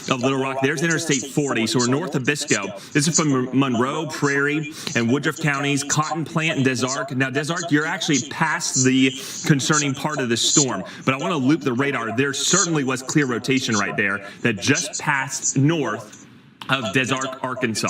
of Little Rock. There's Interstate 40, so we're north of Bisco. This is from Monroe, Prairie, and Woodruff counties, Cotton Plant, and Des Arc. Now, Des Arc, you're actually past the concerning part of the storm, but I want to loop the radar. There certainly was clear rotation right there that just passed north of Des Arc, Arkansas.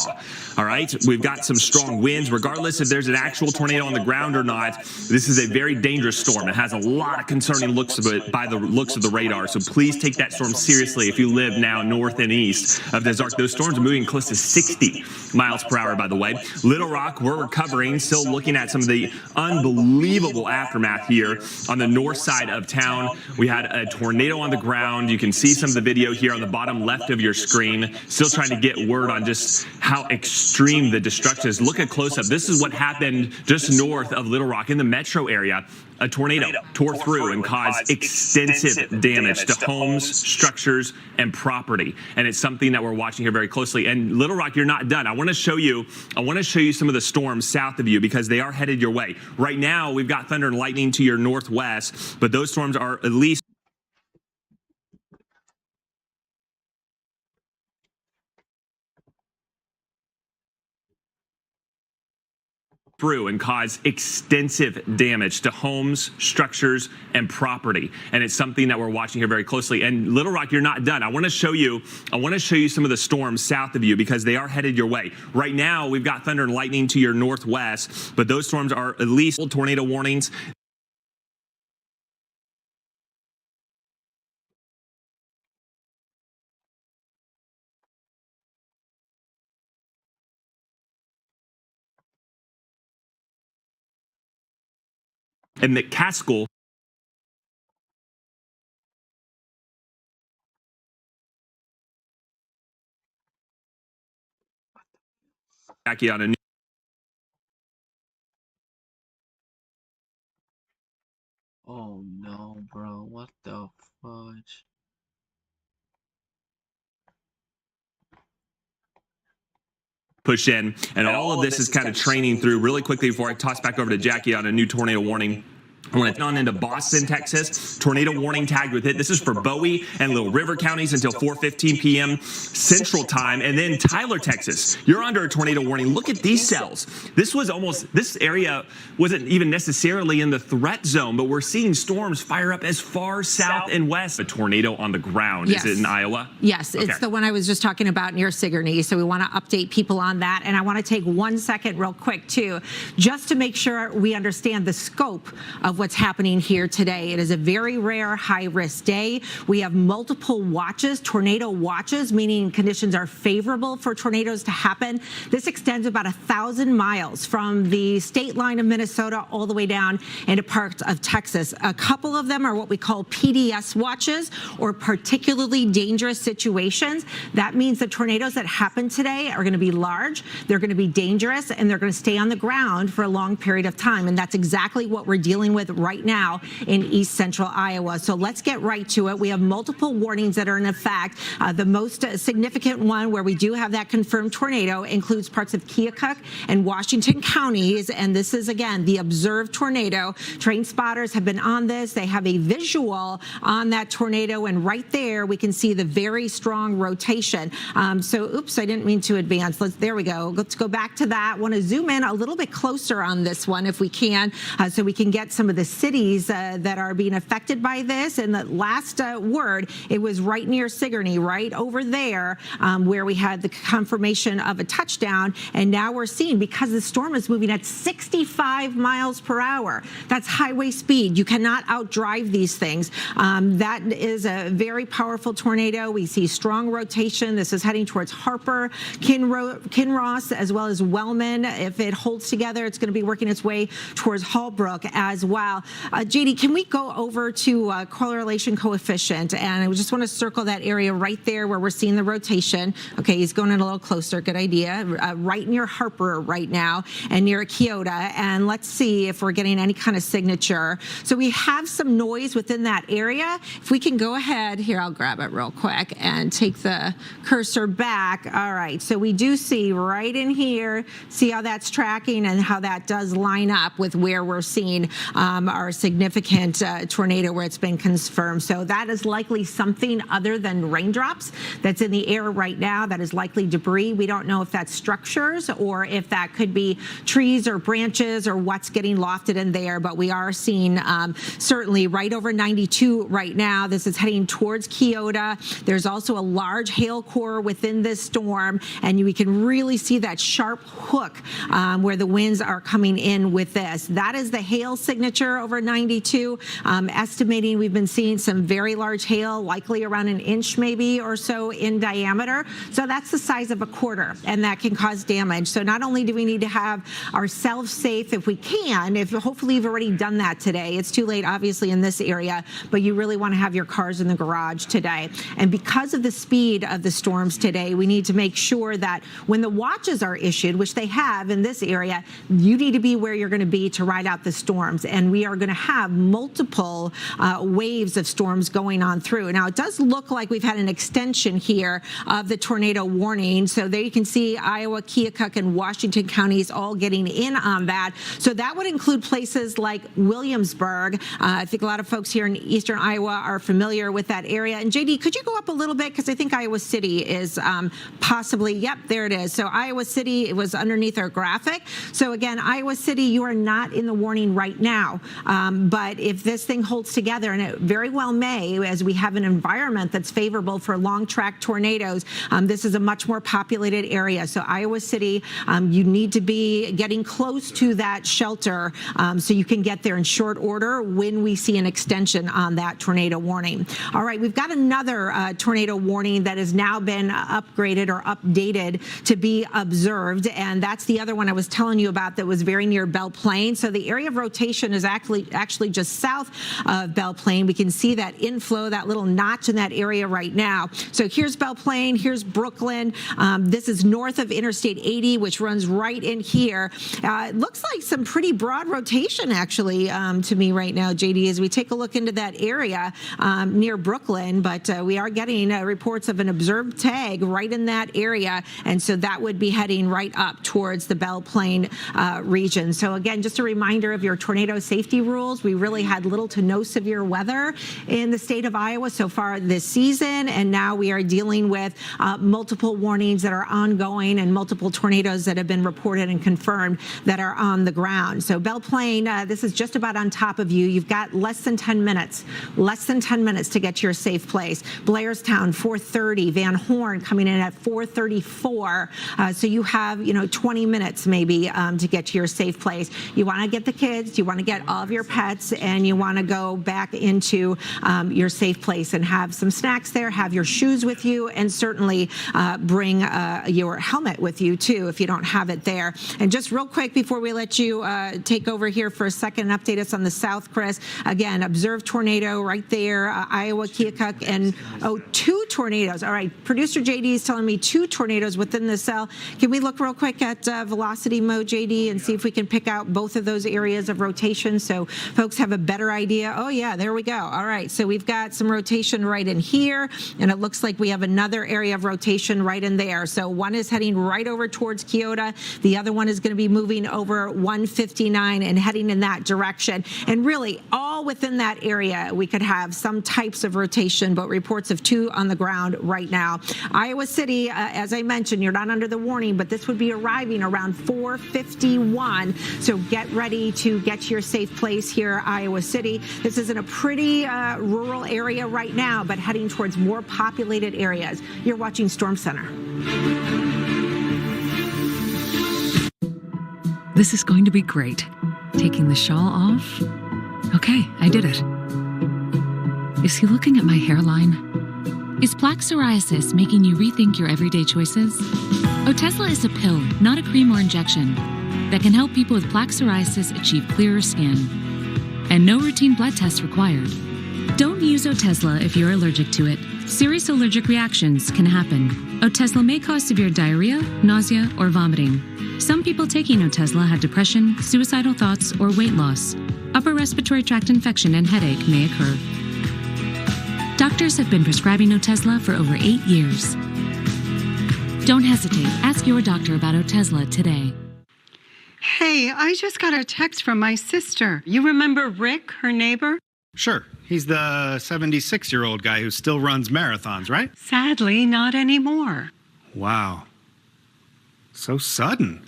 All right, we've got some strong winds. Regardless if there's an actual tornado on the ground or not, this is a very dangerous storm. It has a lot of concerning looks of it by the looks of the radar, so please take that storm seriously if you live now north and east of Des Arc. Those storms are moving close to 60 miles per hour, by the way. Little Rock, we're recovering, still looking at some of the unbelievable aftermath here on the north side of town. We had a tornado on the ground. You can see some of the video here on the bottom left of your screen. Still trying to get word on just how extreme the destruction is. Look at close-up. This is what happened just north of Little Rock in the metro area. A tornado tore through and caused extensive damage to homes, structures, and property. And it's something that we're watching here very closely. And Little Rock, you're not done. I want to show you some of the storms south of you because they are headed your way. Right now, we've got thunder and lightning to your northwest, but those storms are at least through and cause extensive damage to homes, structures, and property. And it's something that we're watching here very closely. And Little Rock, you're not done. I want to show you some of the storms south of you because they are headed your way. Right now, we've got thunder and lightning to your northwest, but those storms are at least tornado warnings. And McCaskill Jackie on a new Oh no, bro, what the fudge? push in, and all of this is kind of training through really quickly before I toss back over to Jackie on a new tornado warning. I want to on into Boston, Texas. Tornado warning tagged with it. This is for Bowie and Little River counties until 4:15 p.m. Central Time. And then Tyler, Texas, you're under a tornado warning. Look at these cells. This area wasn't even necessarily in the threat zone, but we're seeing storms fire up as far south and west. A tornado on the ground. Yes. Is it in Iowa? Yes, Okay. It's the one I was just talking about near Sigourney. So we want to update people on that. And I want to take 1 second real quick, too, just to make sure we understand the scope of what's happening here today. It is a very rare high-risk day. We have multiple watches, tornado watches, meaning conditions are favorable for tornadoes to happen. This extends about 1,000 miles from the state line of Minnesota all the way down into parts of Texas. A couple of them are what we call PDS watches, or particularly dangerous situations. That means the tornadoes that happen today are going to be large, they're going to be dangerous, and they're going to stay on the ground for a long period of time. And that's exactly what we're dealing with right now in east central Iowa. So let's get right to it. We have multiple warnings that are in effect. The most significant one where we do have that confirmed tornado includes parts of Keokuk and Washington counties. And this is, again, the observed tornado. Train spotters have been on this. They have a visual on that tornado. And right there, we can see the very strong rotation. Oops, I didn't mean to advance. There we go. Let's go back to that. Want to zoom in a little bit closer on this one if we can, so we can get some of the cities that are being affected by this. And the last word, it was right near Sigourney, right over there, where we had the confirmation of a touchdown. And now we're seeing, because the storm is moving at 65 miles per hour, that's highway speed. You cannot outdrive these things. That is a very powerful tornado. We see strong rotation. This is heading towards Harper, Kinross, as well as Wellman. If it holds together, it's going to be working its way towards Hallbrook as well. JD, can we go over to correlation coefficient? And I just want to circle that area right there where we're seeing the rotation. Okay, he's going in a little closer. Good idea. Right near Harper right now and near Keota. And let's see if we're getting any kind of signature. So we have some noise within that area. If we can go ahead, here, I'll grab it real quick and take the cursor back. All right, so we do see right in here, see how that's tracking and how that does line up with where we're seeing or significant tornado where it's been confirmed. So that is likely something other than raindrops that's in the air right now. That is likely debris. We don't know if that's structures or if that could be trees or branches or what's getting lofted in there, but we are seeing certainly right over 92 right now. This is heading towards Keota. There's also a large hail core within this storm, and we can really see that sharp hook where the winds are coming in with this. That is the hail signature over 92. Estimating we've been seeing some very large hail, likely around an inch maybe or so in diameter. So that's the size of a quarter, and that can cause damage. So not only do we need to have ourselves safe if we can, if hopefully you've already done that today. It's too late, obviously, in this area, but you really want to have your cars in the garage today. And because of the speed of the storms today, we need to make sure that when the watches are issued, which they have in this area, you need to be where you're going to be to ride out the storms. And we are going to have multiple waves of storms going on through. Now, it does look like we've had an extension here of the tornado warning. So there you can see Iowa, Keokuk, and Washington counties all getting in on that. So that would include places like Williamsburg. I think a lot of folks here in eastern Iowa are familiar with that area. And JD, could you go up a little bit? Because I think Iowa City is possibly, yep, there it is. So Iowa City, it was underneath our graphic. So again, Iowa City, you are not in the warning right now. But if this thing holds together, and it very well may, as we have an environment that's favorable for long track tornadoes, this is a much more populated area. So Iowa City, you need to be getting close to that shelter so you can get there in short order when we see an extension on that tornado warning. All right, we've got another tornado warning that has now been upgraded or updated to be observed, and that's the other one I was telling you about that was very near Belle Plaine. So the area of rotation is actually just south of Belle Plaine. We can see that inflow, that little notch in that area right now. So here's Belle Plaine, here's Brooklyn. This is north of Interstate 80, which runs right in here. It looks like some pretty broad rotation, actually, to me right now, JD, as we take a look into that area near Brooklyn. But we are getting reports of an observed tag right in that area, and so that would be heading right up towards the Belle Plaine region. So again, just a reminder of your tornado safety rules. We really had little to no severe weather in the state of Iowa so far this season, and now we are dealing with multiple warnings that are ongoing and multiple tornadoes that have been reported and confirmed that are on the ground. So Belle Plaine, this is just about on top of you. You've got less than 10 minutes to get to your safe place. Blairstown, 4:30. Van Horn coming in at 4:34. So you have, 20 minutes maybe to get to your safe place. You want to get the kids, you want to get all of your pets, and you want to go back into your safe place and have some snacks there, have your shoes with you, and certainly bring your helmet with you too if you don't have it there. And just real quick before we let you take over here for a second and update us on the south, Chris, again, observed tornado right there, Iowa, Keokuk, and two tornadoes. All right, producer JD is telling me two tornadoes within the cell. Can we look real quick at velocity mode, JD, and see if we can pick out both of those areas of rotation so folks have a better idea? Oh yeah, there we go. All right, so we've got some rotation right in here, and it looks like we have another area of rotation right in there. So one is heading right over towards Keota. The other one is going to be moving over 159 and heading in that direction. And really, all within that area, we could have some types of rotation, but reports of two on the ground right now. Iowa City, as I mentioned, you're not under the warning, but this would be arriving around 4:51. So get ready to get to your safe place here, Iowa City. This is in a pretty rural area right now, but heading towards more populated areas. You're watching Storm Center. This is going to be great. Taking the shawl off. Okay, I did it. Is he looking at my hairline? Is plaque psoriasis making you rethink your everyday choices? Otezla is a pill, not a cream or injection, that can help people with plaque psoriasis achieve clearer skin. And no routine blood tests required. Don't use Otezla if you're allergic to it. Serious allergic reactions can happen. Otezla may cause severe diarrhea, nausea, or vomiting. Some people taking Otezla have depression, suicidal thoughts, or weight loss. Upper respiratory tract infection and headache may occur. Doctors have been prescribing Otezla for over 8 years. Don't hesitate. Ask your doctor about Otezla today. Hey, Hey, I just got a text from my sister. You remember Rick, her neighbor? Sure. He's the 76-year-old guy who still runs marathons, right? Sadly, not anymore. Wow. So sudden.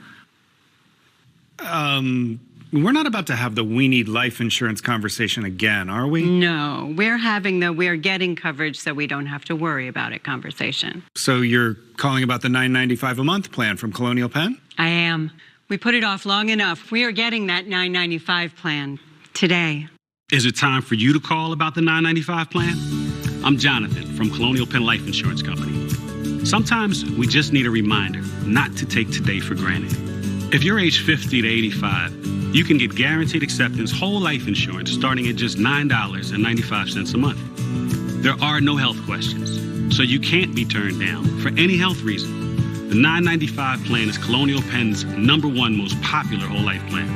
We're not about to have the we need life insurance conversation again, are we? No, we're having the we're getting coverage so we don't have to worry about it conversation. So you're calling about the $9.95 a month plan from Colonial Penn? I am. We put it off long enough. We are getting that $9.95 plan today. Is it time for you to call about the $9.95 plan? I'm Jonathan from Colonial Penn Life Insurance Company. Sometimes we just need a reminder not to take today for granted. If you're age 50 to 85, you can get guaranteed acceptance whole life insurance starting at just $9.95 a month. There are no health questions, so you can't be turned down for any health reason. The $9.95 plan is Colonial Penn's #1 most popular whole life plan.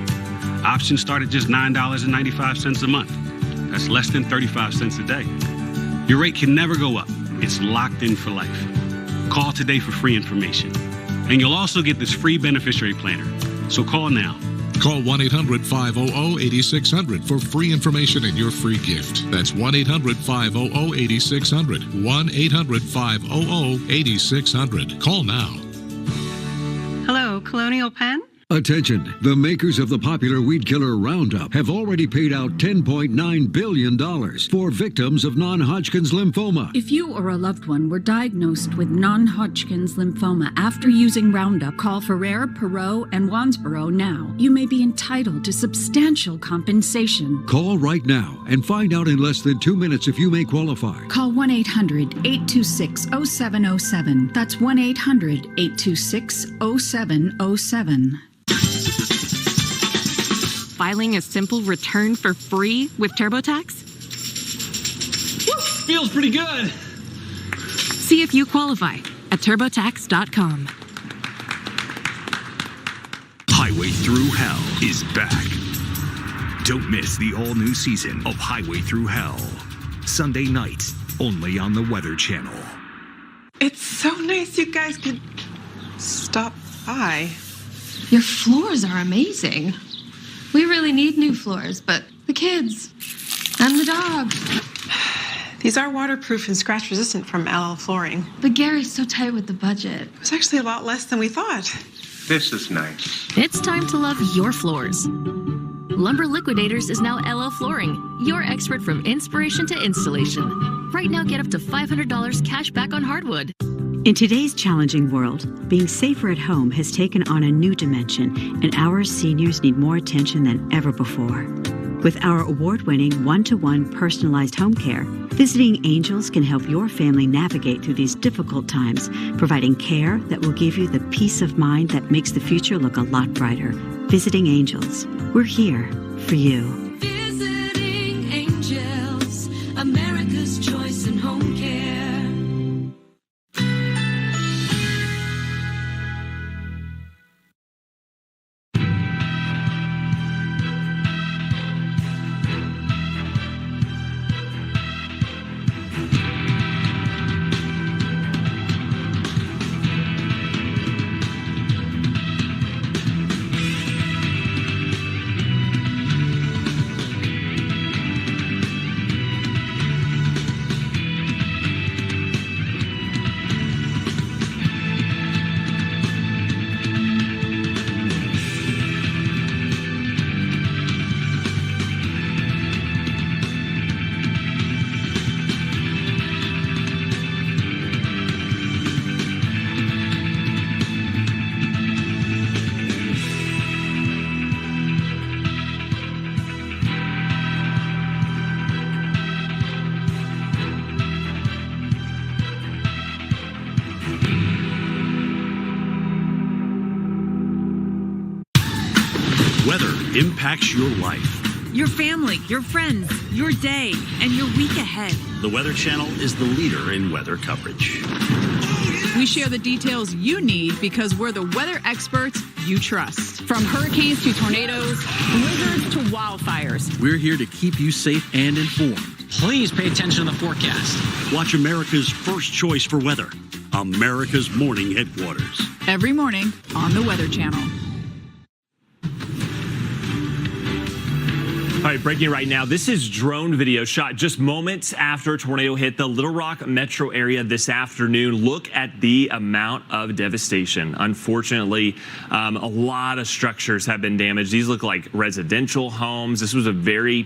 Options start at just $9.95 a month. That's less than 35 cents a day. Your rate can never go up. It's locked in for life. Call today for free information. And you'll also get this free beneficiary planner. So call now. Call 1-800-500-8600 for free information and your free gift. That's 1-800-500-8600. 1-800-500-8600. Call now. Hello, Colonial Penn? Attention, the makers of the popular weed killer Roundup have already paid out $10.9 billion for victims of non-Hodgkin's lymphoma. If you or a loved one were diagnosed with non-Hodgkin's lymphoma after using Roundup, call Ferrer, Perot, and Wansboro now. You may be entitled to substantial compensation. Call right now and find out in less than 2 minutes if you may qualify. Call 1-800-826-0707. That's 1-800-826-0707. Filing a simple return for free with TurboTax? Feels pretty good. See if you qualify at TurboTax.com. Highway Through Hell is back. Don't miss the all-new season of Highway Through Hell. Sunday nights, only on the Weather Channel. It's so nice you guys could stop by. Your floors are amazing. We really need new floors, but the kids and the dog. These are waterproof and scratch resistant from LL Flooring. But Gary's so tight with the budget. It was actually a lot less than we thought. This is nice. It's time to love your floors. Lumber Liquidators is now LL Flooring, your expert from inspiration to installation. Right now, get up to $500 cash back on hardwood. In today's challenging world, being safer at home has taken on a new dimension, and our seniors need more attention than ever before. With our award-winning one-to-one personalized home care, Visiting Angels can help your family navigate through these difficult times, providing care that will give you the peace of mind that makes the future look a lot brighter. Visiting Angels, we're here for you. Visiting Angels, America's choice in home care. Weather impacts your life. Your family, your friends, your day, and your week ahead. The Weather Channel is the leader in weather coverage. We share the details you need because we're the weather experts you trust. From hurricanes to tornadoes, blizzards to wildfires. We're here to keep you safe and informed. Please pay attention to the forecast. Watch America's first choice for weather, America's Morning Headquarters. Every morning on the Weather Channel. right, breaking right now. This is drone video shot just moments after a tornado hit the Little Rock metro area this afternoon. Look at the amount of devastation. Unfortunately, a lot of structures have been damaged. These look like residential homes. This was a very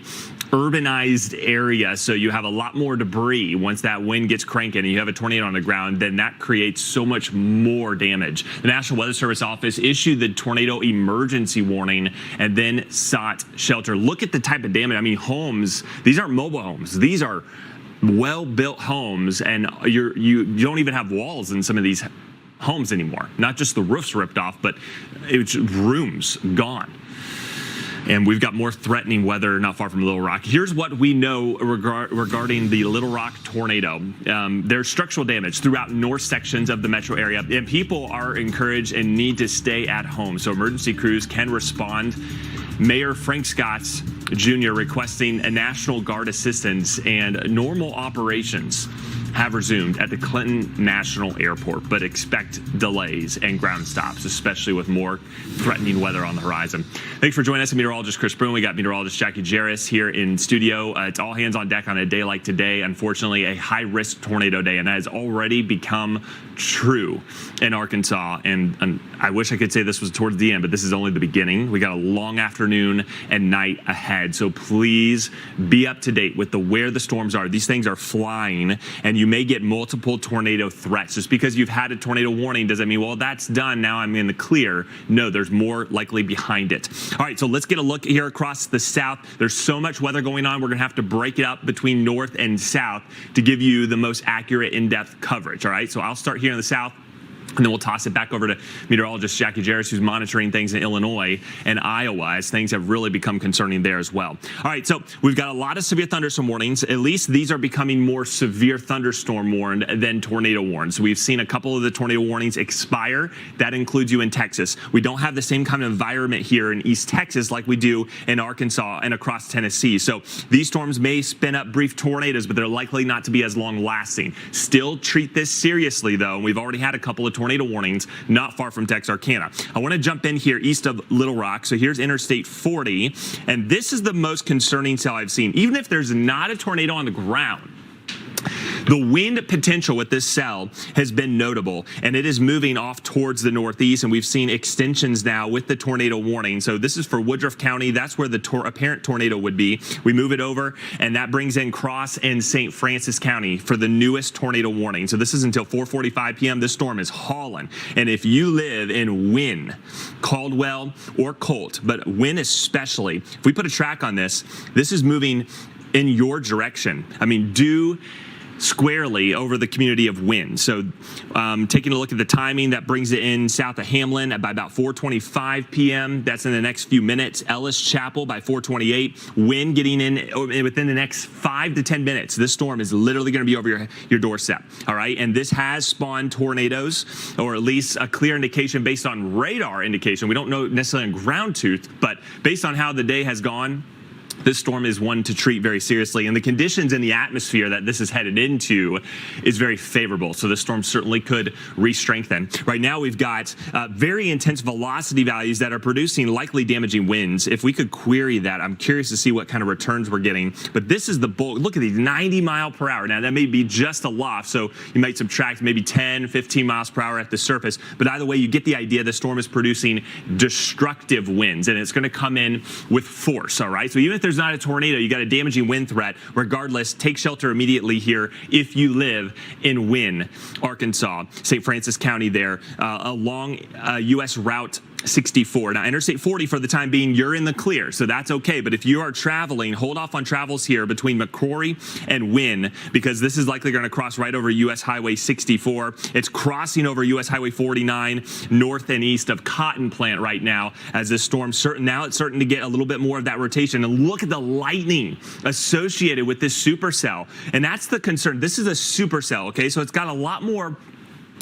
urbanized area, so you have a lot more debris once that wind gets cranking and you have a tornado on the ground. Then that creates so much more damage. The National Weather Service office issued the tornado emergency warning and then sought shelter. Look at the type of damage. I mean, homes, these aren't mobile homes. These are well-built homes, and you don't even have walls in some of these homes anymore. Not just the roofs ripped off, but it's rooms gone. And we've got more threatening weather not far from Little Rock. Here's what we know regarding the Little Rock tornado. There's structural damage throughout north sections of the metro area, and people are encouraged and need to stay at home, so emergency crews can respond. Mayor Frank Scott Jr. requesting a National Guard assistance, and normal operations have resumed at the Clinton National Airport, but expect delays and ground stops, especially with more threatening weather on the horizon. Thanks for joining us. I'm meteorologist Chris Broom. We got meteorologist Jackie Jarris here in studio. It's all hands on deck on a day like today. Unfortunately, a high-risk tornado day, and that has already become true in Arkansas. And I wish I could say this was towards the end, but this is only the beginning. We got a long afternoon and night ahead, so please be up to date with where the storms are. These things are flying, and you may get multiple tornado threats. Just because you've had a tornado warning doesn't mean, well, that's done, now I'm in the clear. No, there's more likely behind it. All right, so let's get a look here across the south. There's so much weather going on, we're gonna have to break it up between north and south to give you the most accurate, in-depth coverage. All right, so I'll start here in the south, and then we'll toss it back over to meteorologist Jackie Jarris, who's monitoring things in Illinois and Iowa, as things have really become concerning there as well. All right, so we've got a lot of severe thunderstorm warnings. At least these are becoming more severe thunderstorm warned than tornado warned. We've seen a couple of the tornado warnings expire. That includes you in Texas. We don't have the same kind of environment here in East Texas like we do in Arkansas and across Tennessee. So these storms may spin up brief tornadoes, but they're likely not to be as long lasting. Still treat this seriously, though. We've already had a couple of tornado warnings not far from Texarkana. I want to jump in here east of Little Rock. So here's Interstate 40, and this is the most concerning cell I've seen. Even if there's not a tornado on the ground, the wind potential with this cell has been notable, and it is moving off towards the northeast, and we've seen extensions now with the tornado warning. So this is for Woodruff County. That's where the apparent tornado would be. We move it over, and that brings in Cross and St. Francis County for the newest tornado warning. So this is until 4:45 p.m. This storm is hauling, and if you live in Wynne, Caldwell, or Colt, but Wynne especially, if we put a track on this, this is moving in your direction. I mean, due squarely over the community of Wynne. So taking a look at the timing, that brings it in south of Hamlin by about 4:25 p.m. That's in the next few minutes. Ellis Chapel by 4:28. Wynne getting in within the next 5 to 10 minutes. This storm is literally going to be over your doorstep. All right, and this has spawned tornadoes, or at least a clear indication based on radar indication. We don't know necessarily on ground truth, but based on how the day has gone, this storm is one to treat very seriously, and the conditions in the atmosphere that this is headed into is very favorable. So this storm certainly could re-strengthen. Right now we've got very intense velocity values that are producing likely damaging winds. If we could query that, I'm curious to see what kind of returns we're getting. But this is the bulk. Look at these 90 mile per hour. Now that may be just a loft, so you might subtract maybe 10, 15 miles per hour at the surface. But either way, you get the idea. The storm is producing destructive winds, and it's going to come in with force. All right. So even if there's not a tornado, you got a damaging wind threat. Regardless, take shelter immediately here if you live in Wynne, Arkansas, St. Francis County there, along U.S. Route 64. Now, Interstate 40 for the time being, you're in the clear, so that's okay. But if you are traveling, hold off on travels here between McCrory and Wynne, because this is likely going to cross right over U.S. Highway 64. It's crossing over U.S. Highway 49 north and east of Cotton Plant right now as this storm now it's starting to get a little bit more of that rotation. And look at the lightning associated with this supercell. And that's the concern. This is a supercell, okay? So it's got a lot more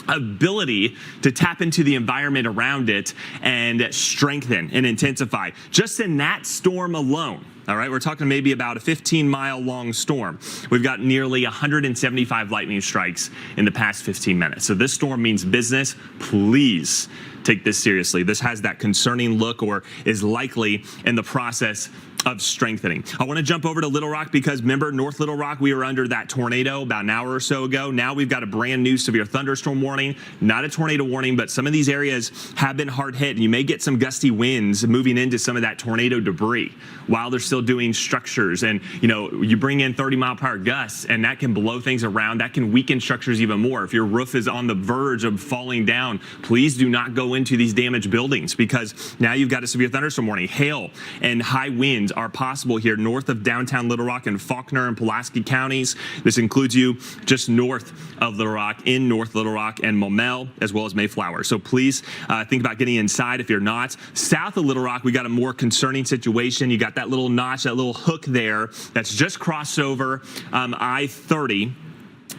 ability to tap into the environment around it and strengthen and intensify. Just in that storm alone, All right, we're talking maybe about a 15-mile long storm. We've got nearly 175 lightning strikes in the past 15 minutes. So this storm means business. Please take this seriously. This has that concerning look or is likely in the process of strengthening. I want to jump over to Little Rock because remember North Little Rock, we were under that tornado about an hour or so ago. Now we've got a brand new severe thunderstorm warning, not a tornado warning, but some of these areas have been hard hit and you may get some gusty winds moving into some of that tornado debris while they're still doing structures. And you bring in 30-mile-per-hour gusts and that can blow things around. That can weaken structures even more. If your roof is on the verge of falling down, please do not go into these damaged buildings because now you've got a severe thunderstorm warning. Hail and high winds are possible here north of downtown Little Rock and Faulkner and Pulaski counties. This includes you just north of Little Rock, in North Little Rock and Maumelle, as well as Mayflower. So please think about getting inside if you're not. South of Little Rock, we got a more concerning situation. You got that little notch, that little hook there that's just crossed over I-30.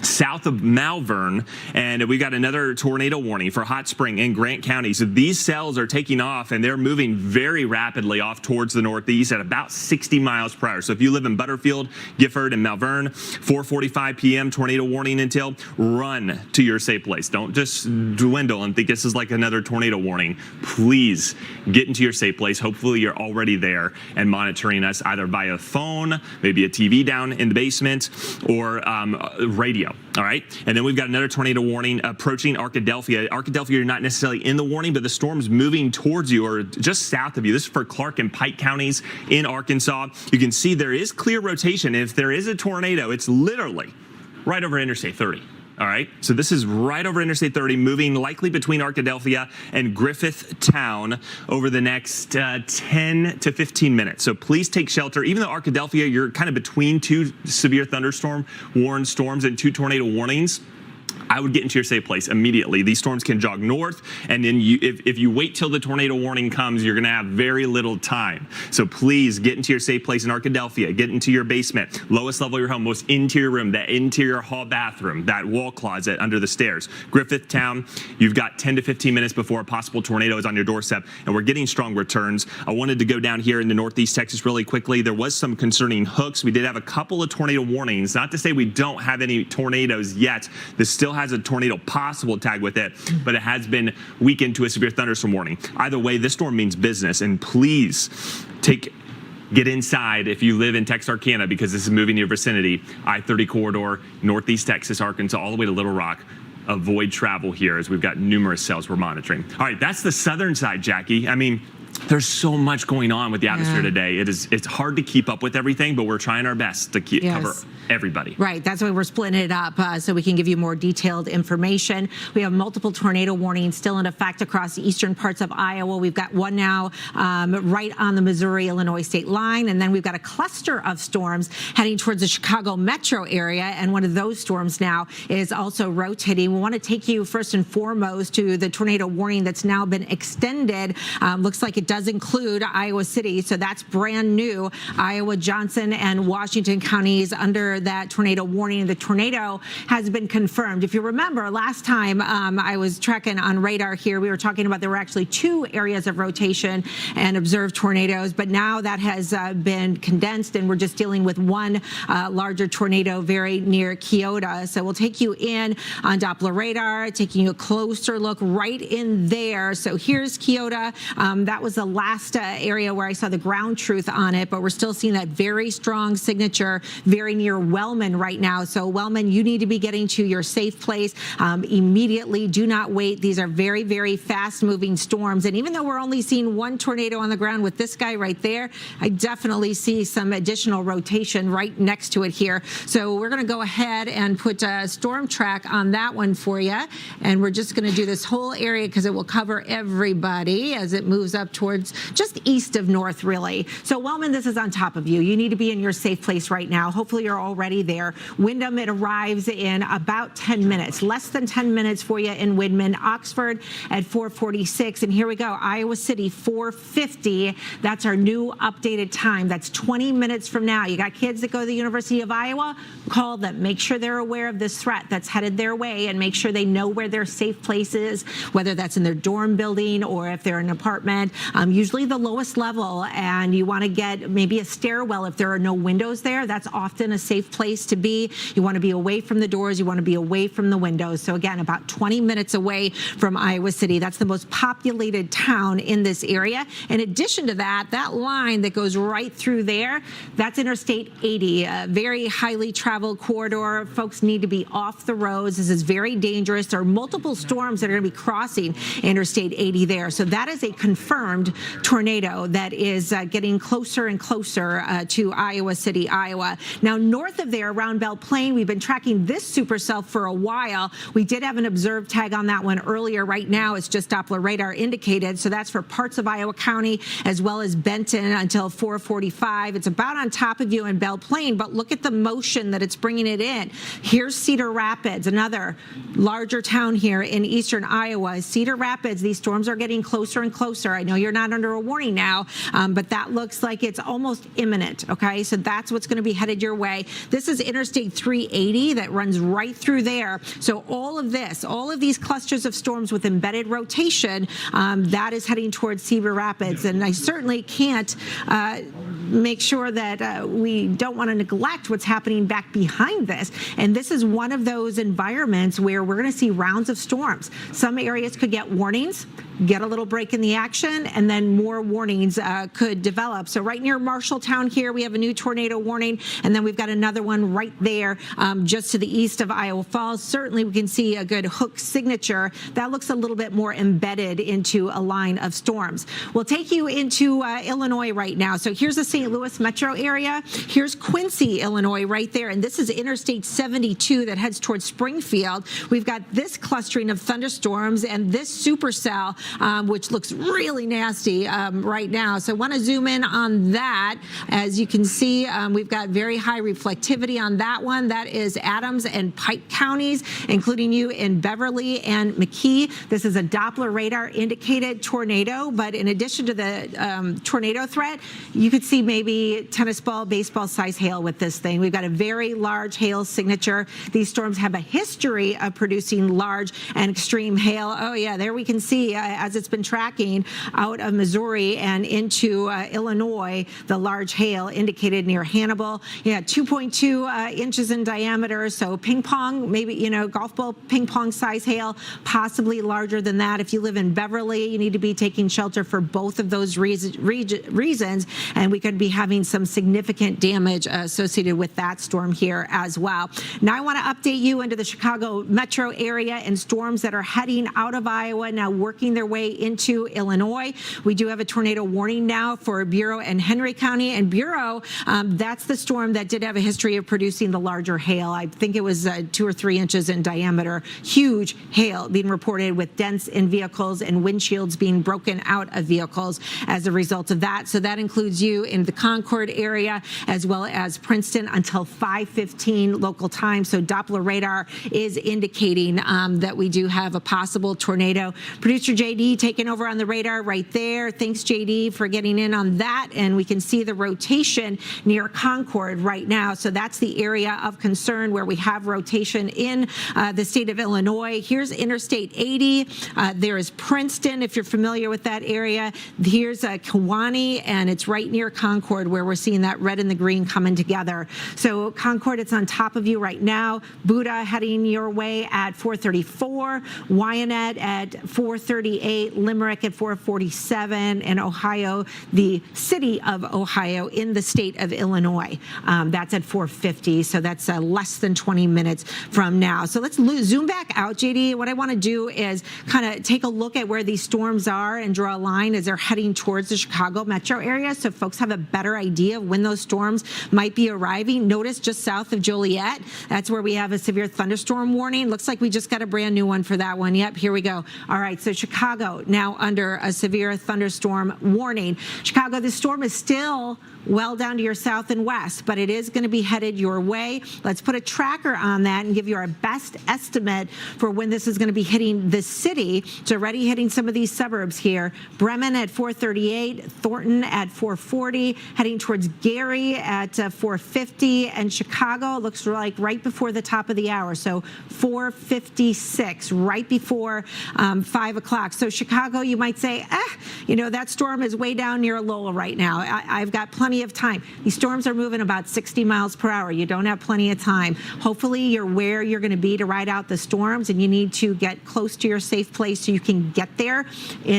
South of Malvern, and we got another tornado warning for Hot Spring and Grant County. So these cells are taking off and they're moving very rapidly off towards the northeast at about 60 miles per hour. So if you live in Butterfield, Gifford, and Malvern, 4:45 p.m. tornado warning until, run to your safe place. Don't just dwindle and think this is like another tornado warning. Please get into your safe place. Hopefully you're already there and monitoring us either via phone, maybe a TV down in the basement, or radio. All right. And then we've got another tornado warning approaching Arkadelphia. Arkadelphia, you're not necessarily in the warning, but the storm's moving towards you or just south of you. This is for Clark and Pike counties in Arkansas. You can see there is clear rotation. If there is a tornado, it's literally right over Interstate 30. All right, so this is right over Interstate 30, moving likely between Arkadelphia and Griffith Town over the next 10 to 15 minutes. So please take shelter. Even though Arkadelphia, you're kind of between two severe thunderstorm warned storms and two tornado warnings, I would get into your safe place immediately. These storms can jog north, and then if you wait till the tornado warning comes, you're going to have very little time. So please get into your safe place in Arkadelphia. Get into your basement, lowest level of your home, most interior room, that interior hall bathroom, that wall closet under the stairs. Griffith Town, you've got 10 to 15 minutes before a possible tornado is on your doorstep, and we're getting strong returns. I wanted to go down here into northeast Texas really quickly. There was some concerning hooks. We did have a couple of tornado warnings. Not to say we don't have any tornadoes yet. This still has a tornado possible tag with it, but it has been weakened to a severe thunderstorm warning. Either way, this storm means business, and please get inside if you live in Texarkana because this is moving in your vicinity. I-30 corridor, northeast Texas, Arkansas, all the way to Little Rock. Avoid travel here as we've got numerous cells we're monitoring. All right, that's the southern side, Jackie. I mean, there's so much going on with the atmosphere today. It's hard to keep up with everything, but we're trying our best to cover everybody. Right, that's why we're splitting it up so we can give you more detailed information. We have multiple tornado warnings still in effect across the eastern parts of Iowa. We've got one now right on the Missouri-Illinois state line, and then we've got a cluster of storms heading towards the Chicago metro area, and one of those storms now is also rotating. We want to take you first and foremost to the tornado warning that's now been extended. Looks like it does include Iowa City, so that's brand new. Iowa, Johnson, and Washington counties under that tornado warning. The tornado has been confirmed. If you remember, last time I was tracking on radar here, we were talking about there were actually two areas of rotation and observed tornadoes, but now that has been condensed and we're just dealing with one larger tornado very near Keota. So we'll take you in on Doppler radar, taking you a closer look right in there. So here's Keota. That was the last area where I saw the ground truth on it, but we're still seeing that very strong signature very near Wellman right now. So Wellman, you need to be getting to your safe place immediately. Do not wait. These are very, very fast moving storms. And even though we're only seeing one tornado on the ground with this guy right there, I definitely see some additional rotation right next to it here. So we're going to go ahead and put a storm track on that one for you. And we're just going to do this whole area because it will cover everybody as it moves up towards just east of north, really. So Wellman, this is on top of you. You need to be in your safe place right now. Hopefully you're already already there. Wyndham, it arrives in about 10 minutes, less than 10 minutes for you in Widman. Oxford at 4:46, and here we go. Iowa City 4:50. That's our new updated time. That's 20 minutes from now. You got kids that go to the University of Iowa, call them. Make sure they're aware of this threat that's headed their way, and make sure they know where their safe place is, whether that's in their dorm building or if they're in an apartment. Usually the lowest level, and you want to get maybe a stairwell if there are no windows there. That's often a safe place to be. You want to be away from the doors. You want to be away from the windows. So again, about 20 minutes away from Iowa City. That's the most populated town in this area. In addition to that, that line that goes right through there, that's Interstate 80, a very highly traveled corridor. Folks need to be off the roads. This is very dangerous. There are multiple storms that are going to be crossing Interstate 80 there. So that is a confirmed tornado that is getting closer and closer to Iowa City, Iowa. Now, north of there, around Belle Plaine, we've been tracking this supercell for a while. We did have an observed tag on that one earlier. Right now, it's just Doppler radar indicated. So that's for parts of Iowa County as well as Benton until 4:45. It's about on top of you in Belle Plaine, but look at the motion that it's bringing it in. Here's Cedar Rapids, another larger town here in eastern Iowa. Cedar Rapids, these storms are getting closer and closer. I know you're not under a warning now, but that looks like it's almost imminent, okay? So that's what's going to be headed your way. This is Interstate 380 that runs right through there. So all of this, all of these clusters of storms with embedded rotation, that is heading towards Cedar Rapids. And I certainly can't make sure that we don't want to neglect what's happening back behind this. And this is one of those environments where we're going to see rounds of storms. Some areas could get warnings, get a little break in the action, and then more warnings could develop. So right near Marshalltown here, we have a new tornado warning, and then we've got another one right there just to the east of Iowa Falls. Certainly we can see a good hook signature. That looks a little bit more embedded into a line of storms. We'll take you into Illinois right now. So here's the St. Louis metro area. Here's Quincy, Illinois right there, and this is Interstate 72 that heads towards Springfield. We've got this clustering of thunderstorms and this supercell, which looks really nasty right now. So I want to zoom in on that. As you can see, we've got very high reflectivity on that one. That is Adams and Pike counties, including you in Beverly and McKee. This is a Doppler radar indicated tornado, but in addition to the tornado threat, you could see maybe tennis ball, baseball size hail with this thing. We've got a very large hail signature. These storms have a history of producing large and extreme hail. Oh yeah, there we can see as it's been tracking out of Missouri and into Illinois, the large hail indicated near Hannibal. Yeah, 2.2 inches in diameter. So ping pong, maybe, golf ball ping pong size hail, possibly larger than that. If you live in Beverly, you need to be taking shelter for both of those reasons. And we could be having some significant damage associated with that storm here as well. Now I want to update you into the Chicago metro area and storms that are heading out of Iowa, now working their way into Illinois. We do have a tornado warning now for Bureau and Henry County. And Bureau, that's the storm that did have a history of producing the larger hail. I think it was 2 or 3 inches in diameter. Huge hail being reported with dents in vehicles and windshields being broken out of vehicles as a result of that. So that includes you in the Concord area as well as Princeton until 5:15 local time. So Doppler radar is indicating that we do have a possible tornado. Producer JD taking over on the radar right there. Thanks, JD, for getting in on that. And we can see the rotation near Concord right now. So that's the area of concern where we have rotation in the state of Illinois. Here's Interstate 80. There is Princeton, if you're familiar with that area. Here's Kewanee, and it's right near Concord where we're seeing that red and the green coming together. So Concord, it's on top of you right now. Buda heading your way at 4:34. Wyanett at 4:38. Limerick at 4:47. And Ohio, the city of Ohio in the state of Illinois. That's at 4:50. So that's less than 20 minutes from now. So let's zoom back out, JD. What I want to do is kind of take a look at where these storms are and draw a line as they're heading towards the Chicago metro area. So folks have a better idea of when those storms might be arriving. Notice just south of Joliet, that's where we have a severe thunderstorm warning. Looks like we just got a brand new one for that one. Yep, here we go. All right, so Chicago now under a severe thunderstorm warning. Chicago, this storm is still well down to your south and west, but it is going to be headed your way. Let's put a tracker on that and give you our best estimate for when this is going to be hitting the city. It's already hitting some of these suburbs here. Bremen at 438, Thornton at 440, heading towards Gary at 450, and Chicago looks like right before the top of the hour, so 456, right before 5 o'clock. So Chicago, you might say, that storm is way down near Lowell right now. I've got plenty of time. These storms are moving about 60 miles per hour. You don't have plenty of time. Hopefully you're where you're going to be to ride out the storms, and you need to get close to your safe place so you can get there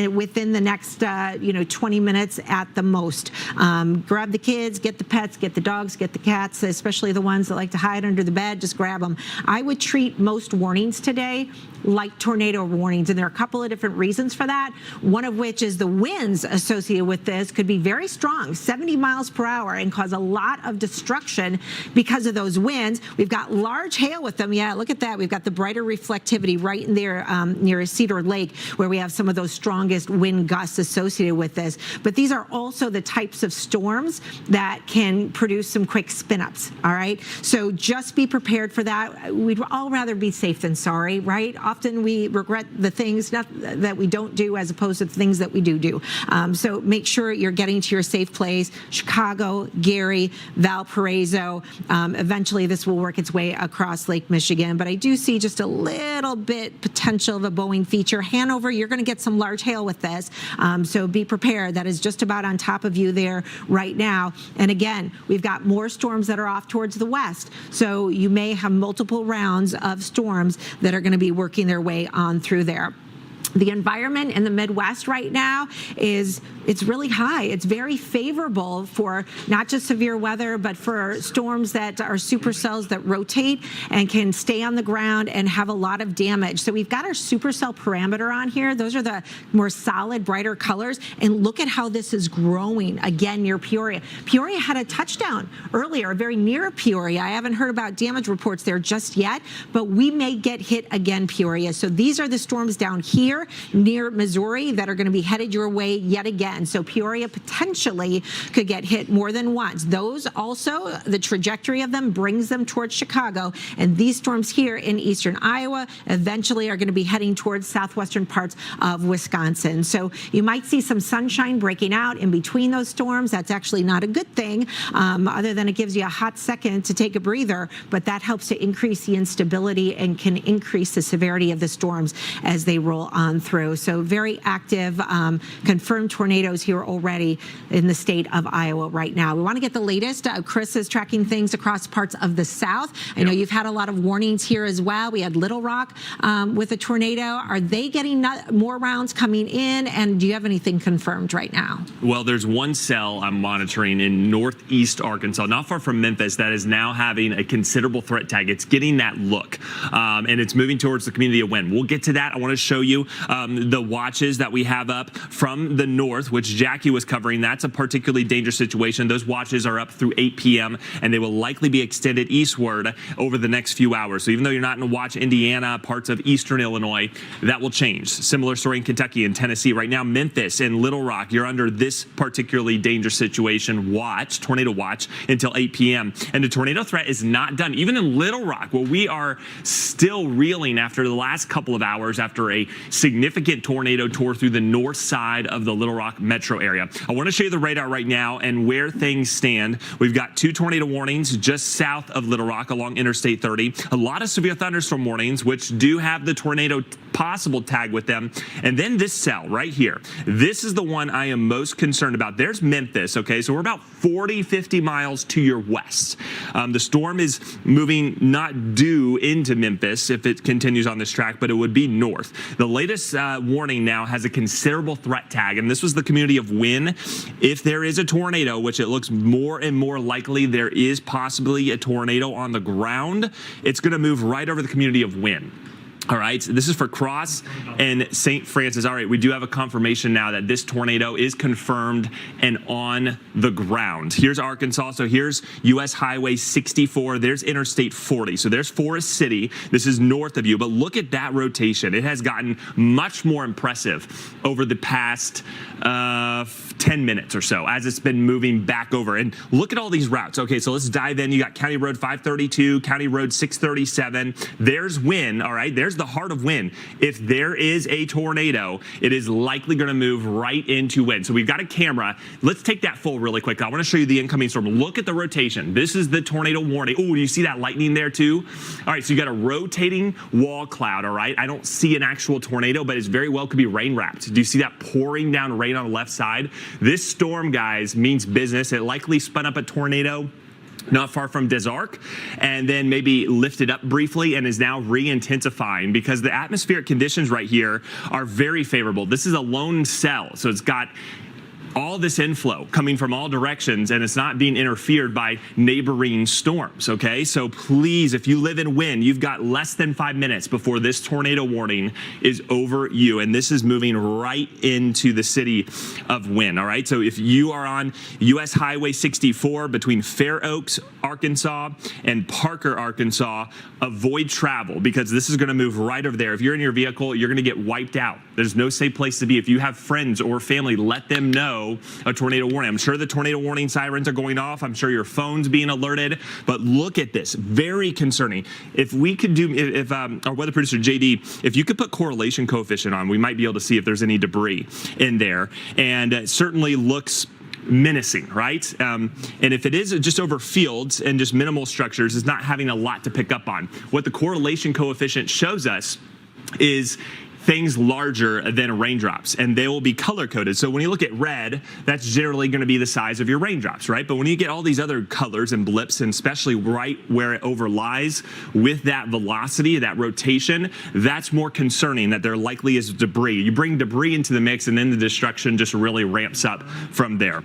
within the next 20 minutes at the most. Grab the kids, get the pets, get the dogs, get the cats, especially the ones that like to hide under the bed. Just grab them. I would treat most warnings today like tornado warnings, and there are a couple of different reasons for that. One of which is the winds associated with this could be very strong, 70 miles per hour, and cause a lot of destruction because of those winds. We've got large hail with them. Yeah, look at that. We've got the brighter reflectivity right in there near Cedar Lake, where we have some of those strongest wind gusts associated with this. But these are also the types of storms that can produce some quick spin-ups, all right? So just be prepared for that. We'd all rather be safe than sorry, right? Often we regret the things that we don't do as opposed to the things that we do. So make sure you're getting to your safe place. Chicago, Gary, Valparaiso. Eventually this will work its way across Lake Michigan, but I do see just a little bit potential of a Boeing feature. Hanover, you're going to get some large hail with this, so be prepared. That is just about on top of you there right now. And again, we've got more storms that are off towards the west, so you may have multiple rounds of storms that are going to be working their way on through there. The environment in the Midwest right now it's really high. It's very favorable for not just severe weather, but for storms that are supercells that rotate and can stay on the ground and have a lot of damage. So we've got our supercell parameter on here. Those are the more solid, brighter colors. And look at how this is growing again near Peoria. Peoria had a touchdown earlier, very near Peoria. I haven't heard about damage reports there just yet, but we may get hit again, Peoria. So these are the storms down here near Missouri that are going to be headed your way yet again. So Peoria potentially could get hit more than once. Those also, the trajectory of them brings them towards Chicago. And these storms here in eastern Iowa eventually are going to be heading towards southwestern parts of Wisconsin. So you might see some sunshine breaking out in between those storms. That's actually not a good thing, other than it gives you a hot second to take a breather, but that helps to increase the instability and can increase the severity of the storms as they roll on through. So very active, confirmed tornadoes here already in the state of Iowa right now. We want to get the latest. Chris is tracking things across parts of the south. I know you've had a lot of warnings here as well. We had Little Rock with a tornado. Are they getting more rounds coming in? And do you have anything confirmed right now? Well, there's one cell I'm monitoring in northeast Arkansas, not far from Memphis, that is now having a considerable threat tag. It's getting that look, and it's moving towards the community of Wynn. We'll get to that. I want to show you the watches that we have up from the north, which Jackie was covering. That's a particularly dangerous situation. Those watches are up through 8 p.m. and they will likely be extended eastward over the next few hours. So even though you're not in Watch Indiana, parts of eastern Illinois, that will change. Similar story in Kentucky and Tennessee. Right now, Memphis and Little Rock, you're under this particularly dangerous situation. Watch, tornado watch, until 8 p.m. And the tornado threat is not done. Even in Little Rock, where we are still reeling after the last couple of hours after a significant tornado tore through the north side of the Little Rock metro area. I want to show you the radar right now and where things stand. We've got 2 tornado warnings just south of Little Rock along Interstate 30. A lot of severe thunderstorm warnings, which do have the tornado possible tag with them. And then this cell right here. This is the one I am most concerned about. There's Memphis, okay? So we're about 40, 50 miles to your west. The storm is moving not due into Memphis if it continues on this track, but it would be north. The latest warning now has a considerable threat tag, and this was the community of Wynn. If there is a tornado, which it looks more and more likely there is possibly a tornado on the ground, it's going to move right over the community of Wynn. All right, this is for Cross and St. Francis. All right, we do have a confirmation now that this tornado is confirmed and on the ground. Here's Arkansas. So here's U.S. Highway 64. There's Interstate 40. So there's Forest City. This is north of you. But look at that rotation. It has gotten much more impressive over the past 10 minutes or so as it's been moving back over. And look at all these routes. Okay, so let's dive in. You got County Road 532, County Road 637. There's Wynn, all right? There's the heart of Wynn. If there is a tornado, it is likely going to move right into Wynn. So we've got a camera. Let's take that full really quick. I want to show you the incoming storm. Look at the rotation. This is the tornado warning. Oh, you see that lightning there too? All right, so you got a rotating wall cloud, all right? I don't see an actual tornado, but it's very well could be rain wrapped. Do you see that pouring down rain on the left side? This storm, guys, means business. It likely spun up a tornado not far from Des Arc, and then maybe lifted up briefly and is now re-intensifying because the atmospheric conditions right here are very favorable. This is a lone cell, so it's got all this inflow coming from all directions, and it's not being interfered by neighboring storms, okay? So please, if you live in Wynn, you've got less than 5 minutes before this tornado warning is over you, and this is moving right into the city of Wynn, all right? So if you are on U.S. Highway 64 between Fair Oaks, Arkansas, and Parker, Arkansas, avoid travel because this is gonna move right over there. If you're in your vehicle, you're gonna get wiped out. There's no safe place to be. If you have friends or family, let them know a tornado warning. I'm sure the tornado warning sirens are going off. I'm sure your phone's being alerted, but look at this, very concerning. If we could do, if our weather producer JD, if you could put correlation coefficient on, we might be able to see if there's any debris in there, and it certainly looks menacing, right? And if it is just over fields and just minimal structures, it's not having a lot to pick up on. What the correlation coefficient shows us is things larger than raindrops, and they will be color coded. So when you look at red, that's generally going to be the size of your raindrops, right? But when you get all these other colors and blips, and especially right where it overlies with that velocity, that rotation, that's more concerning that there likely is debris. You bring debris into the mix, and then the destruction just really ramps up from there.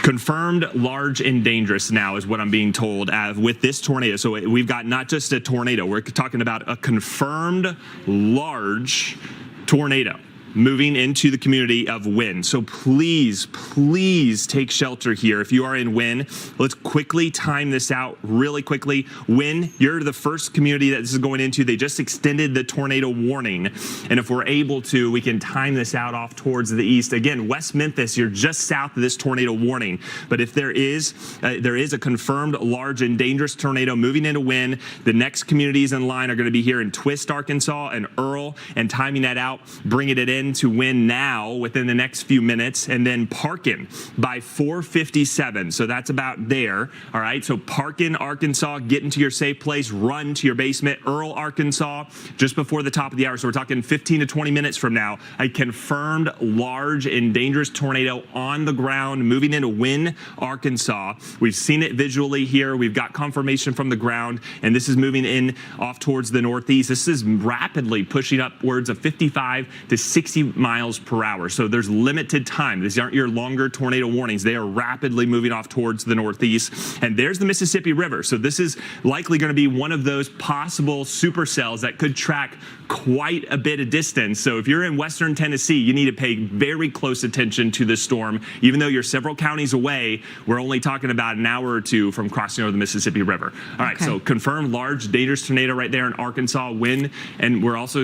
Confirmed large and dangerous now is what I'm being told with this tornado. So we've got not just a tornado, we're talking about a confirmed large tornado moving into the community of Wynn. So please, please take shelter here. If you are in Wynn, let's quickly time this out really quickly. Wynn, you're the first community that this is going into. They just extended the tornado warning. And if we're able to, we can time this out off towards the east. Again, West Memphis, you're just south of this tornado warning. But if there is a confirmed large and dangerous tornado moving into Wynn, the next communities in line are going to be here in Twist, Arkansas, and Earl, and timing that out, bringing it in to Wynn now within the next few minutes, and then Parkin by 4:57. So that's about there. All right. So Parkin, Arkansas, get into your safe place, run to your basement. Earl, Arkansas, just before the top of the hour. So we're talking 15 to 20 minutes from now. A confirmed large and dangerous tornado on the ground moving into Wynn, Arkansas. We've seen it visually here. We've got confirmation from the ground, and this is moving in off towards the northeast. This is rapidly pushing upwards of 55 to 60 miles per hour. So there's limited time. These aren't your longer tornado warnings. They are rapidly moving off towards the northeast. And there's the Mississippi River. So this is likely going to be one of those possible supercells that could track quite a bit of distance. So if you're in western Tennessee, you need to pay very close attention to this storm. Even though you're several counties away, we're only talking about an hour or two from crossing over the Mississippi River. All right, so confirmed large dangerous tornado right there in Arkansas, Wynn, and we're also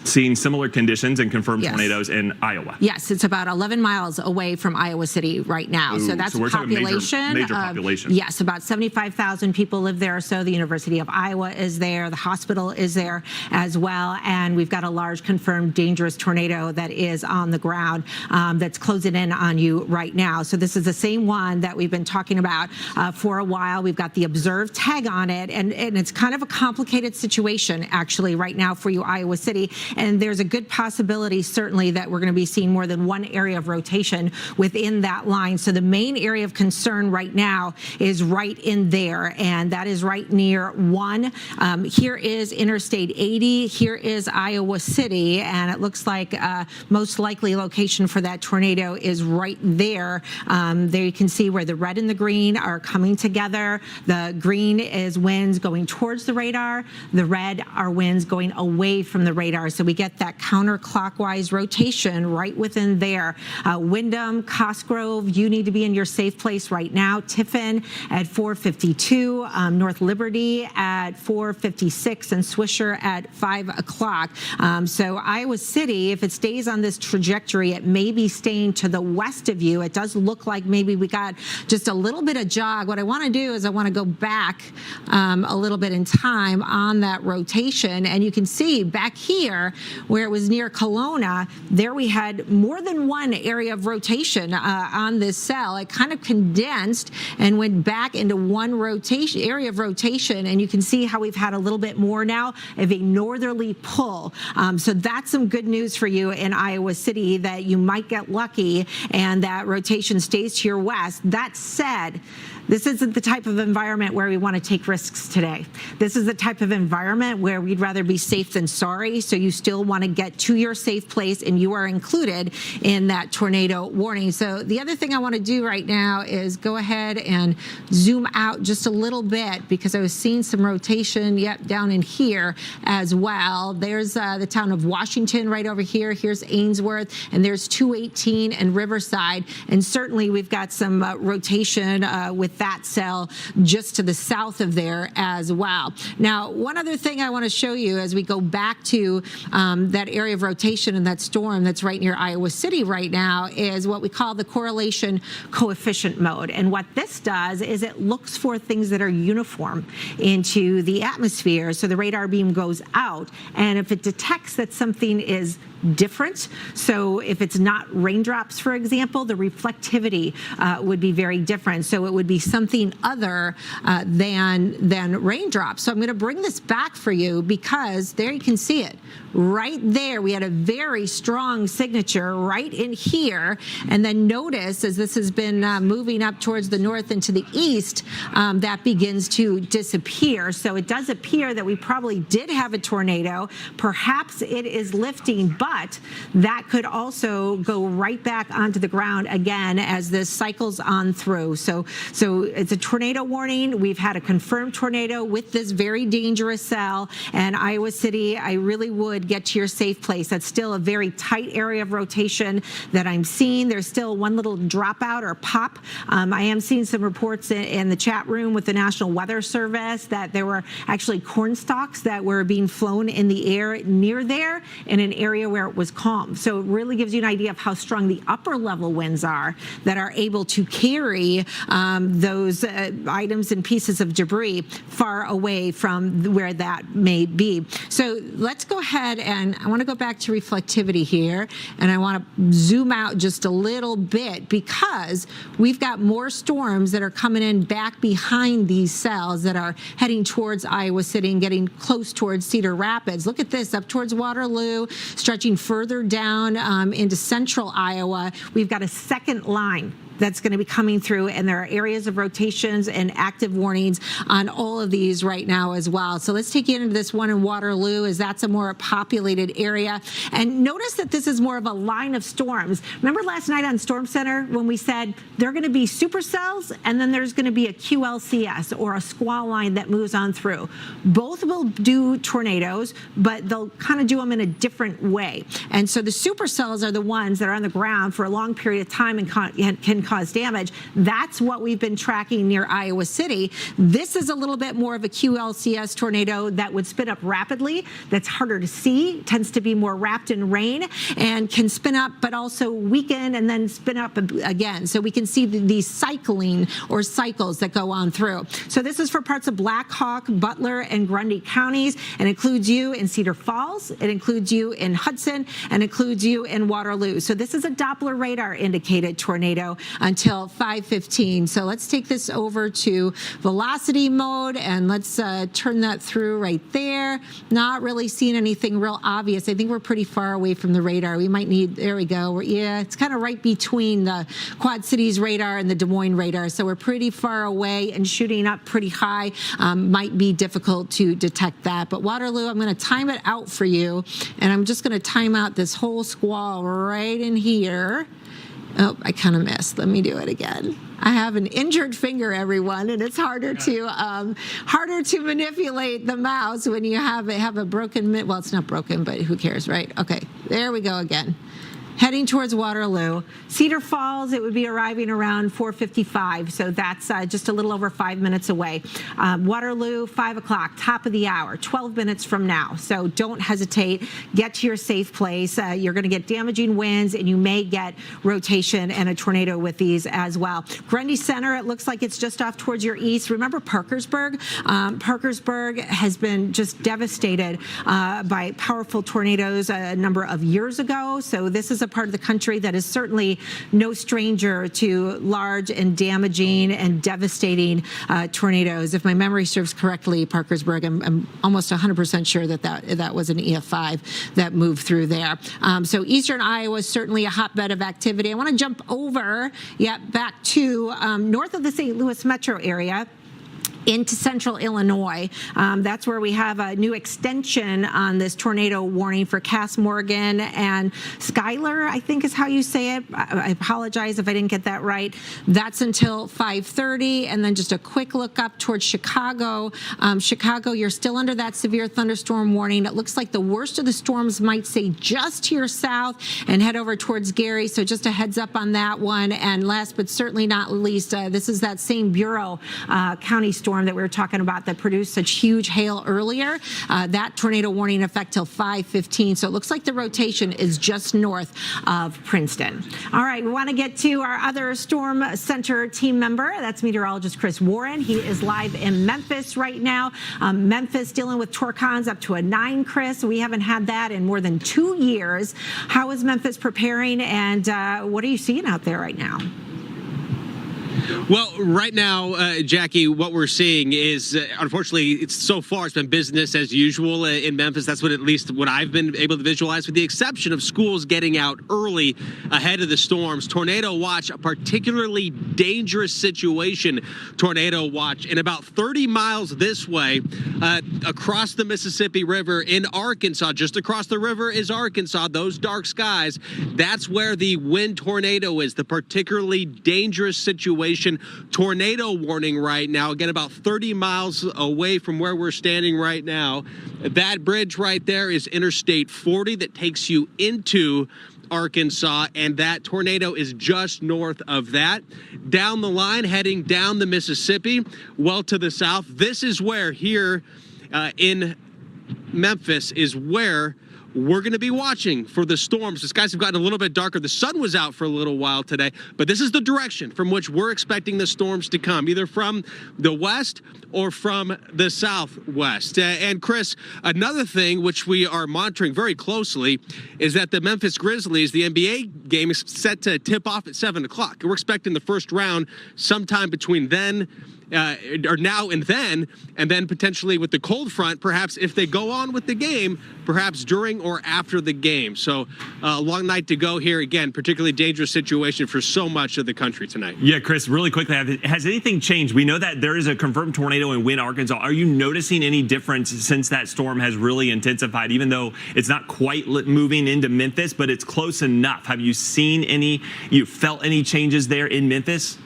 seeing similar conditions and confirmed tornadoes in Iowa. Yes, it's about 11 miles away from Iowa City right now. Ooh, so that's we're population. Major population. Yes, about 75,000 people live there. So the University of Iowa is there. The hospital is there as well. And we've got a large confirmed dangerous tornado that is on the ground that's closing in on you right now. So this is the same one that we've been talking about for a while. We've got the observed tag on it. And it's kind of a complicated situation actually right now for you, Iowa City. And there's a good possibility, certainly, that we're going to be seeing more than one area of rotation within that line. So the main area of concern right now is right in there, and that is right near 1. Here is Interstate 80. Here is Iowa City, and it looks like most likely location for that tornado is right there. There you can see where the red and the green are coming together. The green is winds going towards the radar. The red are winds going away from the radar. So we get that counterclockwise rotation right within there. Wyndham, Cosgrove, you need to be in your safe place right now. Tiffin at 4:52, North Liberty at 4:56, and Swisher at 5 o'clock. So Iowa City, if it stays on this trajectory, it may be staying to the west of you. It does look like maybe we got just a little bit of jog. What I want to do is I want to go back a little bit in time on that rotation, and you can see back here where it was near Kelowna, there we had more than one area of rotation on this cell. It kind of condensed and went back into one rotation area of rotation, and you can see how we've had a little bit more now of a northerly pull. So that's some good news for you in Iowa City, that you might get lucky and that rotation stays to your west. That said, this isn't the type of environment where we want to take risks today. This is the type of environment where we'd rather be safe than sorry, so you still want to get to your safe place, and you are included in that tornado warning. So the other thing I want to do right now is go ahead and zoom out just a little bit, because I was seeing some rotation, down in here as well. There's the town of Washington right over here. Here's Ainsworth, and there's 218 and Riverside. And certainly we've got some rotation with that cell just to the south of there as well. Now, one other thing I want to show you as we go back to that area of rotation and that storm that's right near Iowa City right now is what we call the correlation coefficient mode. And what this does is it looks for things that are uniform into the atmosphere. So the radar beam goes out, and if it detects that something is different, so if it's not raindrops, for example, the reflectivity would be very different. So it would be something other than raindrops. So I'm going to bring this back for you, because there you can see it. Right there, we had a very strong signature right in here. And then notice, as this has been moving up towards the north and to the east, that begins to disappear. So it does appear that we probably did have a tornado. Perhaps it is lifting, but that could also go right back onto the ground again as this cycles on through. So it's a tornado warning. We've had a confirmed tornado with this very dangerous cell, and Iowa City, I really would get to your safe place. That's still a very tight area of rotation that I'm seeing. There's still one little dropout or pop. I am seeing some reports in the chat room with the National Weather Service that there were actually corn stalks that were being flown in the air near there in an area where it was calm. So it really gives you an idea of how strong the upper level winds are that are able to carry those items and pieces of debris far away from where that may be. So let's go ahead, and I want to go back to reflectivity here, and I want to zoom out just a little bit, because we've got more storms that are coming in back behind these cells that are heading towards Iowa City and getting close towards Cedar Rapids. Look at this, up towards Waterloo, stretching further down into central Iowa. We've got a second line that's going to be coming through, and there are areas of rotations and active warnings on all of these right now as well. So let's take you into this one in Waterloo, as that's a more populated area. And notice that this is more of a line of storms. Remember last night on Storm Center when we said they're going to be supercells, and then there's going to be a QLCS or a squall line that moves on through. Both will do tornadoes, but they'll kind of do them in a different way. And so the supercells are the ones that are on the ground for a long period of time and can cause damage. That's what we've been tracking near Iowa City. This is a little bit more of a QLCS tornado that would spin up rapidly. That's harder to see, tends to be more wrapped in rain, and can spin up but also weaken and then spin up again. So we can see these cycling or cycles that go on through. So this is for parts of Black Hawk, Butler, and Grundy counties, and includes you in Cedar Falls. It includes you in Hudson, and includes you in Waterloo. So this is a Doppler radar indicated tornado. until 5:15. So let's take this over to velocity mode and let's turn that through right there. Not really seeing anything real obvious. I think we're pretty far away from the radar. We might need, there we go. Yeah, it's kind of right between the Quad Cities radar and the Des Moines radar. So we're pretty far away and shooting up pretty high. Might be difficult to detect that. But Waterloo, I'm going to time it out for you. And I'm just going to time out this whole squall right in here. Oh, I kind of missed. Let me do it again. I have an injured finger, everyone, and it's harder to manipulate the mouse when you have a broken. Well, it's not broken, but who cares, right? Okay, there we go again. Heading towards Waterloo. Cedar Falls, it would be arriving around 4:55, so that's just a little over 5 minutes away. Waterloo, 5 o'clock, top of the hour, 12 minutes from now. So don't hesitate. Get to your safe place. You're going to get damaging winds, and you may get rotation and a tornado with these as well. Grundy Center, it looks like it's just off towards your east. Remember Parkersburg? Parkersburg has been just devastated by powerful tornadoes a number of years ago. So this is a part of the country that is certainly no stranger to large and damaging and devastating tornadoes. If my memory serves correctly, Parkersburg, I'm almost 100% sure that was an EF5 that moved through there. So eastern Iowa is certainly a hotbed of activity. I want to jump over, back to north of the St. Louis metro area, into central Illinois. That's where we have a new extension on this tornado warning for Cass Morgan and Schuyler, I think is how you say it. I apologize if I didn't get that right. That's until 5:30. And then just a quick look up towards Chicago. Chicago, you're still under that severe thunderstorm warning. It looks like the worst of the storms might say just to your south and head over towards Gary. So just a heads up on that one. And last but certainly not least, this is that same Bureau County storm that we were talking about that produced such huge hail earlier. That tornado warning in effect till 5:15. So it looks like the rotation is just north of Princeton. All right, we want to get to our other Storm Center team member. That's meteorologist Chris Warren. He is live in Memphis right now. Memphis dealing with torcons up to a 9, Chris. We haven't had that in more than 2 years. How is Memphis preparing, and what are you seeing out there right now? Well, right now, Jackie, what we're seeing is, unfortunately, so far it's been business as usual in Memphis. That's at least what I've been able to visualize, with the exception of schools getting out early ahead of the storms. Tornado watch, a particularly dangerous situation. Tornado watch, and about 30 miles this way, across the Mississippi River in Arkansas. Just across the river is Arkansas. Those dark skies. That's where the wind tornado is. The particularly dangerous situation. Tornado warning right now, again, about 30 miles away from where we're standing right now. That bridge right there is Interstate 40 that takes you into Arkansas, and that tornado is just north of that. Down the line, heading down the Mississippi, well to the south. This is where here in Memphis is where we're going to be watching for the storms. The skies have gotten a little bit darker. The sun was out for a little while today, but this is the direction from which we're expecting the storms to come, either from the west or from the southwest. And Chris, another thing which we are monitoring very closely is that the Memphis Grizzlies, the NBA game, is set to tip off at 7 o'clock. We're expecting the first round sometime between then or now and then potentially with the cold front, perhaps if they go on with the game, perhaps during or after the game. So a long night to go here. Again, particularly dangerous situation for so much of the country tonight. Yeah, Chris, really quickly, has anything changed? We know that there is a confirmed tornado in Wynne, Arkansas. Are you noticing any difference since that storm has really intensified, even though it's not quite moving into Memphis, but it's close enough? Have you seen you felt any changes there in Memphis?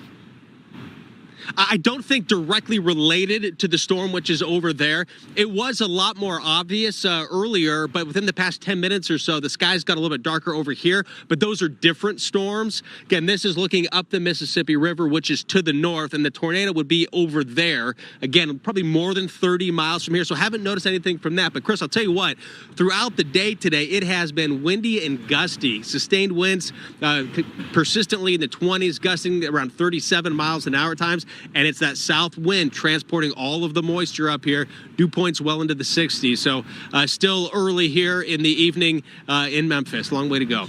I don't think directly related to the storm, which is over there. It was a lot more obvious earlier, but within the past 10 minutes or so, the skies got a little bit darker over here, but those are different storms. Again, this is looking up the Mississippi River, which is to the north, and the tornado would be over there. Again, probably more than 30 miles from here, so haven't noticed anything from that. But Chris, I'll tell you what, throughout the day today, it has been windy and gusty. Sustained winds persistently in the 20s, gusting around 37 miles an hour times. And it's that south wind transporting all of the moisture up here. Dew points well into the 60s. So still early here in the evening in Memphis. Long way to go.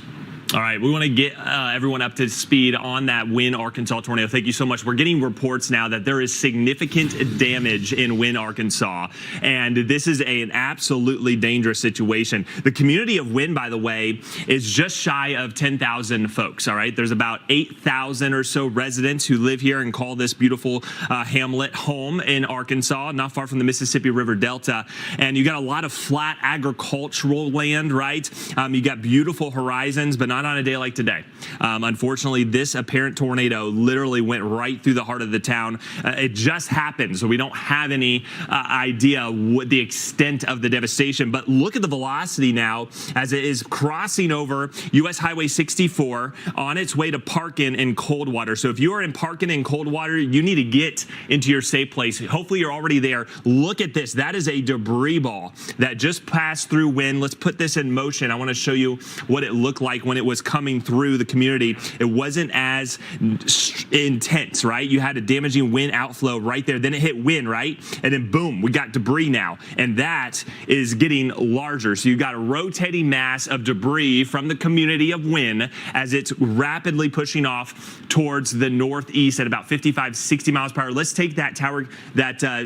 All right, we want to get everyone up to speed on that Wynne, Arkansas tornado. Thank you so much. We're getting reports now that there is significant damage in Wynne, Arkansas, and this is an absolutely dangerous situation. The community of Wynne, by the way, is just shy of 10,000 folks, all right? There's about 8,000 or so residents who live here and call this beautiful hamlet home in Arkansas, not far from the Mississippi River Delta, and you got a lot of flat agricultural land, right? You got beautiful horizons, but not on a day like today. Unfortunately, this apparent tornado literally went right through the heart of the town. It just happened, so we don't have any idea what the extent of the devastation. But look at the velocity now as it is crossing over U.S. Highway 64 on its way to Parkin in Coldwater. So if you are in Parkin in Coldwater, you need to get into your safe place. Hopefully you're already there. Look at this. That is a debris ball that just passed through Wynne. Let's put this in motion. I want to show you what it looked like when it was coming through the community. It wasn't as intense, right? You had a damaging wind outflow right there. Then it hit Wynne, right? And then boom, we got debris now. And that is getting larger. So you got a rotating mass of debris from the community of Wynne as it's rapidly pushing off towards the northeast at about 55, 60 miles per hour. Let's take that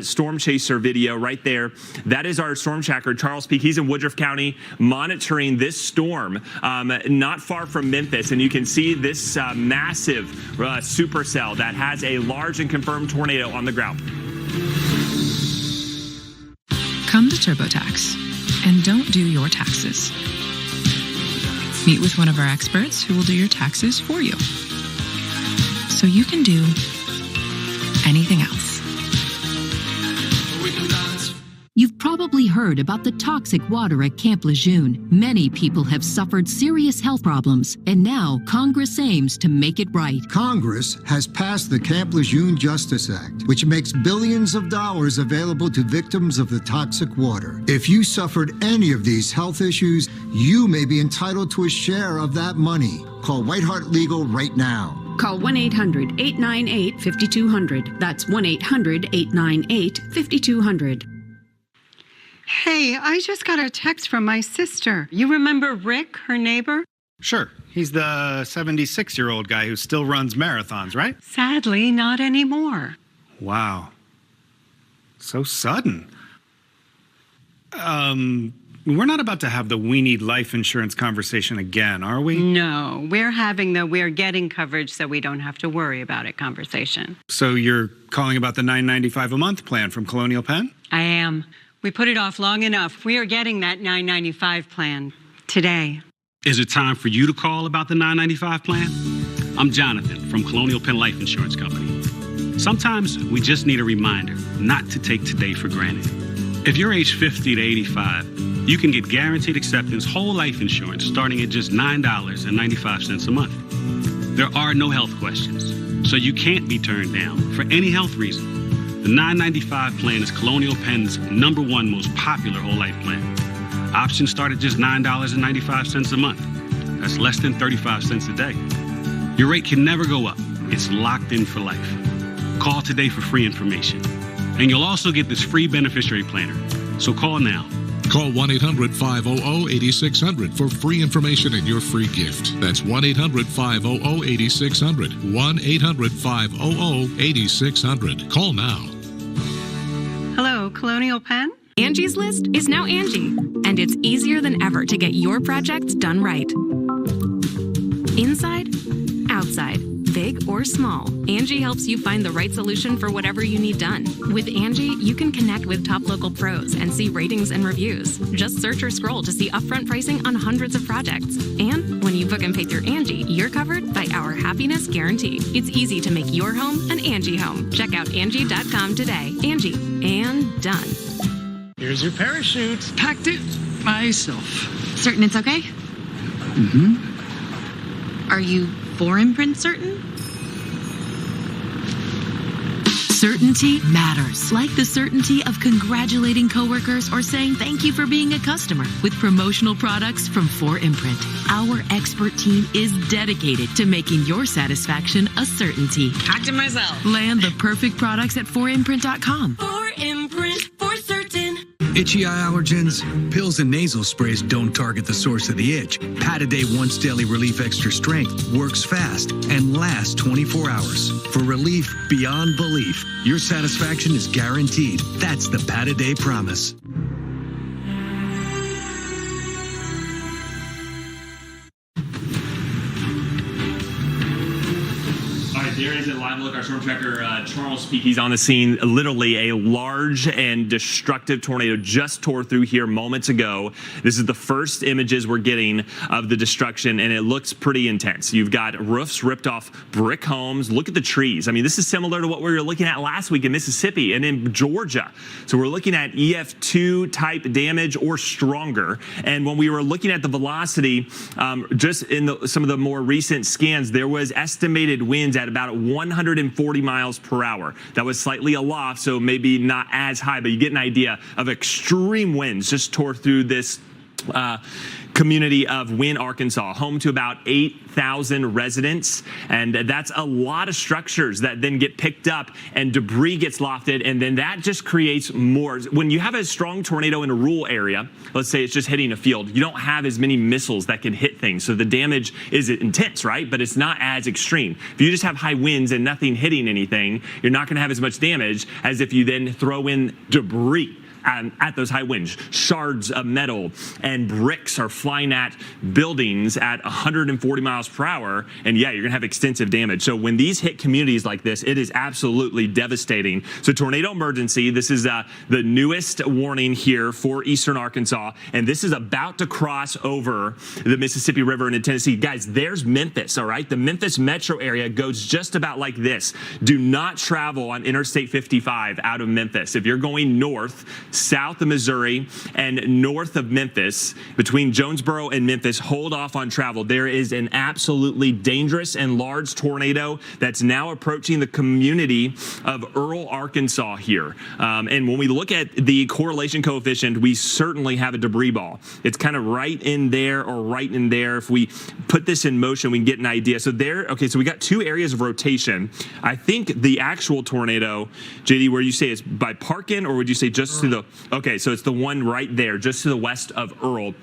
storm chaser video right there. That is our storm tracker, Charles Peak. He's in Woodruff County monitoring this storm, not far from Memphis, and you can see this massive supercell that has a large and confirmed tornado on the ground. Come to TurboTax and don't do your taxes. Meet with one of our experts who will do your taxes for you, so you can do anything else. You've probably heard about the toxic water at Camp Lejeune. Many people have suffered serious health problems, and now Congress aims to make it right. Congress has passed the Camp Lejeune Justice Act, which makes billions of dollars available to victims of the toxic water. If you suffered any of these health issues, you may be entitled to a share of that money. Call White Hart Legal right now. Call 1-800-898-5200. That's 1-800-898-5200. Hey, I just got a text from my sister. You remember Rick, her neighbor? Sure. He's the 76-year-old guy who still runs marathons, right? Sadly, not anymore. Wow. So sudden. We're not about to have the we need life insurance conversation again, are we? No, we're having the we're getting coverage so we don't have to worry about it conversation. So you're calling about the $9.95 a month plan from Colonial Penn? I am. We put it off long enough. We are getting that $9.95 plan today. Is it time for you to call about the $9.95 plan? I'm Jonathan from Colonial Penn Life Insurance Company. Sometimes we just need a reminder not to take today for granted. If you're age 50 to 85, you can get guaranteed acceptance whole life insurance starting at just $9.95 a month. There are no health questions, so you can't be turned down for any health reason. The $9.95 plan is Colonial Penn's #1 most popular whole life plan. Options start at just $9.95 a month. That's less than 35 cents a day. Your rate can never go up. It's locked in for life. Call today for free information. And you'll also get this free beneficiary planner. So call now. Call 1-800-500-8600 for free information and your free gift. That's 1-800-500-8600. 1-800-500-8600. Call now. Hello, Colonial Penn? Angie's List is now Angie, and it's easier than ever to get your projects done right. Inside, outside, big or small, Angie helps you find the right solution for whatever you need done. With Angie, you can connect with top local pros and see ratings and reviews. Just search or scroll to see upfront pricing on hundreds of projects. And when you book and pay through Angie, you're covered by our happiness guarantee. It's easy to make your home an Angie home. Check out Angie.com today. Angie, and done. Here's your parachute. Packed it myself. Certain it's okay? Mm-hmm. Are you for imprint certain? Certainty matters, like the certainty of congratulating coworkers or saying thank you for being a customer with promotional products from 4imprint. Our expert team is dedicated to making your satisfaction a certainty. Packed it myself. Land the perfect products at 4imprint.com. 4imprint, for certain. Itchy eye allergens? Pills and nasal sprays don't target the source of the itch. Pat-A-Day Once Daily Relief Extra Strength works fast and lasts 24 hours. For relief beyond belief, your satisfaction is guaranteed. That's the Pat-A-Day promise. There is a live look. Our storm tracker, Charles Peak, he's on the scene. Literally a large and destructive tornado just tore through here moments ago. This is the first images we're getting of the destruction, and it looks pretty intense. You've got roofs ripped off brick homes. Look at the trees. I mean, this is similar to what we were looking at last week in Mississippi and in Georgia. So we're looking at EF2 type damage or stronger. And when we were looking at the velocity, just in some of the more recent scans, there was estimated winds at about 140 miles per hour. That was slightly aloft, so maybe not as high, but you get an idea of extreme winds just tore through this community of Wynne, Arkansas, home to about 8,000 residents. And that's a lot of structures that then get picked up and debris gets lofted. And then that just creates more. When you have a strong tornado in a rural area, let's say it's just hitting a field, you don't have as many missiles that can hit things. So the damage is intense, right? But it's not as extreme. If you just have high winds and nothing hitting anything, you're not going to have as much damage as if you then throw in debris. At those high winds, shards of metal and bricks are flying at buildings at 140 miles per hour, and yeah, you're gonna have extensive damage. So when these hit communities like this, it is absolutely devastating. So tornado emergency, this is the newest warning here for eastern Arkansas, and this is about to cross over the Mississippi River into Tennessee. Guys, there's Memphis, all right? The Memphis metro area goes just about like this. Do not travel on Interstate 55 out of Memphis. If you're going north, south of Missouri and north of Memphis, between Jonesboro and Memphis, hold off on travel. There is an absolutely dangerous and large tornado that's now approaching the community of Earl, Arkansas here. And when we look at the correlation coefficient, we certainly have a debris ball. It's kind of right in there or right in there. If we put this in motion, we can get an idea. So there, okay, so we got two areas of rotation. I think the actual tornado, JD, where you say it's by Parkin, or would you say just to the, okay, so it's the one right there, just to the west of Earl.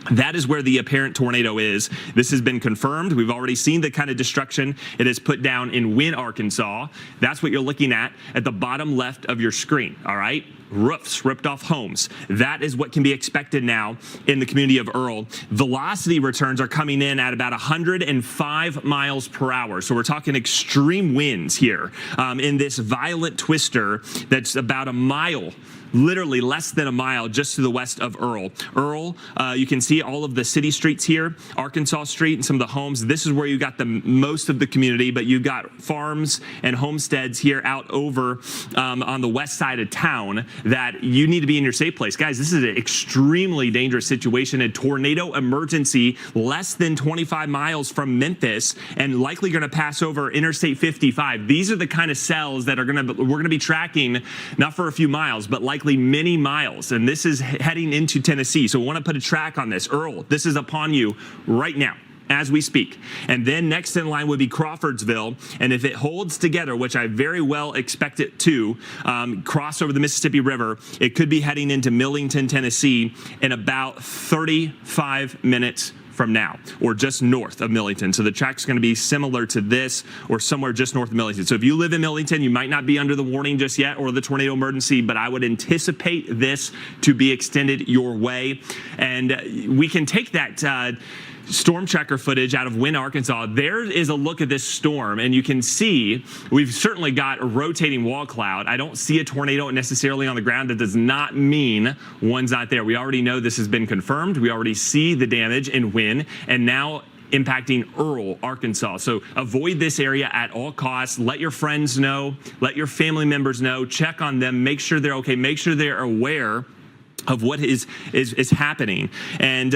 That is where the apparent tornado is. This has been confirmed. We've already seen the kind of destruction it has put down in Wynne, Arkansas. That's what you're looking at the bottom left of your screen, all right? Roofs, ripped off homes. That is what can be expected now in the community of Earl. Velocity returns are coming in at about 105 miles per hour. So we're talking extreme winds here in this violent twister that's about a mile, literally less than a mile just to the west of Earl. Earl, you can see all of the city streets here, Arkansas Street and some of the homes. This is where you got the most of the community, but you've got farms and homesteads here out over on the west side of town that you need to be in your safe place. Guys, this is an extremely dangerous situation. A tornado emergency less than 25 miles from Memphis and likely going to pass over Interstate 55. These are the kind of cells that we're going to be tracking, not for a few miles, but likely many miles. And this is heading into Tennessee. So we want to put a track on this. Earl, this is upon you right now as we speak. And then next in line would be Crawfordsville. And if it holds together, which I very well expect it to, cross over the Mississippi River, it could be heading into Millington, Tennessee in about 35 minutes from now, or just north of Millington. So the track's going to be similar to this or somewhere just north of Millington. So if you live in Millington, you might not be under the warning just yet or the tornado emergency, but I would anticipate this to be extended your way. And we can take that storm tracker footage out of Wynne, Arkansas. There is a look at this storm, and you can see we've certainly got a rotating wall cloud. I don't see a tornado necessarily on the ground. That does not mean one's not there. We already know this has been confirmed. We already see the damage in Wynne, and now impacting Earl, Arkansas. So avoid this area at all costs. Let your friends know. Let your family members know. Check on them. Make sure they're okay. Make sure they're aware of what is happening. And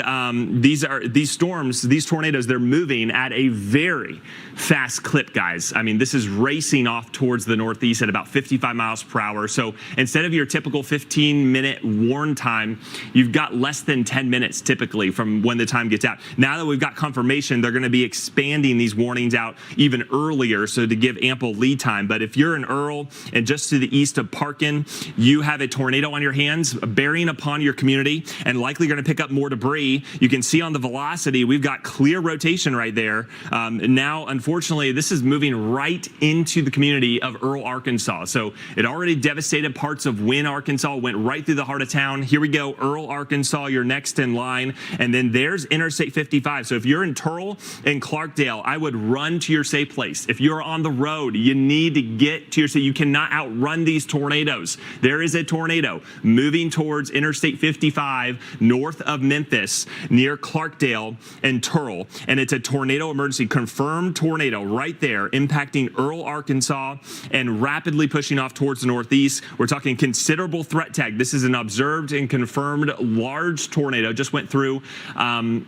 these storms, these tornadoes, they're moving at a very fast clip, guys. I mean, this is racing off towards the northeast at about 55 miles per hour. So instead of your typical 15-minute warn time, you've got less than 10 minutes typically from when the time gets out. Now that we've got confirmation, they're going to be expanding these warnings out even earlier, so to give ample lead time. But if you're in Earl and just to the east of Parkin, you have a tornado on your hands bearing upon your community and likely going to pick up more debris. You can see on the velocity, we've got clear rotation right there. Now, unfortunately, this is moving right into the community of Earl, Arkansas. So it already devastated parts of Wynne, Arkansas, went right through the heart of town. Here we go, Earl, Arkansas, you're next in line. And then there's Interstate 55. So if you're in Turl and Clarkdale, I would run to your safe place. If you're on the road, you need to get to your safe. You cannot outrun these tornadoes. There is a tornado moving towards Interstate 55 north of Memphis near Clarkdale and Turl. And it's a tornado emergency, confirmed tornado right there impacting Earl, Arkansas and rapidly pushing off towards the northeast. We're talking considerable threat tag. This is an observed and confirmed large tornado. Just went through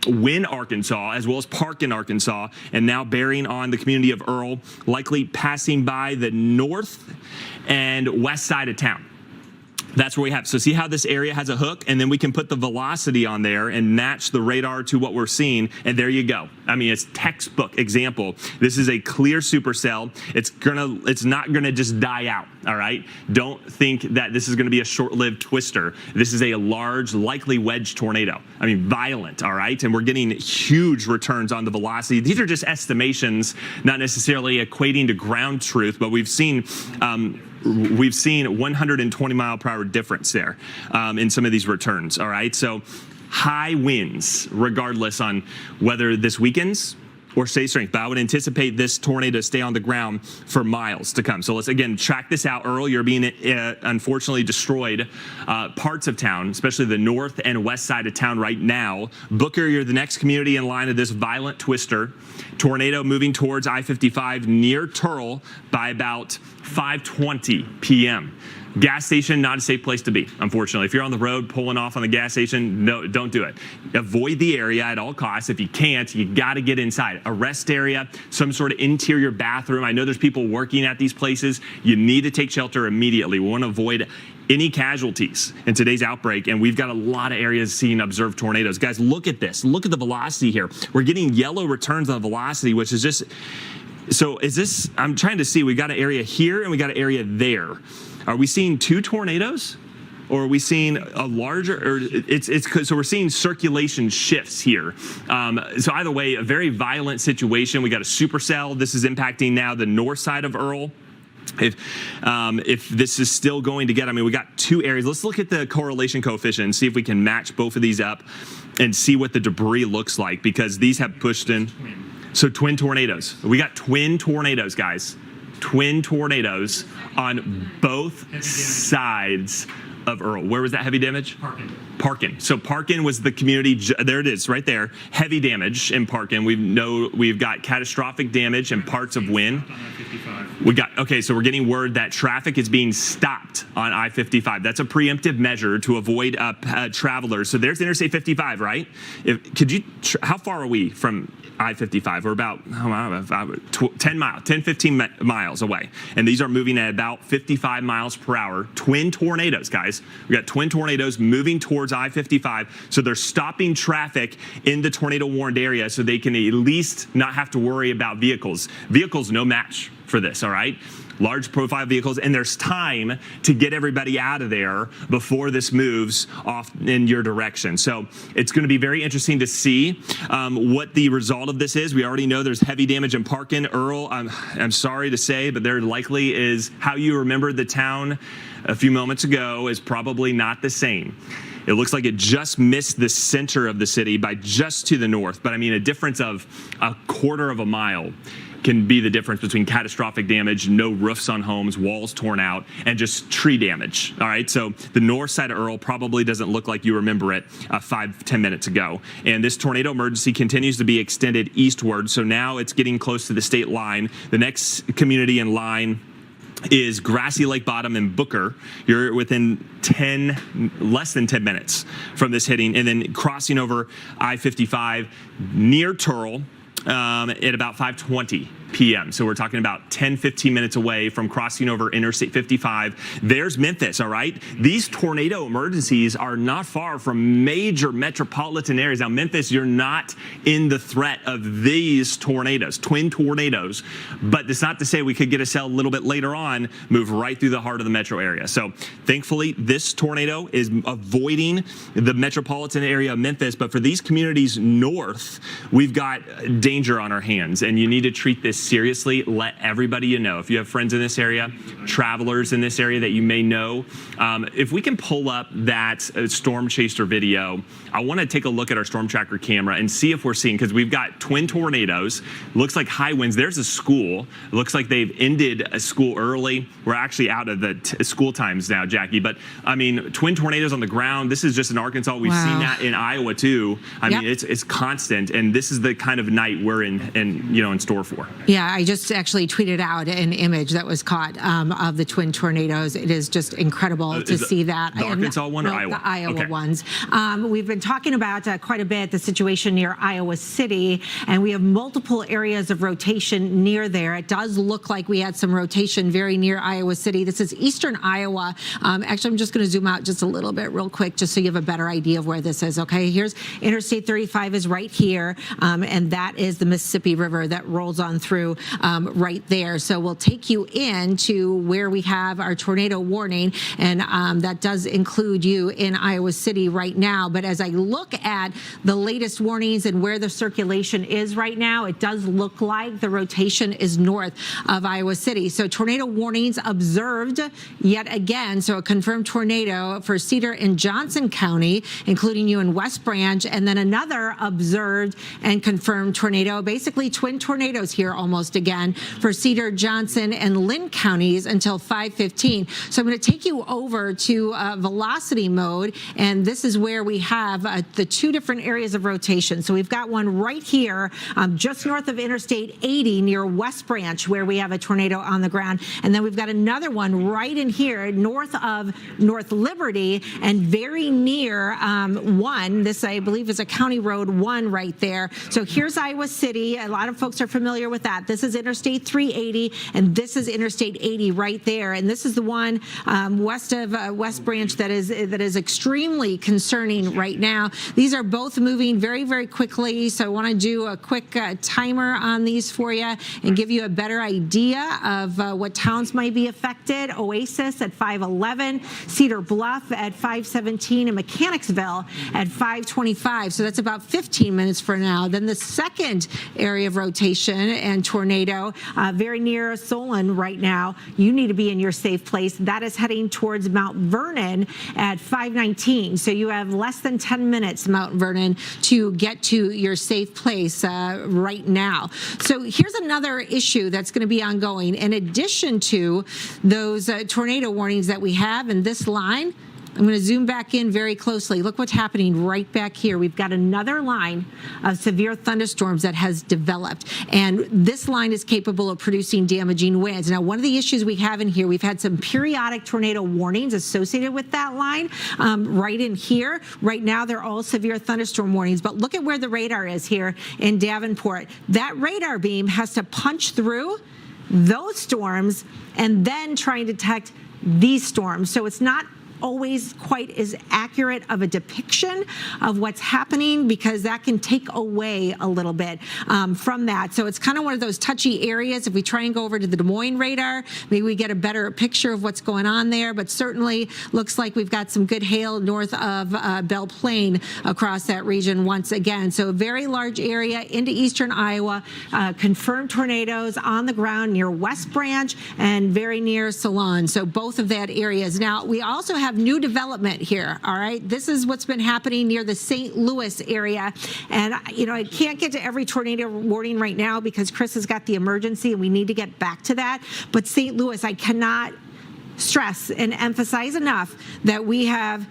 Wynne, Arkansas, as well as Parkin, Arkansas, and now bearing on the community of Earl, likely passing by the north and west side of town. That's where we have. So see how this area has a hook, and then we can put the velocity on there and match the radar to what we're seeing, and there you go. I mean, it's textbook example. This is a clear supercell. It's not gonna just die out, all right? Don't think that this is gonna be a short-lived twister. This is a large, likely wedge tornado. I mean, violent, all right? And we're getting huge returns on the velocity. These are just estimations, not necessarily equating to ground truth, but we've seen 120 mile per hour difference there in some of these returns, all right? So high winds, regardless on whether this weakens or stays strength. But I would anticipate this tornado to stay on the ground for miles to come. So let's, again, track this out. Earl, you're being unfortunately destroyed. Parts of town, especially the north and west side of town right now. Booker, you're the next community in line of this violent twister. Tornado moving towards I-55 near Turl by about 5:20 p.m. Gas station, not a safe place to be, unfortunately. If you're on the road pulling off on the gas station, no, don't do it. Avoid the area at all costs. If you can't, you got to get inside. A rest area, some sort of interior bathroom. I know there's people working at these places. You need to take shelter immediately. We want to avoid any casualties in today's outbreak, and we've got a lot of areas seeing observed tornadoes. Guys, look at this. Look at the velocity here. We're getting yellow returns on velocity, which is just... So is this... I'm trying to see. We got an area here, and we got an area there. Are we seeing two tornadoes, or are we seeing a larger? Or so we're seeing circulation shifts here. So either way, a very violent situation. We got a supercell. This is impacting now the north side of Earl. If this is still going to get, I mean, we got two areas. Let's look at the correlation coefficient and see if we can match both of these up and see what the debris looks like, because these have pushed in. So twin tornadoes. We got twin tornadoes, guys. Twin tornadoes on both sides of Earl. Where was that heavy damage? Parkin. So Parkin was the community. There it is, right there. Heavy damage in Parkin. We've got catastrophic damage in parts of Wynne. Okay, so we're getting word that traffic is being stopped on I-55. That's a preemptive measure to avoid travelers. So there's Interstate 55, right? How far are we from I-55? We're about 15 miles away. And these are moving at about 55 miles per hour. Twin tornadoes, guys. We got twin tornadoes moving towards I-55. So they're stopping traffic in the tornado warned area so they can at least not have to worry about vehicles. Vehicles, no match for this, all right? Large profile vehicles, and there's time to get everybody out of there before this moves off in your direction. So it's going to be very interesting to see what the result of this is. We already know there's heavy damage in Parkin. Earl, I'm sorry to say, but there likely is, how you remembered the town a few moments ago is probably not the same. It looks like it just missed the center of the city by just to the north. But I mean, a difference of a quarter of a mile can be the difference between catastrophic damage, no roofs on homes, walls torn out, and just tree damage. All right, so the north side of Earl probably doesn't look like you remember it 5-10 minutes ago. And this tornado emergency continues to be extended eastward, so now it's getting close to the state line. The next community in line is Grassy Lake Bottom and Booker. You're within less than 10 minutes from this hitting, and then crossing over I-55 near Turl at about 5:20 p.m. So we're talking about 10, 15 minutes away from crossing over Interstate 55. There's Memphis, all right? These tornado emergencies are not far from major metropolitan areas. Now, Memphis, you're not in the threat of these tornadoes, twin tornadoes, but it's not to say we could get a cell a little bit later on, move right through the heart of the metro area. So thankfully, this tornado is avoiding the metropolitan area of Memphis, but for these communities north, we've got danger on our hands, and you need to treat this seriously. Let everybody you know. If you have friends in this area, travelers in this area that you may know, if we can pull up that storm chaser video, I want to take a look at our storm tracker camera and see if we're seeing, because we've got twin tornadoes, looks like high winds. There's a school. It looks like they've ended a school early. We're actually out of the school times now, Jackie, but I mean, twin tornadoes on the ground. This is just in Arkansas. We've seen that in Iowa too. I mean, it's constant, and this is the kind of night we're in store for. Yeah, I just actually tweeted out an image that was caught of the twin tornadoes. It is just incredible to see that. The Arkansas one or Iowa? The Iowa ones. We've been talking about quite a bit the situation near Iowa City, and we have multiple areas of rotation near there. It does look like we had some rotation very near Iowa City. This is eastern Iowa. Actually, I'm just going to zoom out just a little bit real quick just so you have a better idea of where this is, okay? Here's Interstate 35 is right here, and that is the Mississippi River that rolls on through right there. So we'll take you into where we have our tornado warning, and that does include you in Iowa City right now. But as I look at the latest warnings and where the circulation is right now, it does look like the rotation is north of Iowa City. So tornado warnings observed yet again. So a confirmed tornado for Cedar and Johnson County, including you in West Branch, and then another observed and confirmed tornado, basically twin tornadoes here almost again for Cedar, Johnson, and Lynn counties until 5:15. So I'm going to take you over to velocity mode, and this is where we have the two different areas of rotation. So we've got one right here just north of Interstate 80 near West Branch where we have a tornado on the ground, and then we've got another one right in here north of North Liberty and very near one. This, I believe, is a County Road 1 right there. So here's Iowa City. A lot of folks are familiar with that. This is Interstate 380, and this is Interstate 80 right there. And this is the one west of West Branch that is extremely concerning right now. These are both moving very, very quickly. So I want to do a quick timer on these for you and give you a better idea of what towns might be affected. Oasis at 5:11, Cedar Bluff at 5:17, and Mechanicsville at 5:25. So that's about 15 minutes for now. Then the second area of rotation and tornado very near Solon right now. You need to be in your safe place. That is heading towards Mount Vernon at 5:19. So you have less than 10 minutes, Mount Vernon, to get to your safe place right now. So here's another issue that's going to be ongoing. In addition to those tornado warnings that we have in this line, I'm going to zoom back in very closely. Look what's happening right back here. We've got another line of severe thunderstorms that has developed, and this line is capable of producing damaging winds. Now, one of the issues we have in here, we've had some periodic tornado warnings associated with that line right in here. Right now, they're all severe thunderstorm warnings, but look at where the radar is here in Davenport. That radar beam has to punch through those storms and then try and detect these storms. So it's not always quite as accurate of a depiction of what's happening, because that can take away a little bit from that. So it's kind of one of those touchy areas. If we try and go over to the Des Moines radar, maybe we get a better picture of what's going on there, but certainly looks like we've got some good hail north of Belle Plaine across that region once again. So a very large area into eastern Iowa, confirmed tornadoes on the ground near West Branch and very near Solon. So both of that areas. Now, we also have new development here, all right? This is what's been happening near the St. Louis area. And, I can't get to every tornado warning right now because Chris has got the emergency and we need to get back to that. But St. Louis, I cannot stress and emphasize enough that we have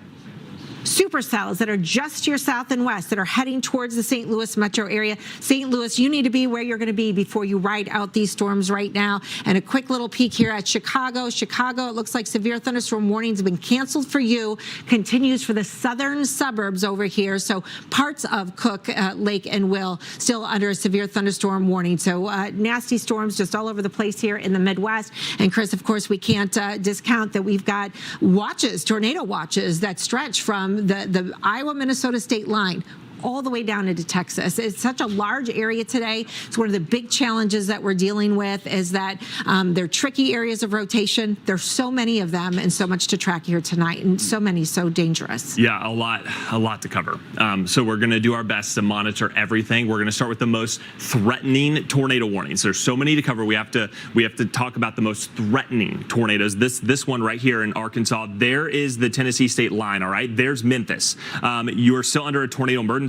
supercells that are just to your south and west that are heading towards the St. Louis metro area. St. Louis, you need to be where you're going to be before you ride out these storms right now. And a quick little peek here at Chicago. Chicago, it looks like severe thunderstorm warnings have been canceled for you. Continues for the southern suburbs over here. So parts of Cook, Lake, and Will still under a severe thunderstorm warning. So nasty storms just all over the place here in the Midwest. And Chris, of course, we can't discount that we've got watches, tornado watches that stretch from the Iowa-Minnesota state line all the way down into Texas. It's such a large area today. It's one of the big challenges that we're dealing with is that they're tricky areas of rotation. There's so many of them and so much to track here tonight, and so many so dangerous. Yeah, a lot to cover. So we're going to do our best to monitor everything. We're going to start with the most threatening tornado warnings. There's so many to cover. We have to talk about the most threatening tornadoes. This one right here in Arkansas. There is the Tennessee state line. All right, there's Memphis. You are still under a tornado emergency.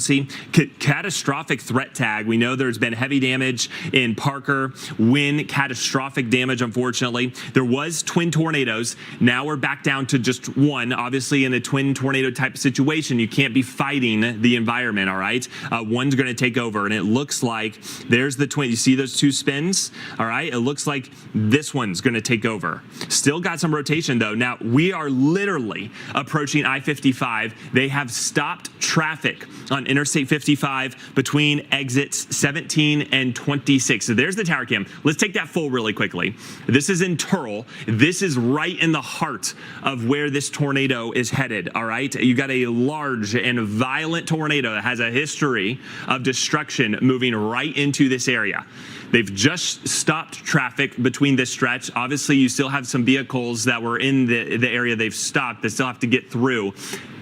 Catastrophic threat tag. We know there's been heavy damage in Parker, wind, catastrophic damage, unfortunately. There was twin tornadoes. Now we're back down to just one. Obviously, in a twin tornado type situation, you can't be fighting the environment, all right? One's going to take over, and it looks like there's the twin. You see those two spins? All right? It looks like this one's going to take over. Still got some rotation, though. Now, we are literally approaching I-55. They have stopped traffic on Interstate 55 between exits 17 and 26. So there's the tower cam. Let's take that full really quickly. This is in Turl. This is right in the heart of where this tornado is headed, all right? You got a large and violent tornado that has a history of destruction moving right into this area. They've just stopped traffic between this stretch. Obviously, you still have some vehicles that were in the area they've stopped that still have to get through.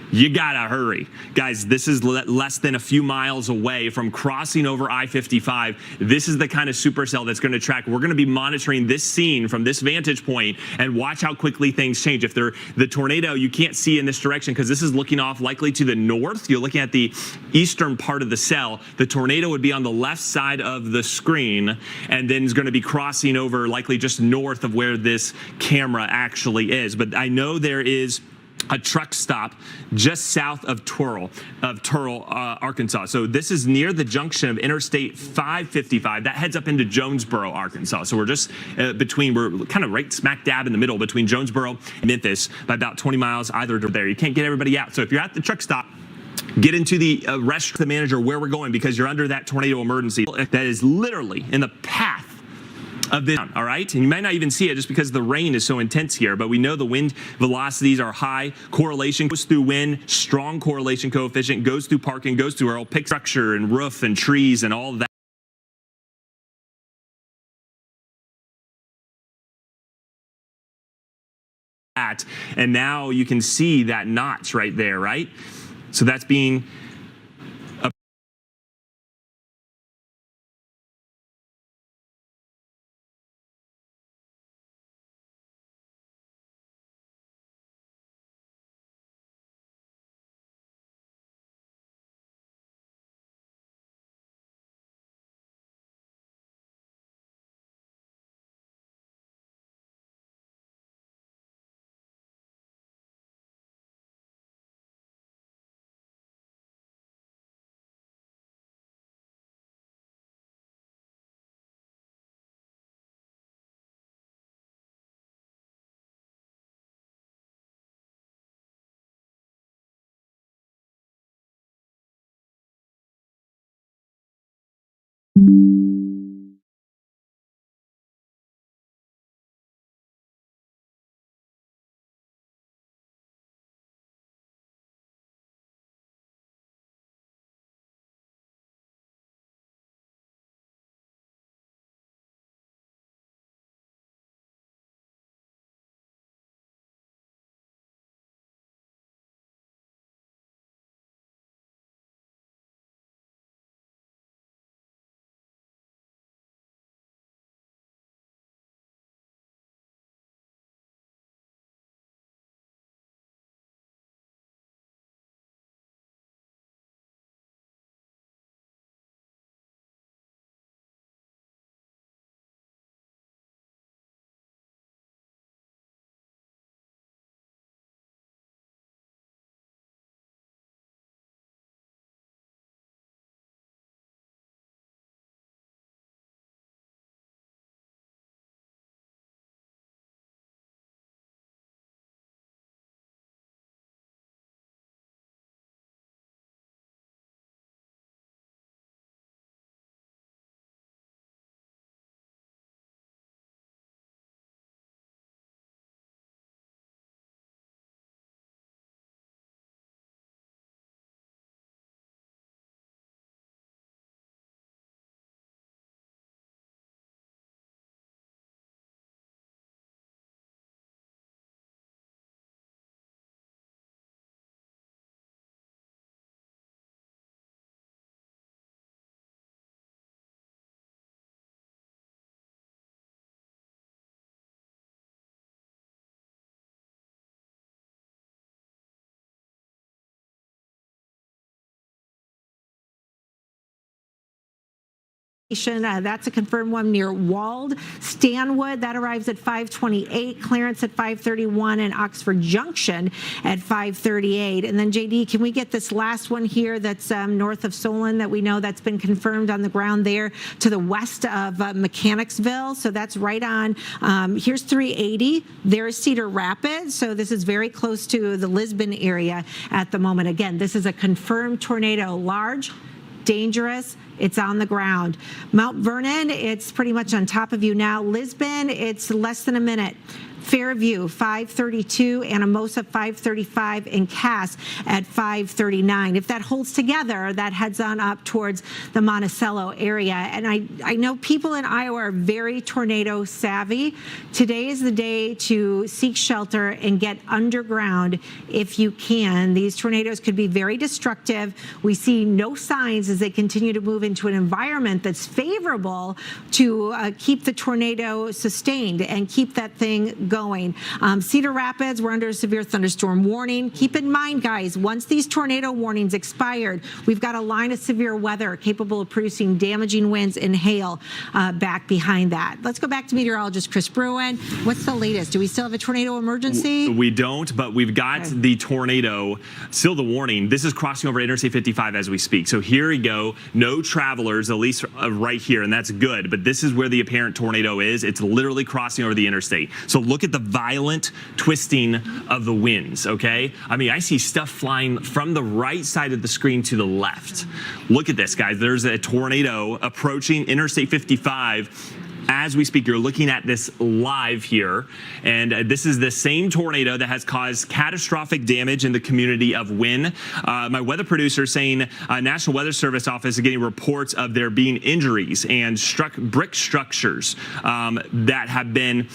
You gotta hurry. Guys, this is less than a few miles away from crossing over I-55. This is the kind of supercell that's gonna track. We're gonna be monitoring this scene from this vantage point and watch how quickly things change. If the tornado, you can't see in this direction because this is looking off likely to the north. You're looking at the eastern part of the cell. The tornado would be on the left side of the screen and then is gonna be crossing over likely just north of where this camera actually is. But I know there is a truck stop just south of Turl, Arkansas. So this is near the junction of Interstate 555. That heads up into Jonesboro, Arkansas. So we're just we're kind of right smack dab in the middle between Jonesboro and Memphis by about 20 miles either there. You can't get everybody out. So if you're at the truck stop, get into the restaurant, the manager, where we're going, because you're under that tornado emergency that is literally in the path of this, all right? And you might not even see it just because the rain is so intense here, but we know the wind velocities are high. Correlation goes through wind, strong correlation coefficient, goes through parking, goes through our pick structure and roof and trees and all of that. And now you can see that notch right there, right? So that's being That's a confirmed one near Wald. Stanwood, that arrives at 5:28. Clarence at 5:31, and Oxford Junction at 5:38. And then, JD, can we get this last one here that's north of Solon that we know that's been confirmed on the ground there to the west of Mechanicsville? So that's right on. Here's 380. There's Cedar Rapids. So this is very close to the Lisbon area at the moment. Again, this is a confirmed tornado. Large, dangerous. It's on the ground. Mount Vernon, it's pretty much on top of you now. Lisbon, it's less than a minute. Fairview, 5:32, Anamosa, 5:35, and Cass at 5:39. If that holds together, that heads on up towards the Monticello area. And I know people in Iowa are very tornado savvy. Today is the day to seek shelter and get underground if you can. These tornadoes could be very destructive. We see no signs as they continue to move into an environment that's favorable to keep the tornado sustained and keep that thing going. Cedar Rapids, we're under a severe thunderstorm warning. Keep in mind, guys, once these tornado warnings expired, we've got a line of severe weather capable of producing damaging winds and hail back behind that. Let's go back to meteorologist Chris Bruin. What's the latest? Do we still have a tornado emergency? We don't, but we've got the tornado, still the warning. This is crossing over Interstate 55 as we speak. So here we go. No travelers, at least right here, and that's good. But this is where the apparent tornado is. It's literally crossing over the interstate. So look at the violent twisting of the winds, okay? I mean, I see stuff flying from the right side of the screen to the left. Look at this, guys. There's a tornado approaching Interstate 55. As we speak, you're looking at this live here, and this is the same tornado that has caused catastrophic damage in the community of Wynn. My weather producer is saying National Weather Service office is getting reports of there being injuries and brick structures that have been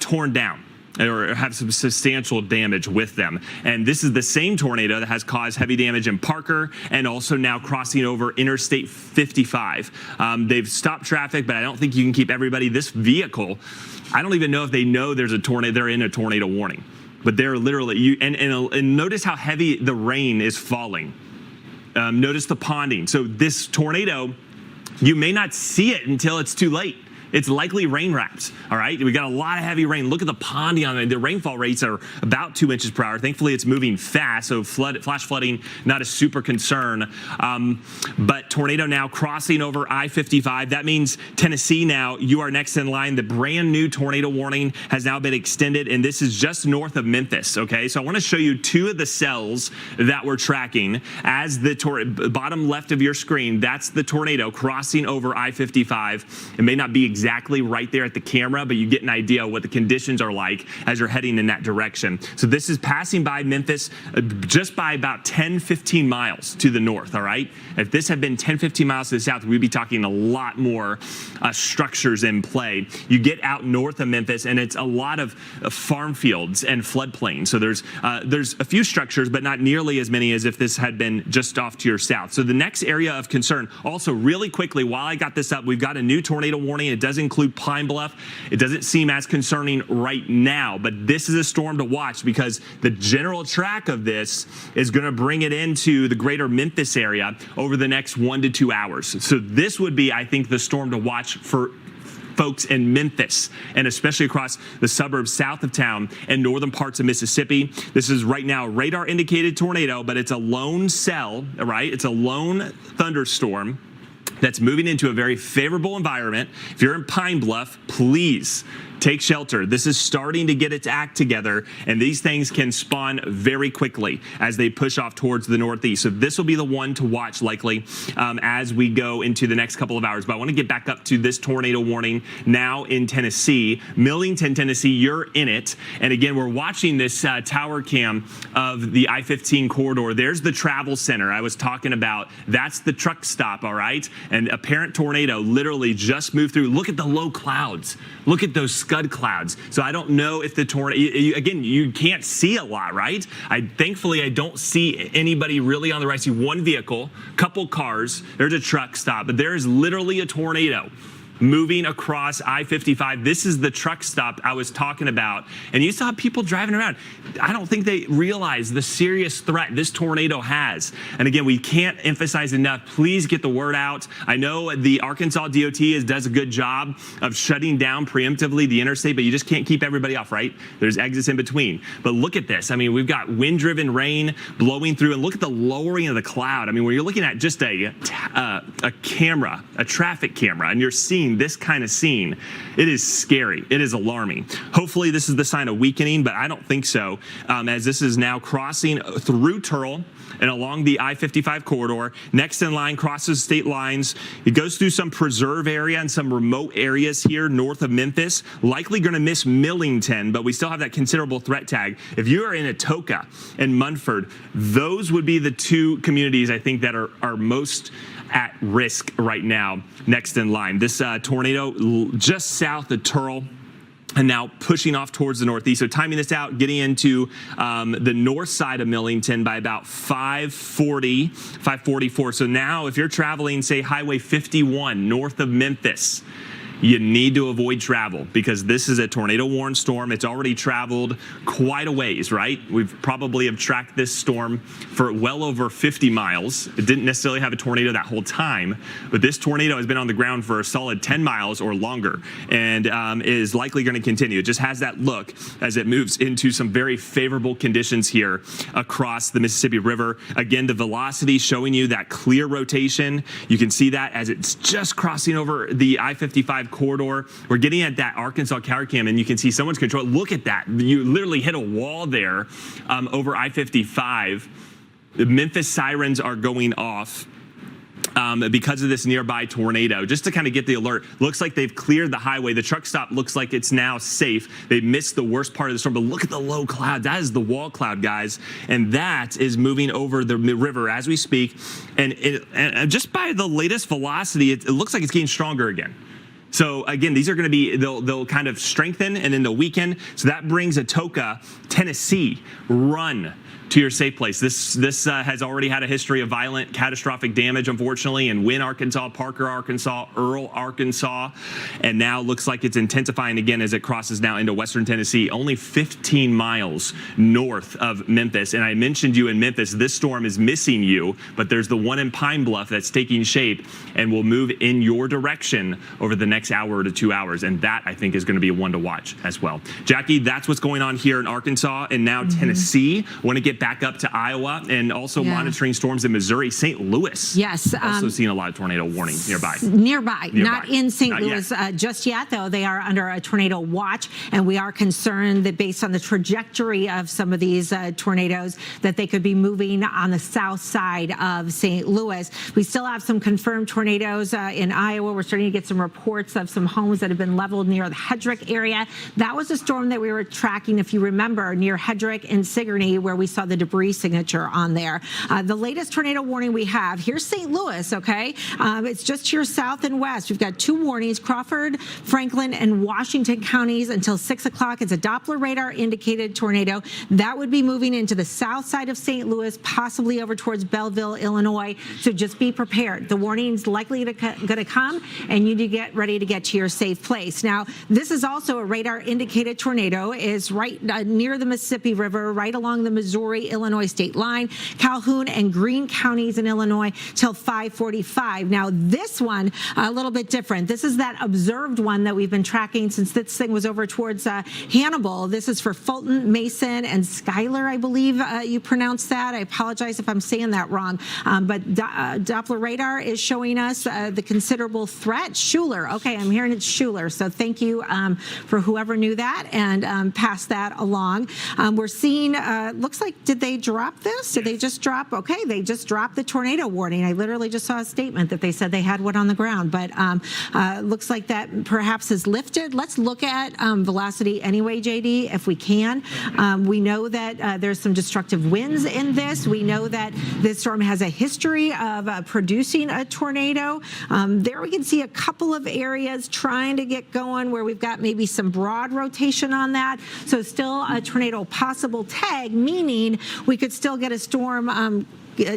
torn down or have some substantial damage with them. And this is the same tornado that has caused heavy damage in Parker and also now crossing over Interstate 55. They've stopped traffic, but I don't think you can keep everybody. This vehicle, I don't even know if they know there's a tornado, they're in a tornado warning. But they're literally, and notice how heavy the rain is falling. Notice the ponding. So this tornado, you may not see it until it's too late. It's likely rain wrapped. All right, we got a lot of heavy rain. Look at the ponding on it. The rainfall rates are about 2 inches per hour. Thankfully, it's moving fast, so flash flooding not a super concern. But tornado now crossing over I-55. That means Tennessee now, you are next in line. The brand new tornado warning has now been extended, and this is just north of Memphis. Okay, so I want to show you two of the cells that we're tracking. As the bottom left of your screen, that's the tornado crossing over I-55. It may not be exactly right there at the camera, but you get an idea of what the conditions are like as you're heading in that direction. So this is passing by Memphis just by about 10, 15 miles to the north, all right? If this had been 10, 15 miles to the south, we'd be talking a lot more structures in play. You get out north of Memphis, and it's a lot of farm fields and floodplains. So there's a few structures, but not nearly as many as if this had been just off to your south. So the next area of concern, also really quickly, while I got this up, we've got a new tornado warning. It does include Pine Bluff. It doesn't seem as concerning right now, but this is a storm to watch because the general track of this is going to bring it into the greater Memphis area over the next 1 to 2 hours. So this would be, I think, the storm to watch for folks in Memphis, and especially across the suburbs south of town and northern parts of Mississippi. This is right now a radar indicated tornado, but it's a lone cell, right? It's a lone thunderstorm that's moving into a very favorable environment. If you're in Pine Bluff, please take shelter. This is starting to get its act together, and these things can spawn very quickly as they push off towards the northeast. So this will be the one to watch likely as we go into the next couple of hours. But I want to get back up to this tornado warning now in Tennessee. Millington, Tennessee, you're in it. And again, we're watching this tower cam of the I-15 corridor. There's the travel center I was talking about. That's the truck stop, all right? And apparent tornado literally just moved through. Look at the low clouds. Look at those scud clouds. So I don't know if the tornado, again, you can't see a lot, right? Thankfully, I don't see anybody really on the right. I see one vehicle, couple cars, there's a truck stop, but there is literally a tornado moving across I-55. This is the truck stop I was talking about. And you saw people driving around. I don't think they realize the serious threat this tornado has. And again, we can't emphasize enough, please get the word out. I know the Arkansas DOT does a good job of shutting down preemptively the interstate, but you just can't keep everybody off, right? There's exits in between. But look at this. I mean, we've got wind-driven rain blowing through, and look at the lowering of the cloud. I mean, when you're looking at just a camera, a traffic camera, and you're seeing this kind of scene, it is scary. It is alarming. Hopefully this is the sign of weakening, but I don't think so, as this is now crossing through Turl and along the I-55 corridor. Next in line, crosses state lines. It goes through some preserve area and some remote areas here north of Memphis. Likely going to miss Millington, but we still have that considerable threat tag. If you are in Atoka and Munford, those would be the two communities I think that are most at risk right now next in line. This tornado just south of Turl and now pushing off towards the northeast. So timing this out, getting into the north side of Millington by about 5:40, 5:44. So now if you're traveling, say, Highway 51 north of Memphis, you need to avoid travel because this is a tornado-warned storm. It's already traveled quite a ways, right? We've probably have tracked this storm for well over 50 miles. It didn't necessarily have a tornado that whole time, but this tornado has been on the ground for a solid 10 miles or longer and is likely going to continue. It just has that look as it moves into some very favorable conditions here across the Mississippi River. Again, the velocity showing you that clear rotation. You can see that as it's just crossing over the I-55 corridor. We're getting at that Arkansas tower cam, and you can see someone's control. Look at that. You literally hit a wall there over I-55. The Memphis sirens are going off because of this nearby tornado, just to kind of get the alert. Looks like they've cleared the highway. The truck stop looks like it's now safe. They missed the worst part of the storm, but look at the low cloud. That is the wall cloud, guys, and that is moving over the river as we speak. And just by the latest velocity, it looks like it's getting stronger again. So again, these are going to be, they'll kind of strengthen and then they'll weaken. So that brings Atoka, Tennessee, run to your safe place. This has already had a history of violent, catastrophic damage, unfortunately, in Wynne, Arkansas, Parker, Arkansas, Earl, Arkansas, and now looks like it's intensifying again as it crosses now into western Tennessee, only 15 miles north of Memphis. And I mentioned you in Memphis, this storm is missing you, but there's the one in Pine Bluff that's taking shape and will move in your direction over the next hour to 2 hours. And that, I think, is going to be one to watch as well. Jackie, that's what's going on here in Arkansas and now Tennessee. I want to get back up to Iowa and also monitoring storms in Missouri. St. Louis. Yes. Also seeing a lot of tornado warnings nearby. Nearby. Not in St. Louis just yet, though. They are under a tornado watch, and we are concerned that based on the trajectory of some of these tornadoes, that they could be moving on the south side of St. Louis. We still have some confirmed tornadoes in Iowa. We're starting to get some reports of some homes that have been leveled near the Hedrick area. That was a storm that we were tracking, if you remember, near Hedrick and Sigourney, where we saw the debris signature on there. The latest tornado warning we have, here's St. Louis, okay? It's just here south and west. We've got two warnings, Crawford, Franklin, and Washington counties until 6 o'clock. It's a Doppler radar indicated tornado. That would be moving into the south side of St. Louis, possibly over towards Belleville, Illinois. So just be prepared. The warning's likely going to come, and you need to get ready to get to your safe place. Now, this is also a radar indicated tornado, is right near the Mississippi River, right along the Missouri-Illinois state line, Calhoun and Greene counties in Illinois till 5:45. Now, this one, a little bit different. This is that observed one that we've been tracking since this thing was over towards Hannibal. This is for Fulton, Mason, and Schuyler, I believe you pronounce that. I apologize if I'm saying that wrong. But Doppler radar is showing us the considerable threat. Schuler. Okay, I'm hearing it's Schuler. So thank you for whoever knew that and passed that along. We're seeing, looks like, did they drop this? Did they just drop? Okay, they just dropped the tornado warning. I literally just saw a statement that they said they had one on the ground, but looks like that perhaps is lifted. Let's look at velocity anyway, JD, if we can. We know that there's some destructive winds in this. We know that this storm has a history of producing a tornado. There we can see a couple of areas trying to get going where we've got maybe some broad rotation on that. So still a tornado possible tag, meaning we could still get a storm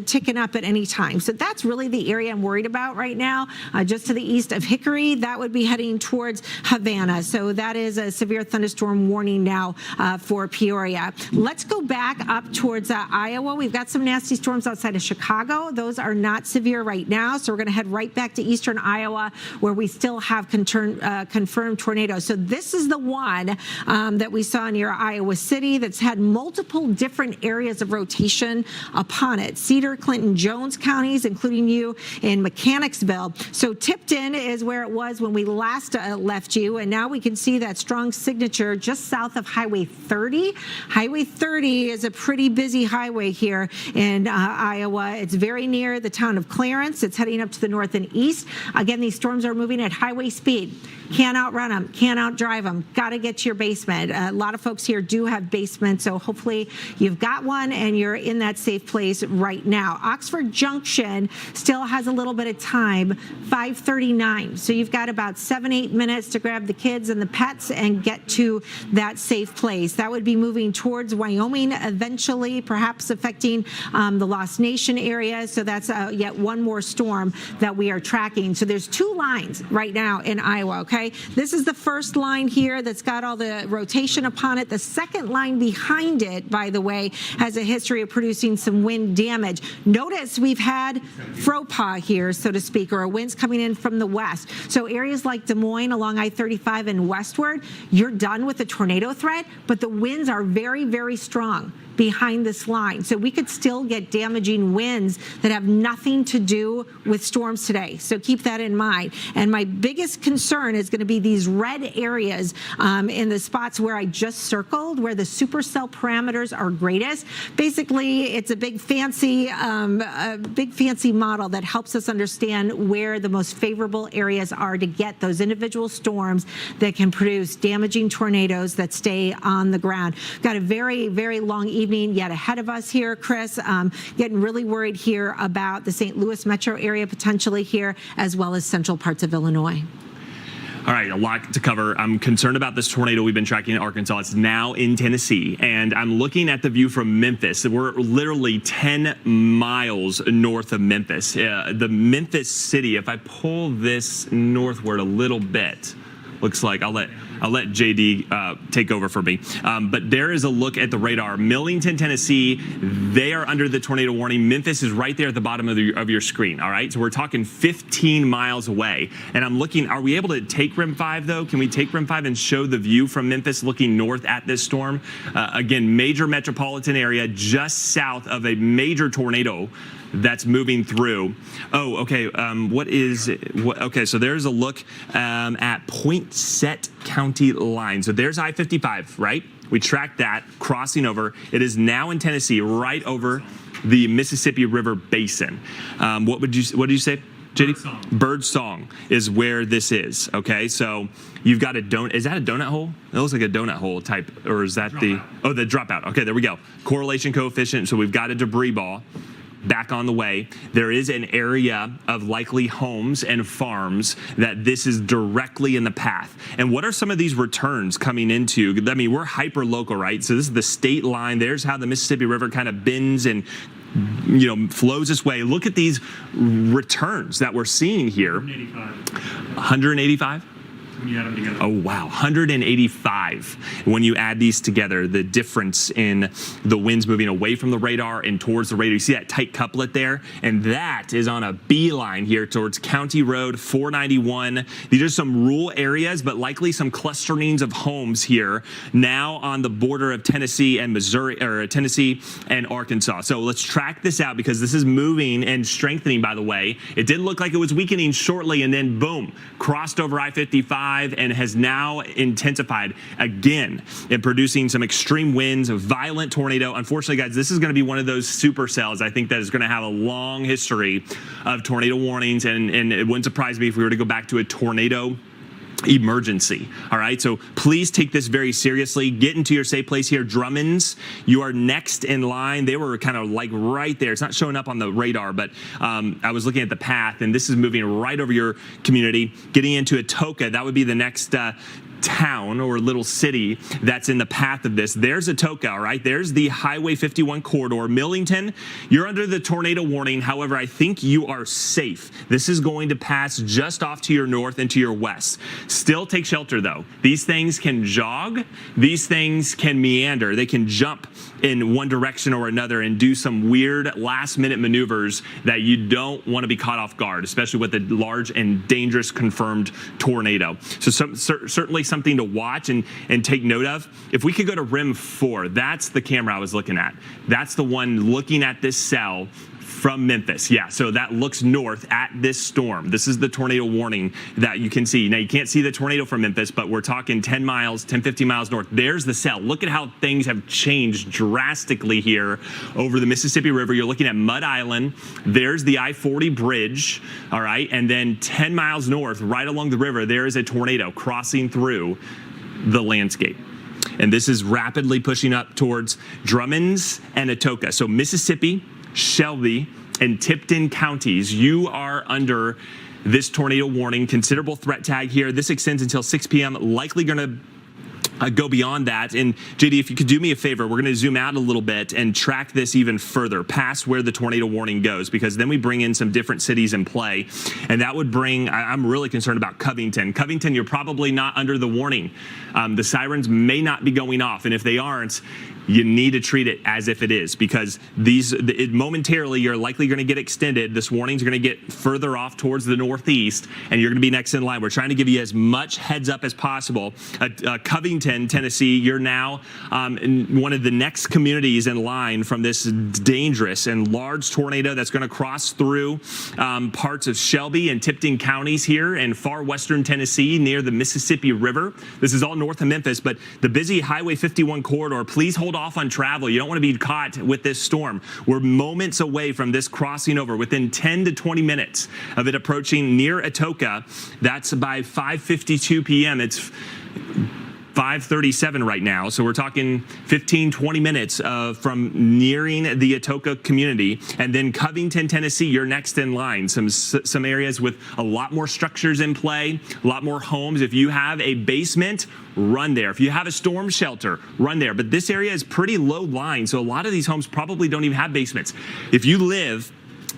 ticking up at any time. So that's really the area I'm worried about right now. Just to the east of Hickory, that would be heading towards Havana. So that is a severe thunderstorm warning now for Peoria. Let's go back up towards Iowa. We've got some nasty storms outside of Chicago. Those are not severe right now. So we're going to head right back to eastern Iowa, where we still have confirmed tornadoes. So this is the one that we saw near Iowa City that's had multiple different areas of rotation upon it. Cedar, Clinton, Jones counties, including you in Mechanicsville. So Tipton is where it was when we last left you, and now we can see that strong signature just south of Highway 30. Highway 30 is a pretty busy highway here in Iowa. It's very near the town of Clarence. It's heading up to the north and east. Again, these storms are moving at highway speed. Can't outrun them, can't outdrive them. Got to get to your basement. A lot of folks here do have basements, so hopefully you've got one and you're in that safe place right now. Oxford Junction still has a little bit of time, 5:39. So you've got about 7-8 minutes to grab the kids and the pets and get to that safe place. That would be moving towards Wyoming eventually, perhaps affecting the Lost Nation area. So that's yet one more storm that we are tracking. So there's two lines right now in Iowa, okay? This is the first line here that's got all the rotation upon it. The second line behind it, by the way, has a history of producing some wind damage. Notice we've had fropa here, so to speak, or winds coming in from the west. So areas like Des Moines along I-35 and westward, you're done with the tornado threat, but the winds are very, very strong behind this line. So we could still get damaging winds that have nothing to do with storms today. So keep that in mind. And my biggest concern is going to be these red areas in the spots where I just circled, where the supercell parameters are greatest. Basically, it's a big fancy model that helps us understand where the most favorable areas are to get those individual storms that can produce damaging tornadoes that stay on the ground. Got a very, very long evening yet ahead of us here, Chris. Getting really worried here about the St. Louis metro area potentially here, as well as central parts of Illinois. All right, a lot to cover. I'm concerned about this tornado we've been tracking in Arkansas. It's now in Tennessee, and I'm looking at the view from Memphis. We're literally 10 miles north of Memphis. The Memphis city, if I pull this northward a little bit, looks like I'll let JD take over for me. But there is a look at the radar. Millington, Tennessee, they are under the tornado warning. Memphis is right there at the bottom of your screen, all right? So we're talking 15 miles away. And I'm looking, are we able to take REM 5 though? Can we take REM 5 and show the view from Memphis looking north at this storm? Again, major metropolitan area just south of a major tornado that's moving through. Oh, okay. Okay, so there's a look at Poinsett County line. So there's I-55, right? We tracked that crossing over. It is now in Tennessee, right over the Mississippi River Basin. What did you say, JD? Birdsong is where this is. Okay, so you've got a donut. Is that a donut hole? It looks like a donut hole type, or is that the dropout? Okay, there we go. Correlation coefficient. So we've got a debris ball back on the way. There is an area of likely homes and farms that this is directly in the path. And what are some of these returns coming into? I mean, we're hyper local, right? So this is the state line. There's how the Mississippi River kind of bends and flows this way. Look at these returns that we're seeing here. 185. When you add them together. Oh, wow. 185. When you add these together, the difference in the winds moving away from the radar and towards the radar, you see that tight couplet there? And that is on a beeline here towards County Road 491. These are some rural areas, but likely some clusterings of homes here now on the border of Tennessee and Missouri, or Tennessee and Arkansas. So let's track this out because this is moving and strengthening, by the way. It did look like it was weakening shortly and then boom, crossed over I-55 and has now intensified again in producing some extreme winds, a violent tornado. Unfortunately, guys, this is going to be one of those supercells I think that is going to have a long history of tornado warnings, and it wouldn't surprise me if we were to go back to a tornado emergency. All right, so please take this very seriously. Get into your safe place here. Drummonds, you are next in line. They were kind of like right there. It's not showing up on the radar, but I was looking at the path, and this is moving right over your community. Getting into Atoka, that would be the next town or little city that's in the path of this. There's Atoka, all right? There's the Highway 51 corridor. Millington, you're under the tornado warning. However, I think you are safe. This is going to pass just off to your north and to your west. Still take shelter, though. These things can jog. These things can meander. They can jump in one direction or another and do some weird last-minute maneuvers that you don't want to be caught off guard, especially with a large and dangerous confirmed tornado. So certainly something to watch and take note of. If we could go to Rim 4, that's the camera I was looking at. That's the one looking at this cell from Memphis. Yeah, so that looks north at this storm. This is the tornado warning that you can see. Now, you can't see the tornado from Memphis, but we're talking 10 miles, 10, 15 miles north. There's the cell. Look at how things have changed drastically here over the Mississippi River. You're looking at Mud Island. There's the I-40 bridge, all right? And then 10 miles north, right along the river, there is a tornado crossing through the landscape. And this is rapidly pushing up towards Drummond's and Atoka. So Mississippi, Shelby, and Tipton counties, you are under this tornado warning. Considerable threat tag here. This extends until 6 p.m. Likely going to go beyond that. And JD, if you could do me a favor, we're going to zoom out a little bit and track this even further past where the tornado warning goes, because then we bring in some different cities in play. And that would bring, I'm really concerned about Covington. Covington, you're probably not under the warning. The sirens may not be going off. And if they aren't, you need to treat it as if it is, because momentarily you're likely going to get extended. This warning's going to get further off towards the northeast, and you're going to be next in line. We're trying to give you as much heads up as possible. Covington, Tennessee, you're now in one of the next communities in line from this dangerous and large tornado that's going to cross through parts of Shelby and Tipton counties here in far western Tennessee near the Mississippi River. This is all north of Memphis, but the busy Highway 51 corridor, please hold off on travel. You don't want to be caught with this storm. We're moments away from this crossing over, within 10 to 20 minutes of it approaching near Atoka. That's by 5:52 p.m. It's 5:37 right now, so we're talking 15-20 minutes from nearing the Atoka community. And then Covington, Tennessee, you're next in line. Some areas with a lot more structures in play, a lot more homes. If you have a basement, run there. If you have a storm shelter, run there. But this area is pretty low lying, so a lot of these homes probably don't even have basements. If you live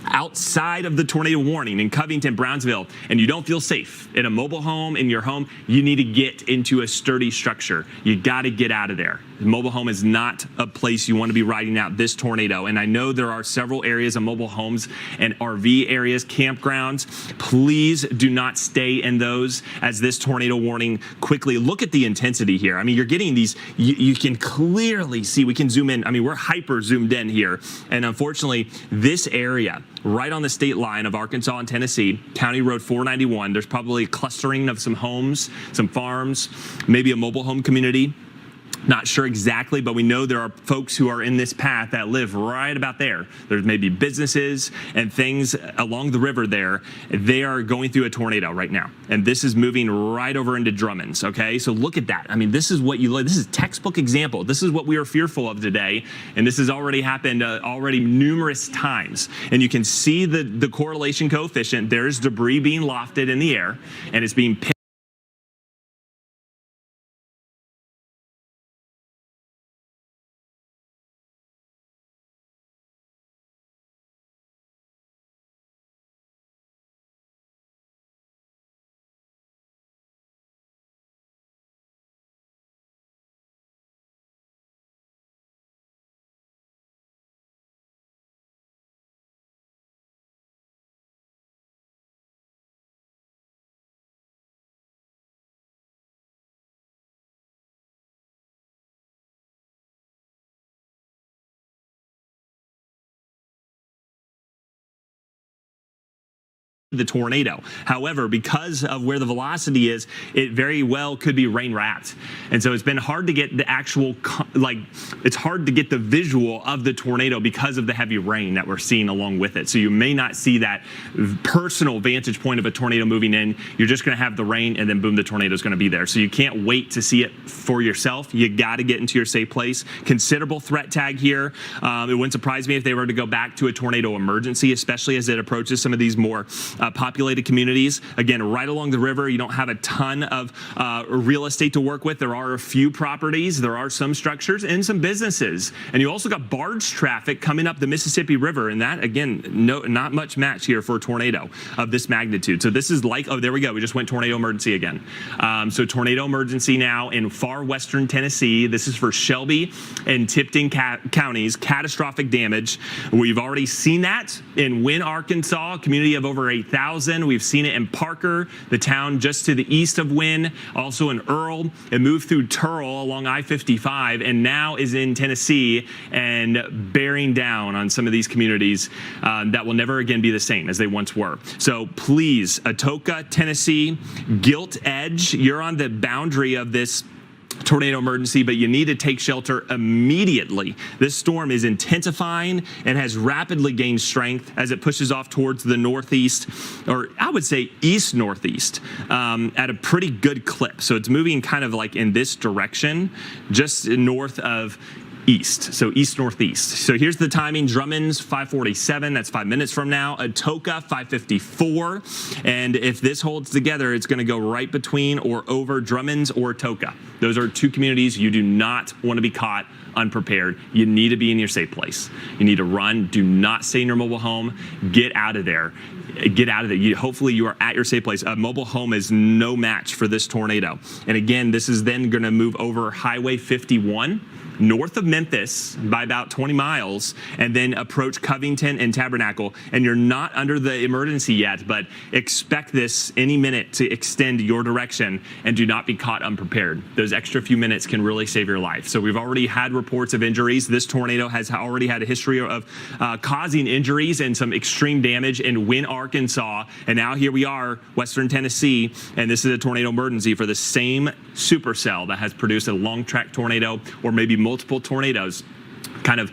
outside of the tornado warning in Covington, Brownsville, and you don't feel safe in a mobile home, in your home, you need to get into a sturdy structure. You got to get out of there. The mobile home is not a place you want to be riding out this tornado. And I know there are several areas of mobile homes and RV areas, campgrounds. Please do not stay in those as this tornado warning quickly. Look at the intensity here. I mean, you're getting these, you can clearly see, we can zoom in. I mean, we're hyper zoomed in here. And unfortunately, this area, right on the state line of Arkansas and Tennessee, County Road 491, there's probably a clustering of some homes, some farms, maybe a mobile home community. Not sure exactly, but we know there are folks who are in this path that live right about there. There's maybe businesses and things along the river there. They are going through a tornado right now. And this is moving right over into Drummond's, okay? So look at that. I mean, this is what this is a textbook example. This is what we are fearful of today. And this has already happened already numerous times. And you can see the correlation coefficient. There's debris being lofted in the air, and it's being picked the tornado. However, because of where the velocity is, it very well could be rain wrapped. And so it's been hard to get the actual, it's hard to get the visual of the tornado because of the heavy rain that we're seeing along with it. So you may not see that personal vantage point of a tornado moving in. You're just going to have the rain, and then boom, the tornado is going to be there. So you can't wait to see it for yourself. You got to get into your safe place. Considerable threat tag here. It wouldn't surprise me if they were to go back to a tornado emergency, especially as it approaches some of these more populated communities. Again, right along the river, you don't have a ton of real estate to work with. There are a few properties, there are some structures, and some businesses. And you also got barge traffic coming up the Mississippi River, and that, again, not much match here for a tornado of this magnitude. So this is like, oh, there we go. We just went tornado emergency again. So tornado emergency now in far western Tennessee. This is for Shelby and Tipton counties. Catastrophic damage. We've already seen that in Wynne, Arkansas, a community of over 8,000. We've seen it in Parker, the town just to the east of Wynne, also in Earl. It moved through Turl along I-55 and now is in Tennessee and bearing down on some of these communities that will never again be the same as they once were. So please, Atoka, Tennessee, Gilt Edge, you're on the boundary of this tornado emergency, but you need to take shelter immediately. This storm is intensifying and has rapidly gained strength as it pushes off towards the northeast, or I would say east-northeast, at a pretty good clip. So it's moving kind of like in this direction, just north of east, so east-northeast. So here's the timing. Drummond's 5:47, that's 5 minutes from now. Atoka 5:54, and if this holds together, it's going to go right between or over Drummond's or Atoka. Those are two communities you do not want to be caught unprepared. You need to be in your safe place. You need to run. Do not stay in your mobile home. Get out of there. Get out of there. Hopefully you are at your safe place. A mobile home is no match for this tornado. And again, this is then going to move over Highway 51 north of Memphis by about 20 miles and then approach Covington and Tabernacle. And you're not under the emergency yet, but expect this any minute to extend your direction and do not be caught unprepared. Those extra few minutes can really save your life. So we've already had reports of injuries. This tornado has already had a history of causing injuries and some extreme damage in Wynne, Arkansas. And now here we are, Western Tennessee, and this is a tornado emergency for the same supercell that has produced a long track tornado, or maybe multiple tornadoes kind of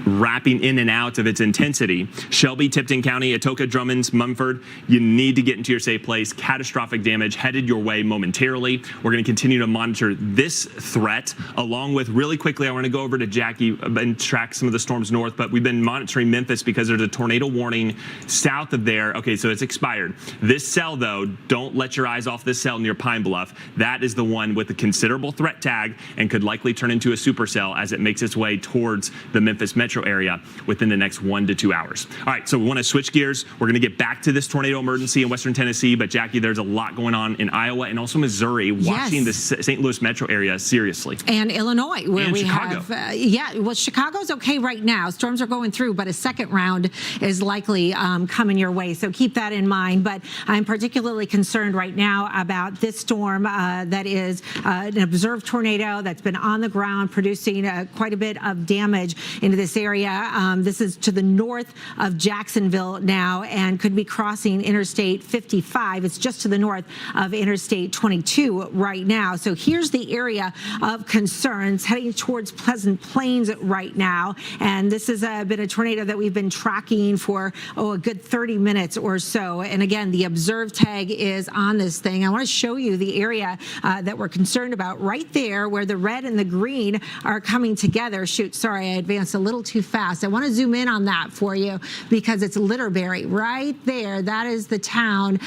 wrapping in and out of its intensity. Shelby, Tipton County, Atoka, Drummond's, Mumford, you need to get into your safe place. Catastrophic damage headed your way momentarily. We're going to continue to monitor this threat along with, really quickly, I want to go over to Jackie and track some of the storms north, but we've been monitoring Memphis because there's a tornado warning south of there. Okay, so it's expired. This cell, though, don't let your eyes off this cell near Pine Bluff. That is the one with a considerable threat tag and could likely turn into a supercell as it makes its way towards the Memphis metro area within the next 1 to 2 hours. All right, so we want to switch gears. We're going to get back to this tornado emergency in Western Tennessee, but Jackie, there's a lot going on in Iowa and also Missouri, watching the St. Louis metro area seriously. And Illinois, where and we Chicago. have, well, Chicago's okay right now. Storms are going through, but a second round is likely coming your way. So keep that in mind. But I'm particularly concerned right now about this storm that is an observed tornado that's been on the ground producing quite a bit of damage into this area. This is to the north of Jacksonville now and could be crossing Interstate 55. It's just to the north of Interstate 22 right now. So here's the area of concerns heading towards Pleasant Plains right now. And this has been a tornado that we've been tracking for, a good 30 minutes or so. And again, the observed tag is on this thing. I want to show you the area that we're concerned about right there where the red and the green are coming together. Shoot, sorry, I advanced a little too fast. I want to zoom in on that for you because it's Litterberry right there. That is the town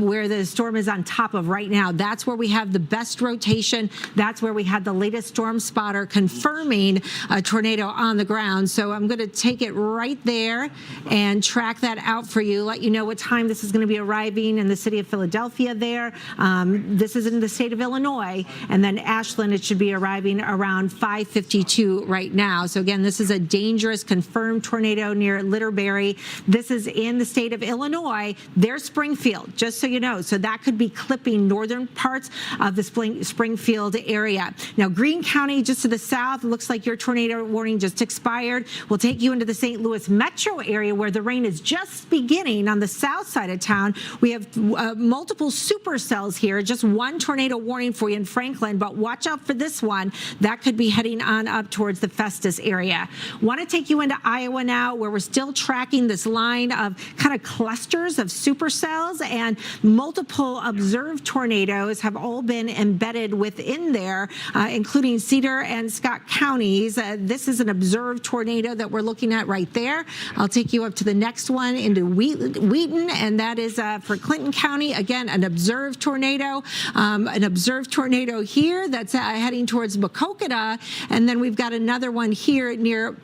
where the storm is on top of right now. That's where we have the best rotation. That's where we had the latest storm spotter confirming a tornado on the ground. So I'm going to take it right there and track that out for you, let you know what time this is going to be arriving in the city of Philadelphia there. This is in the state of Illinois. And then Ashland, it should be arriving around 5:52 right now. So again, this is a dangerous confirmed tornado near Litterbury. This is in the state of Illinois. There's Springfield, just so you know. So that could be clipping northern parts of the Springfield area. Now, Greene County, just to the south, looks like your tornado warning just expired. We'll take you into the St. Louis metro area where the rain is just beginning on the south side of town. We have multiple supercells here. Just one tornado warning for you in Franklin, but watch out for this one. That could be heading on up towards the Festus area. Want to take you into Iowa now, where we're still tracking this line of kind of clusters of supercells, and multiple observed tornadoes have all been embedded within there, including Cedar and Scott counties. This is an observed tornado that we're looking at right there. I'll take you up to the next one into Wheaton, and that is for Clinton County. Again, an observed tornado. An observed tornado here that's heading towards Maquoketa, and then we've got another one here near,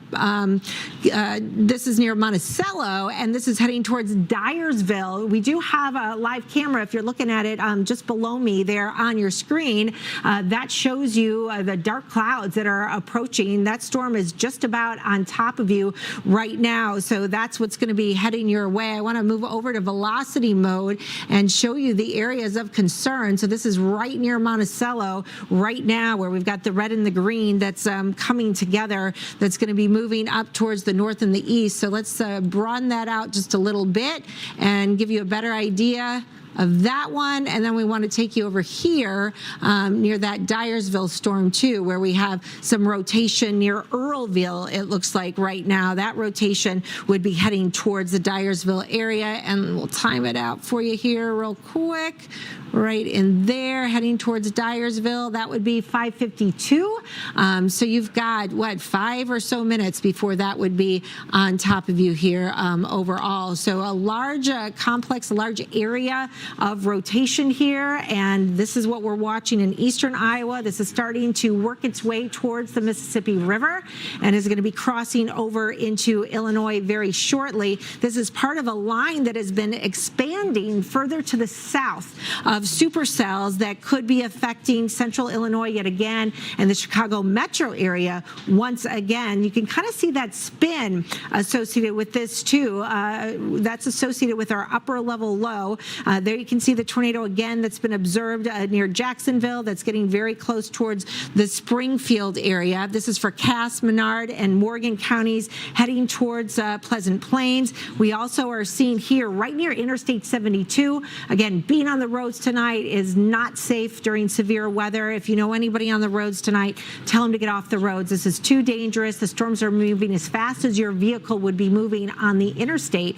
this is near Monticello, and this is heading towards Dyersville. We do have a live camera, if you're looking at it just below me there on your screen. That shows you the dark clouds that are approaching. That storm is just about on top of you right now, so that's what's going to be heading your way. I want to move over to velocity mode and show you the areas of concern. So this is right near Monticello right now, where we've got the red and the green that's coming together, that's going to be moving up towards the north and the east. So let's broaden that out just a little bit and give you a better idea of that one. And then we want to take you over here near that Dyersville storm too, where we have some rotation near Earlville, it looks like right now. That rotation would be heading towards the Dyersville area, and we'll time it out for you here real quick. Right in there, heading towards Dyersville. That would be 5:52. So you've got, what, 5 or so minutes before that would be on top of you here overall. So a large complex, a large area of rotation here, and this is what we're watching in eastern Iowa. This is starting to work its way towards the Mississippi River and is going to be crossing over into Illinois very shortly. This is part of a line that has been expanding further to the south of supercells that could be affecting central Illinois yet again, and the Chicago metro area once again. You can kind of see that spin associated with this too. That's associated with our upper level low. There you can see the tornado again that's been observed near Jacksonville, that's getting very close towards the Springfield area. This is for Cass, Menard, and Morgan counties heading towards Pleasant Plains. We also are seeing here right near Interstate 72. Again, being on the roads tonight is not safe during severe weather. If you know anybody on the roads tonight, tell them to get off the roads. This is too dangerous. The storms are moving as fast as your vehicle would be moving on the interstate.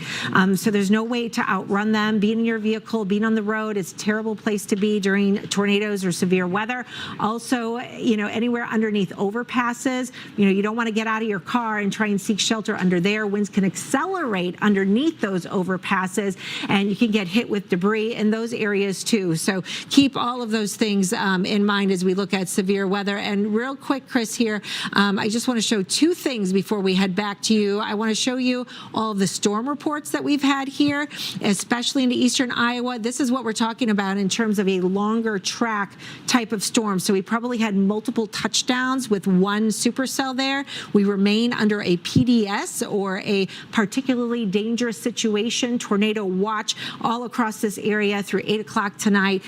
So there's no way to outrun them. Being in your vehicle, being on the road is a terrible place to be during tornadoes or severe weather. Also, you know, anywhere underneath overpasses, you know, you don't want to get out of your car and try and seek shelter under there. Winds can accelerate underneath those overpasses, and you can get hit with debris in those areas too. So keep all of those things in mind as we look at severe weather. And real quick, Chris, here, I just want to show two things before we head back to you. I want to show you all of the storm reports that we've had here, especially into eastern Iowa. This is what we're talking about in terms of a longer track type of storm. So we probably had multiple touchdowns with one supercell there. We remain under a PDS, or a particularly dangerous situation, tornado watch, all across this area through 8 o'clock tonight.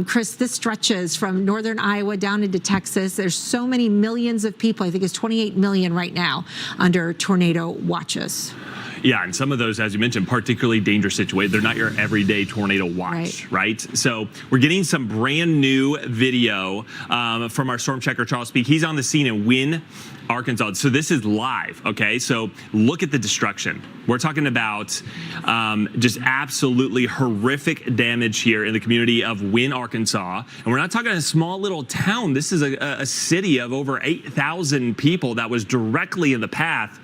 Chris, this stretches from northern Iowa down into Texas. There's so many millions of people. I think it's 28 million right now under tornado watches. Yeah, and some of those, as you mentioned, particularly dangerous situations. They're not your everyday tornado watch, right? So we're getting some brand new video from our storm checker, Charles Speak. He's on the scene in Wynne, Arkansas. So this is live, okay? So look at the destruction. We're talking about just absolutely horrific damage here in the community of Wynne, Arkansas. And we're not talking a small little town. This is a city of over 8,000 people that was directly in the path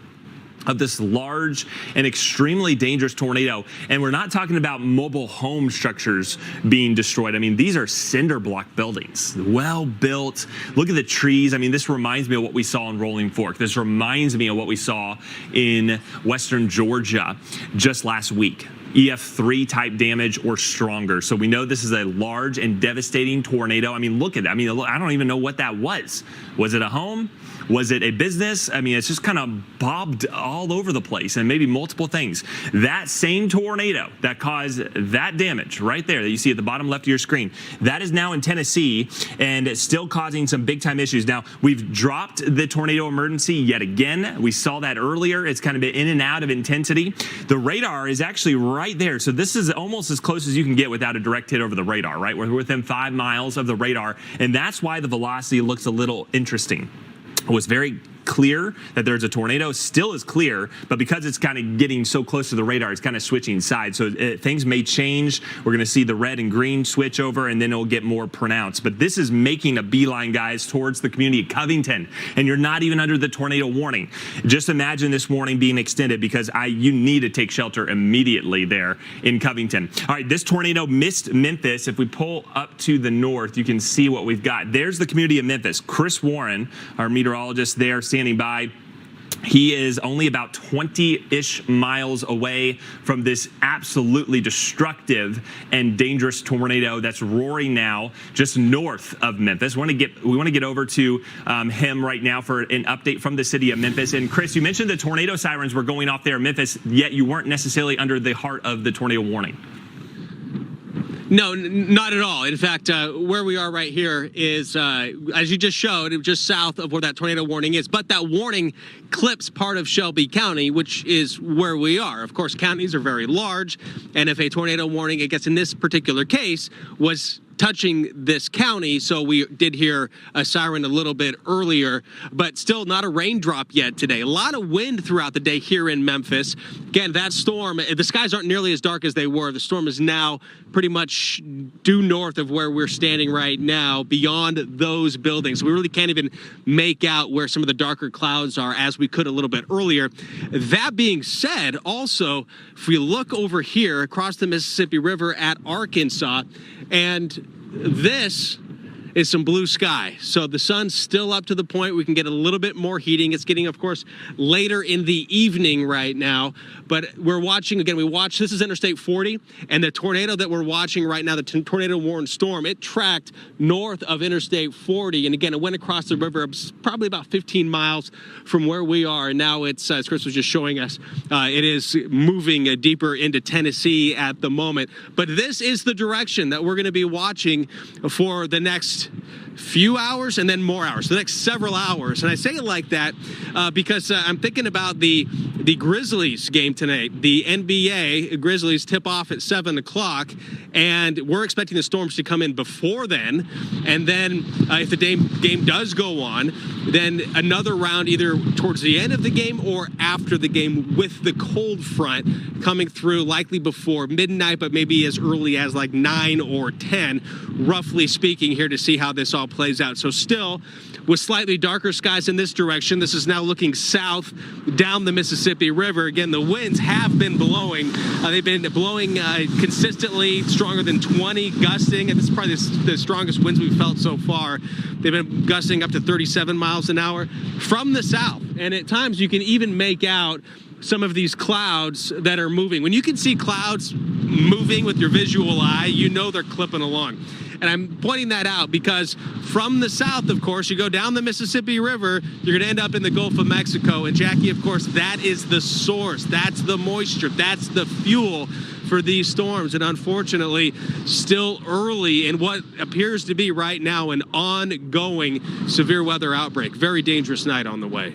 of this large and extremely dangerous tornado. And we're not talking about mobile home structures being destroyed. I mean, these are cinder block buildings, well built. Look at the trees. I mean, this reminds me of what we saw in Rolling Fork. This reminds me of what we saw in western Georgia just last week. EF3 type damage or stronger. So we know this is a large and devastating tornado. I mean, look at that. I mean, I don't even know what that was. Was it a home? Was it a business? I mean, it's just kind of bobbed all over the place, and maybe multiple things. That same tornado that caused that damage right there that you see at the bottom left of your screen, that is now in Tennessee, and it's still causing some big time issues. Now, we've dropped the tornado emergency yet again. We saw that earlier. It's kind of been in and out of intensity. The radar is actually right there. So this is almost as close as you can get without a direct hit over the radar, right? We're within 5 miles of the radar, and that's why the velocity looks a little interesting. It was very clear that there's a tornado, still is clear, but because it's kind of getting so close to the radar, it's kind of switching sides. So things may change. We're going to see the red and green switch over, and then it'll get more pronounced. But this is making a beeline, guys, towards the community of Covington, and you're not even under the tornado warning. Just imagine this warning being extended, because you need to take shelter immediately there in Covington. All right, this tornado missed Memphis. If we pull up to the north, you can see what we've got. There's the community of Memphis. Chris Warren, our meteorologist there, standing by. He is only about 20-ish miles away from this absolutely destructive and dangerous tornado that's roaring now just north of Memphis. We want to get over to him right now for an update from the city of Memphis. And Chris, you mentioned the tornado sirens were going off there in Memphis, yet you weren't necessarily under the heart of the tornado warning. No, not at all. In fact, where we are right here is, as you just showed, just south of where that tornado warning is. But that warning clips part of Shelby County, which is where we are. Of course, counties are very large, and if a tornado warning, I guess in this particular case, was touching this county, so we did hear a siren a little bit earlier, but still not a raindrop yet today. A lot of wind throughout the day here in Memphis. Again, that storm, the skies aren't nearly as dark as they were. The storm is now pretty much due north of where we're standing right now, beyond those buildings. We really can't even make out where some of the darker clouds are, as we could a little bit earlier. That being said, also, if we look over here across the Mississippi River at Arkansas, and this is some blue sky. So the sun's still up to the point we can get a little bit more heating. It's getting, of course, later in the evening right now. But we're watching, again, this is Interstate 40, and the tornado that we're watching right now, the tornado warned storm, it tracked north of Interstate 40. And again, it went across the river, probably about 15 miles from where we are. And now it's, as Chris was just showing us, it is moving deeper into Tennessee at the moment. But this is the direction that we're going to be watching for the next few hours and then more hours, the next several hours. And I say it like that because I'm thinking about the Grizzlies game tonight. The NBA Grizzlies tip off at 7 o'clock, and we're expecting the storms to come in before then. And then if the game does go on, then another round either towards the end of the game or after the game, with the cold front coming through likely before midnight, but maybe as early as like 9 or 10, roughly speaking, here to see how this all plays out. So still with slightly darker skies in this direction. This is now looking south down the Mississippi River. Again, the winds have been blowing. They've been blowing consistently, stronger than 20, gusting, and this is probably the strongest winds we've felt so far. They've been gusting up to 37 miles an hour from the south, and at times you can even make out some of these clouds that are moving. When you can see clouds moving with your visual eye, you know they're clipping along. And I'm pointing that out because from the south, of course, you go down the Mississippi River, you're going to end up in the Gulf of Mexico. And Jackie, of course, that is the source. That's the moisture. That's the fuel for these storms. And unfortunately, still early in what appears to be right now an ongoing severe weather outbreak. Very dangerous night on the way.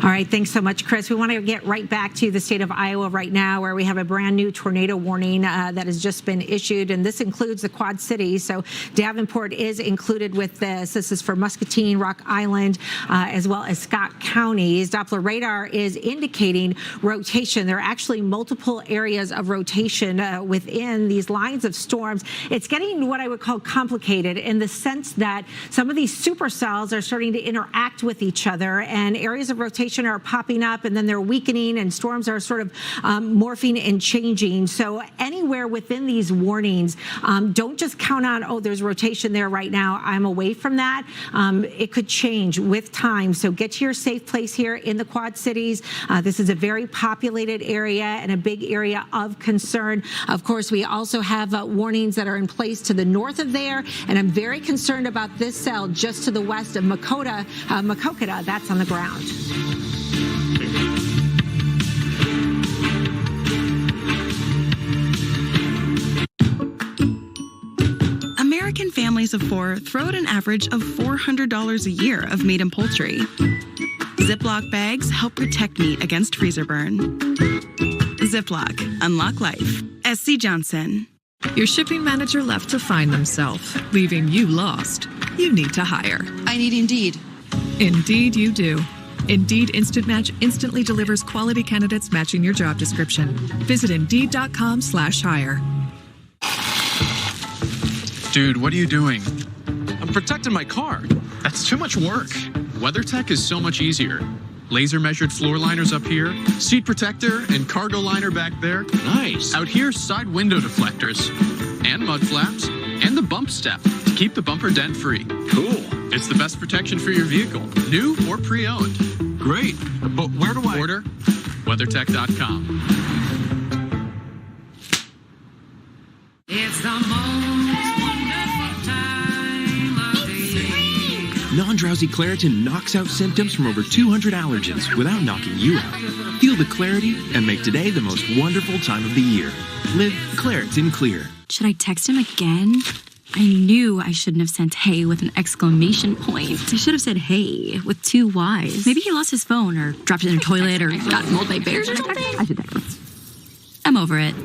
All right, thanks so much, Chris. We want to get right back to the state of Iowa right now, where we have a brand new tornado warning that has just been issued, and this includes the Quad Cities. So Davenport is included with this. This is for Muscatine, Rock Island, as well as Scott counties. Doppler radar is indicating rotation. There are actually multiple areas of rotation within these lines of storms. It's getting what I would call complicated in the sense that some of these supercells are starting to interact with each other, and areas of rotation are popping up, and then they're weakening, and storms are sort of morphing and changing. So anywhere within these warnings, don't just count on, oh, there's rotation there right now, I'm away from that. It could change with time. So get to your safe place here in the Quad Cities. This is a very populated area and a big area of concern. Of course, we also have warnings that are in place to the north of there, and I'm very concerned about this cell just to the west of Makota, that's on the ground. American families of 4 throw out an average of $400 a year of meat and poultry. Ziploc bags help protect meat against freezer burn. Ziploc, unlock life. SC Johnson. Your shipping manager left to find themselves, leaving you lost. You need to hire. I need Indeed. Indeed you do. Indeed Instant Match instantly delivers quality candidates matching your job description. Visit Indeed.com/hire. Dude, what are you doing? I'm protecting my car. That's too much work. WeatherTech is so much easier. Laser measured floor liners up here, seat protector and cargo liner back there. Nice. Out here, side window deflectors and mud flaps and the bump step to keep the bumper dent free. Cool. It's the best protection for your vehicle, new or pre-owned. Great. But where do I order? WeatherTech.com. It's the most wonderful time of the year. Non-drowsy Claritin knocks out symptoms from over 200 allergens without knocking you out. Feel the clarity and make today the most wonderful time of the year. Live Claritin Clear. Should I text him again? I knew I shouldn't have sent hey with an exclamation point. I should have said hey with 2 Y's. Maybe he lost his phone or dropped it in a toilet or got mauled by bears or something. I did that first. I'm over it.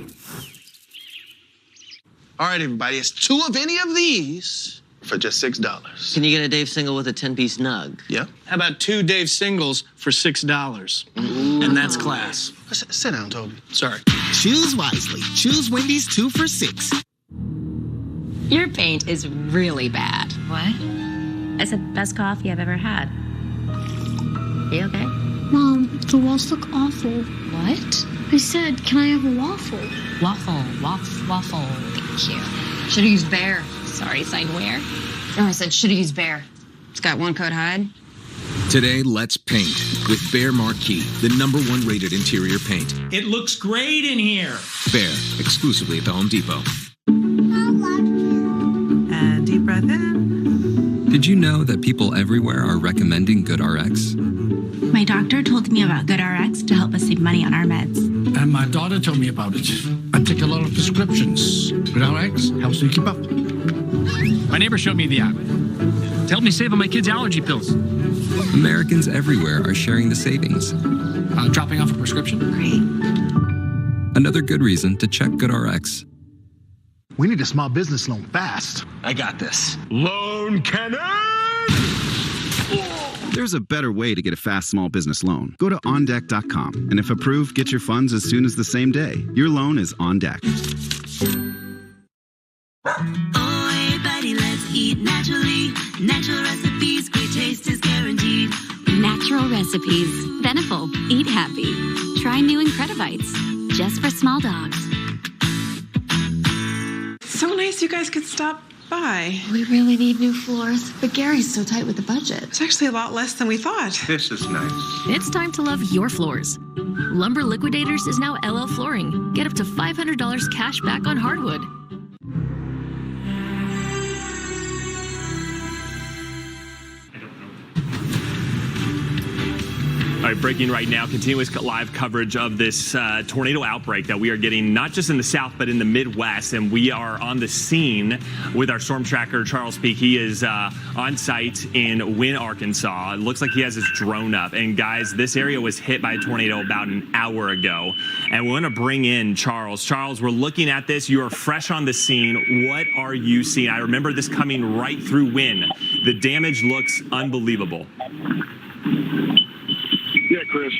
All right, everybody, it's 2 of any of these for just $6. Can you get a Dave single with a 10-piece nug? Yeah. How about 2 Dave singles for $6? And that's class. Sit down, Toby. Sorry. Choose wisely. Choose Wendy's 2 for $6. Your paint is really bad. What? I said best coffee I've ever had. You okay? Mom, the walls look awful. What? I said, can I have a waffle? Waffle. Thank you. Should have used Bear. Sorry, signed where? No, I said should have used Bear. It's got 1 coat hide. Today, let's paint with Behr Marquee, the #1 rated interior paint. It looks great in here. Behr, exclusively at the Home Depot. And deep breath in. Did you know that people everywhere are recommending GoodRx? My doctor told me about GoodRx to help us save money on our meds. And my daughter told me about it. I take a lot of prescriptions. GoodRx helps me keep up. My neighbor showed me the app. To help me save on my kids' allergy pills. Americans everywhere are sharing the savings. Dropping off a prescription? Great. Another good reason to check GoodRx. We need a small business loan fast. I got this. Loan cannon! There's a better way to get a fast small business loan. Go to OnDeck.com, and if approved, get your funds as soon as the same day. Your loan is on deck. Oi, buddy, let's eat naturally. Natural recipes, great taste is guaranteed. Natural recipes. Beneful. Eat happy. Try new Incredibites. Just for small dogs. So nice you guys could stop by. We really need new floors, but Gary's so tight with the budget. It's actually a lot less than we thought. This is nice. It's time to love your floors. Lumber Liquidators is now LL Flooring. Get up to $500 cash back on hardwood. All right, breaking right now, continuous live coverage of this tornado outbreak that we are getting, not just in the South, but in the Midwest. And we are on the scene with our storm tracker, Charles Peak. He is on site in Wynne, Arkansas. It looks like he has his drone up. And guys, this area was hit by a tornado about an hour ago. And we want to bring in Charles. Charles, we're looking at this. You are fresh on the scene. What are you seeing? I remember this coming right through Wynne. The damage looks unbelievable. Yeah, Chris,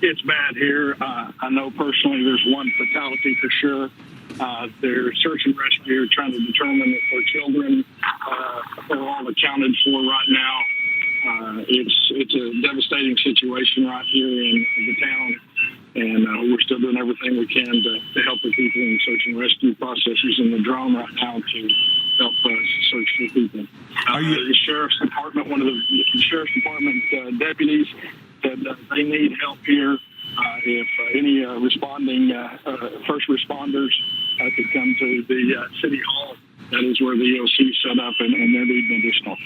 it's bad here. I know personally there's 1 fatality for sure. They're search and rescue, trying to determine if our children are all accounted for right now. It's a devastating situation right here in the town, and we're still doing everything we can to help the people in search and rescue process, using the drone right now to help search for people. The sheriff's department, one of the sheriff's department deputies, said they need help here. If any responding first responders could come to the city hall, that is where the EOC is set up, and they're needing additional.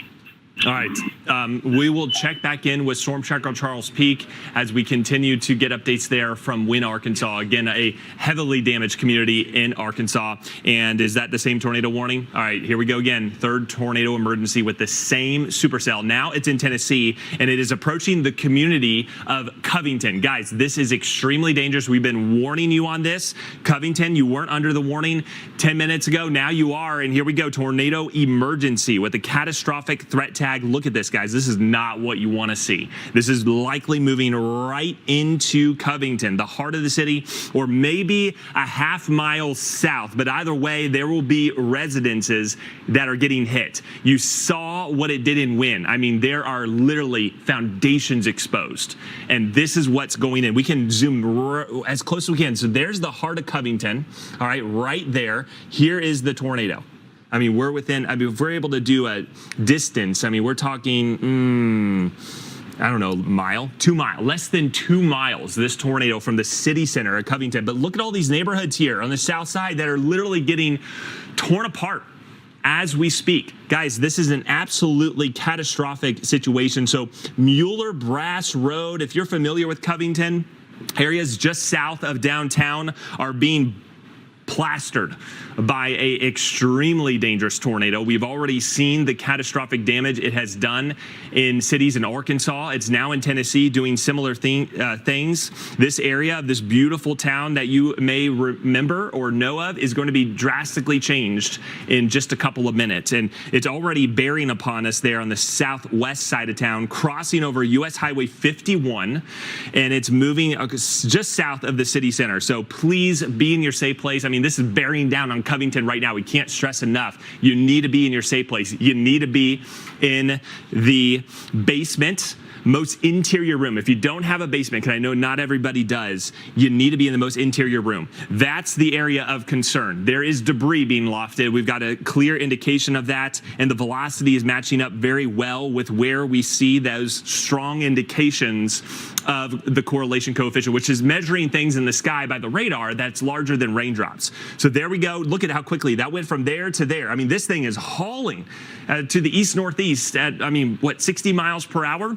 All right. We will check back in with Storm Checker Charles Peak as we continue to get updates there from Wynne, Arkansas. Again, a heavily damaged community in Arkansas. And is that the same tornado warning? All right, here we go again. Third tornado emergency with the same supercell. Now it's in Tennessee, and it is approaching the community of Covington. Guys, this is extremely dangerous. We've been warning you on this. Covington, you weren't under the warning 10 minutes ago. Now you are. And here we go. Tornado emergency with a catastrophic threat tag. Look at this, guys. This is not what you want to see. This is likely moving right into Covington, the heart of the city, or maybe a half-mile south. But either way, there will be residences that are getting hit. You saw what it did in Wynne. I mean, there are literally foundations exposed. And this is what's going in. We can zoom as close as we can. So there's the heart of Covington, all right, right there. Here is the tornado. I mean, we're within, if we're able to do a distance, I mean, we're talking, I don't know, mile, 2 miles, less than 2 miles, this tornado from the city center of Covington. But look at all these neighborhoods here on the south side that are literally getting torn apart as we speak. Guys, this is an absolutely catastrophic situation. So Mueller Brass Road, if you're familiar with Covington, areas just south of downtown are being plastered by a extremely dangerous tornado. We've already seen the catastrophic damage it has done in cities in Arkansas. It's now in Tennessee doing similar things. This area of this beautiful town that you may remember or know of is going to be drastically changed in just a couple of minutes. And it's already bearing upon us there on the southwest side of town, crossing over U.S. Highway 51, and it's moving just south of the city center. So please be in your safe place. I mean, this is bearing down on Covington right now. We can't stress enough. You need to be in your safe place. You need to be in the basement, most interior room. If you don't have a basement, because I know not everybody does, you need to be in the most interior room. That's the area of concern. There is debris being lofted. We've got a clear indication of that, and the velocity is matching up very well with where we see those strong indications of the correlation coefficient, which is measuring things in the sky by the radar that's larger than raindrops. So there we go. Look at how quickly that went from there to there. I mean, this thing is hauling to the east-northeast at, 60 miles per hour?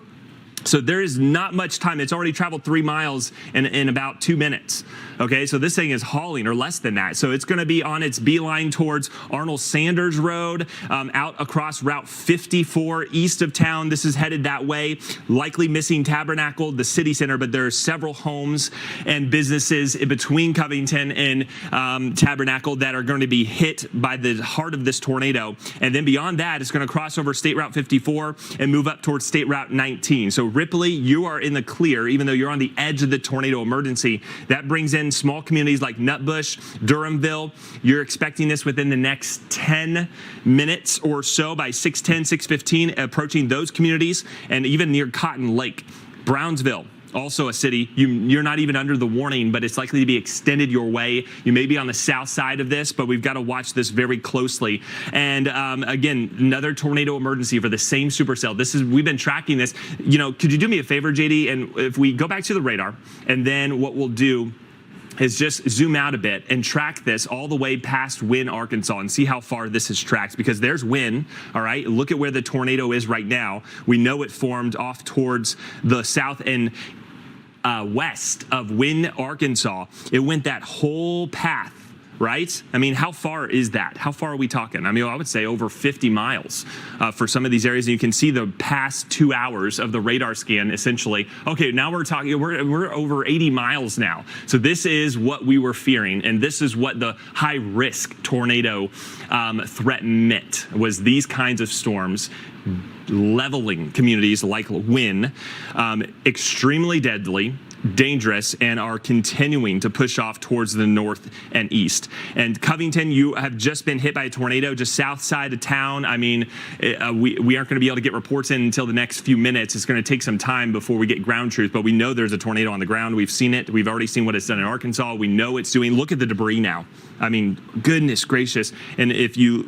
So there is not much time. It's already traveled 3 miles in about 2 minutes. Okay, so this thing is hauling, or less than that. So it's going to be on its beeline towards Arnold Sanders Road, out across Route 54 east of town. This is headed that way, likely missing Tabernacle, the city center, but there are several homes and businesses in between Covington and Tabernacle that are going to be hit by the heart of this tornado. And then beyond that, it's going to cross over State Route 54 and move up towards State Route 19. So Ripley, you are in the clear, even though you're on the edge of the tornado emergency. That brings in small communities like Nutbush, Durhamville. You're expecting this within the next 10 minutes or so by 6:10, 6:15, approaching those communities, and even near Cotton Lake. Brownsville, also a city, you're not even under the warning, but it's likely to be extended your way. You may be on the south side of this, but we've got to watch this very closely. And again, another tornado emergency for the same supercell. We've been tracking this. Could you do me a favor, JD? And if we go back to the radar, and then what we'll do is just zoom out a bit and track this all the way past Wynne, Arkansas, and see how far this has tracked, because there's Wynne, all right? Look at where the tornado is right now. We know it formed off towards the south and west of Wynne, Arkansas. It went that whole path, right? I mean, how far is that? How far are we talking? I mean, I would say over 50 miles for some of these areas. And you can see the past 2 hours of the radar scan, essentially. Okay, now we're talking, we're over 80 miles now. So this is what we were fearing. And this is what the high risk tornado threat meant, was these kinds of storms leveling communities like Wynne, extremely deadly, dangerous and are continuing to push off towards the north and east. And Covington, you have just been hit by a tornado just south side of town. I mean, we aren't going to be able to get reports in until the next few minutes. It's going to take some time before we get ground truth, but we know there's a tornado on the ground. We've seen it. We've already seen what it's done in Arkansas. We know it's doing. Look at the debris now. I mean, goodness gracious. And if you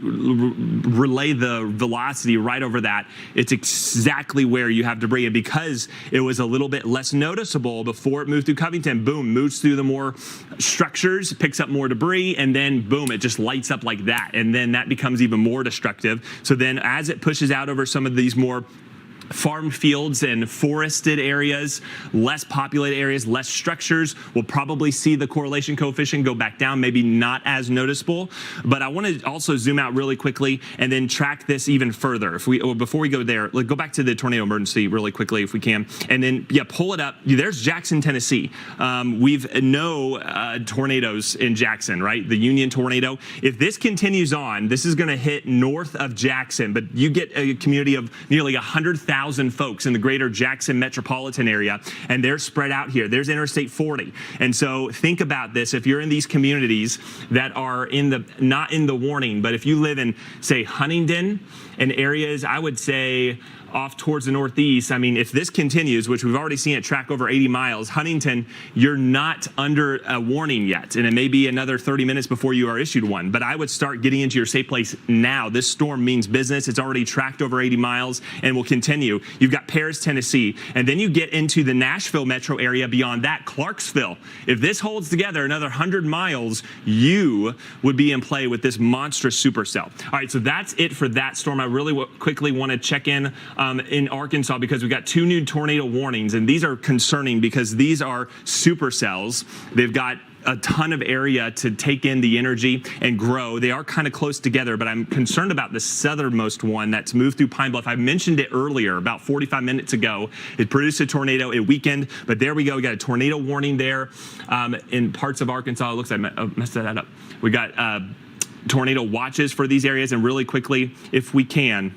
relay the velocity right over that, it's exactly where you have debris. And because it was a little bit less noticeable before it moved through Covington, boom, moves through the more structures, picks up more debris, and then boom, it just lights up like that. And then that becomes even more destructive. So then as it pushes out over some of these more farm fields and forested areas, less populated areas, less structures, we'll probably see the correlation coefficient go back down, maybe not as noticeable. But I want to also zoom out really quickly and then track this even further. Before we go there, go back to the tornado emergency really quickly if we can, and then pull it up. There's Jackson, Tennessee. We've no tornadoes in Jackson, right? The Union tornado. If this continues on, this is going to hit north of Jackson, but you get a community of nearly 100,000 folks in the greater Jackson metropolitan area, and they're spread out here. There's Interstate 40. And so think about this. If you're in these communities that are not in the warning, but if you live in, say, Huntingdon and areas, I would say, off towards the northeast, I mean, if this continues, which we've already seen it track over 80 miles, Huntington, you're not under a warning yet. And it may be another 30 minutes before you are issued one. But I would start getting into your safe place now. This storm means business. It's already tracked over 80 miles and will continue. You've got Paris, Tennessee. And then you get into the Nashville metro area beyond that, Clarksville. If this holds together another 100 miles, you would be in play with this monstrous supercell. All right, so that's it for that storm. I really quickly want to check in Arkansas because we've got 2 new tornado warnings, and these are concerning because these are supercells. They've got a ton of area to take in the energy and grow. They are kind of close together, but I'm concerned about the southernmost one that's moved through Pine Bluff. I mentioned it earlier, about 45 minutes ago. It produced a tornado. It weakened, but there we go. We got a tornado warning there in parts of Arkansas. It looks like I messed that up. We got tornado watches for these areas, and really quickly, if we can,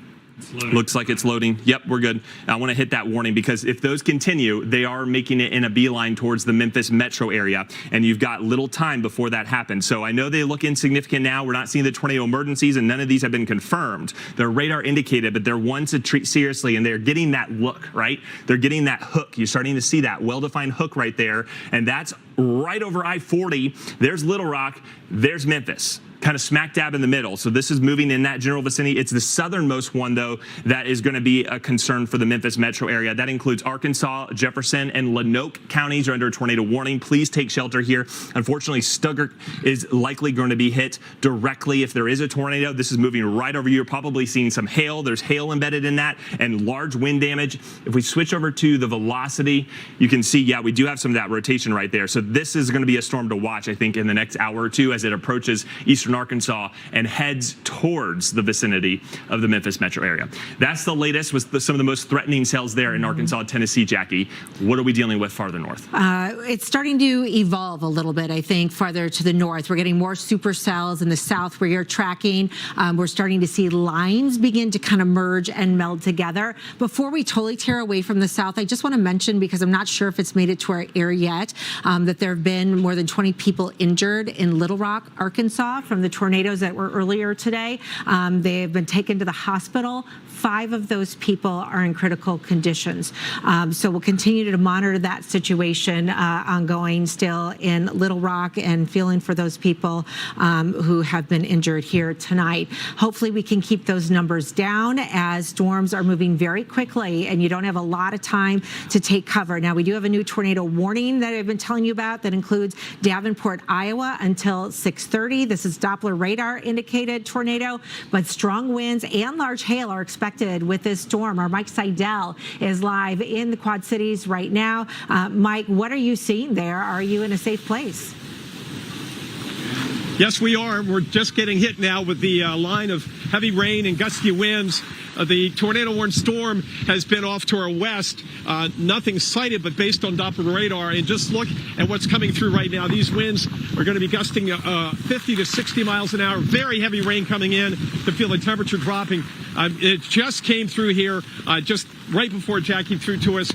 looks like it's loading. Yep, we're good. I want to hit that warning because if those continue, they are making it in a beeline towards the Memphis metro area, and you've got little time before that happens. So I know they look insignificant now. We're not seeing the tornado emergencies, and none of these have been confirmed. They're radar indicated, but they're ones to treat seriously, and they're getting that look, right? They're getting that hook. You're starting to see that well-defined hook right there, and that's right over I-40. There's Little Rock. There's Memphis, kind of smack dab in the middle. So this is moving in that general vicinity. It's the southernmost one, though, that is going to be a concern for the Memphis metro area. That includes Arkansas, Jefferson, and Lonoke counties are under a tornado warning. Please take shelter here. Unfortunately, Stuttgart is likely going to be hit directly if there is a tornado. This is moving right over you. You're probably seeing some hail. There's hail embedded in that and large wind damage. If we switch over to the velocity, you can see, yeah, we do have some of that rotation right there. So this is going to be a storm to watch, I think, in the next hour or two as it approaches eastern Arkansas and heads towards the vicinity of the Memphis metro area. That's the latest with some of the most threatening cells there in Arkansas and Tennessee, Jackie. What are we dealing with farther north? It's starting to evolve a little bit, I think, farther to the north. We're getting more supercells in the south where you're tracking. We're starting to see lines begin to kind of merge and meld together. Before we totally tear away from the south, I just want to mention, because I'm not sure if it's made it to our ear yet, that there have been more than 20 people injured in Little Rock, Arkansas, from the tornadoes that were earlier today. They have been taken to the hospital. 5 of those people are in critical conditions. So we'll continue to monitor that situation ongoing still in Little Rock and feeling for those people who have been injured here tonight. Hopefully we can keep those numbers down as storms are moving very quickly and you don't have a lot of time to take cover. Now, we do have a new tornado warning that I've been telling you about that includes Davenport, Iowa until 6:30. This is Doppler radar indicated tornado, but strong winds and large hail are expected with this storm. Our Mike Seidel is live in the Quad Cities right now. Mike, what are you seeing there? Are you in a safe place? Yes, we are. We're just getting hit now with the line of heavy rain and gusty winds. The tornado-warned storm has been off to our west. Nothing sighted, but based on Doppler radar. And just look at what's coming through right now. These winds are going to be gusting 50 to 60 miles an hour. Very heavy rain coming in to feel the temperature dropping. It just came through here just right before Jackie threw to us.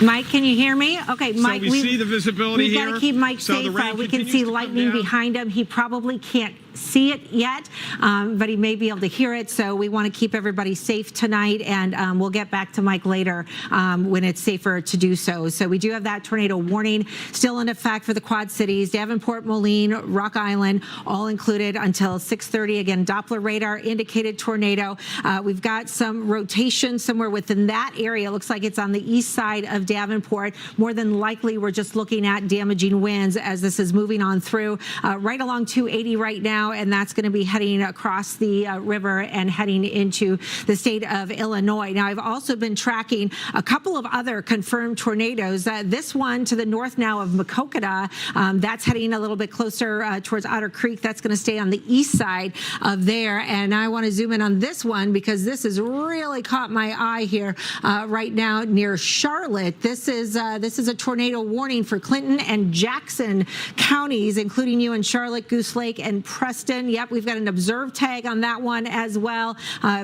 Mike, can you hear me? Okay, Mike. So we see the visibility here. We've got to keep Mike So the safe. rain We can continues see to come lightning down. behind him. He probably can't see it yet, but he may be able to hear it. So we want to keep everybody safe tonight, and we'll get back to Mike later when it's safer to do so. So we do have that tornado warning still in effect for the Quad Cities, Davenport, Moline, Rock Island, all included until 6:30. Again, Doppler radar indicated tornado. We've got some rotation somewhere within that area. It looks like it's on the east side of Davenport. More than likely, we're just looking at damaging winds as this is moving on through right along 280 right now, and that's going to be heading across the river and heading into the state of Illinois. Now, I've also been tracking a couple of other confirmed tornadoes. This one to the north now of Maquoketa, that's heading a little bit closer towards Otter Creek. That's going to stay on the east side of there, and I want to zoom in on this one because this has really caught my eye here right now near Charlotte. This is a tornado warning for Clinton and Jackson counties, including you in Charlotte, Goose Lake, and Preston. Yep, we've got an observed tag on that one as well.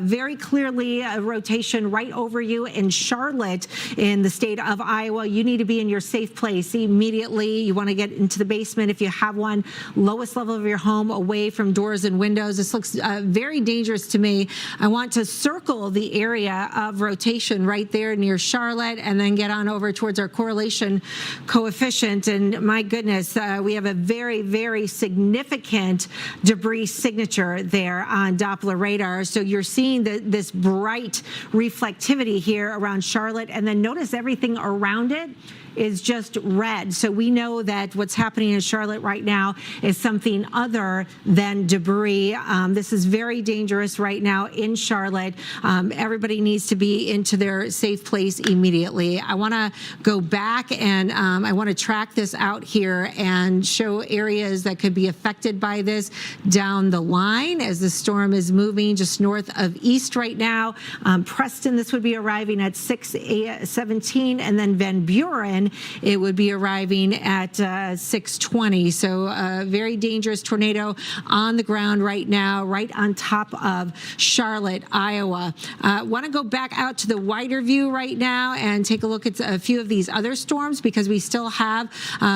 Very clearly a rotation right over you in Charlotte in the state of Iowa. You need to be in your safe place immediately. You want to get into the basement if you have one. Lowest level of your home, away from doors and windows. This looks very dangerous to me. I want to circle the area of rotation right there near Charlotte and then get on over towards our correlation coefficient. And my goodness, we have a very, very significant debris signature there on Doppler radar. So you're seeing this bright reflectivity here around Charlotte, and then notice everything around it is just red. So we know that what's happening in Charlotte right now is something other than debris. This is very dangerous right now in Charlotte. Everybody needs to be into their safe place immediately. I want to go back and I want to track this out here and show areas that could be affected by this down the line as the storm is moving just north of east right now. Preston, this would be arriving at 6:17, and then Van Buren, it would be arriving at 6:20. So a very dangerous tornado on the ground right now, right on top of Charlotte, Iowa. Want to go back out to the wider view right now and take a look at a few of these other storms because we still have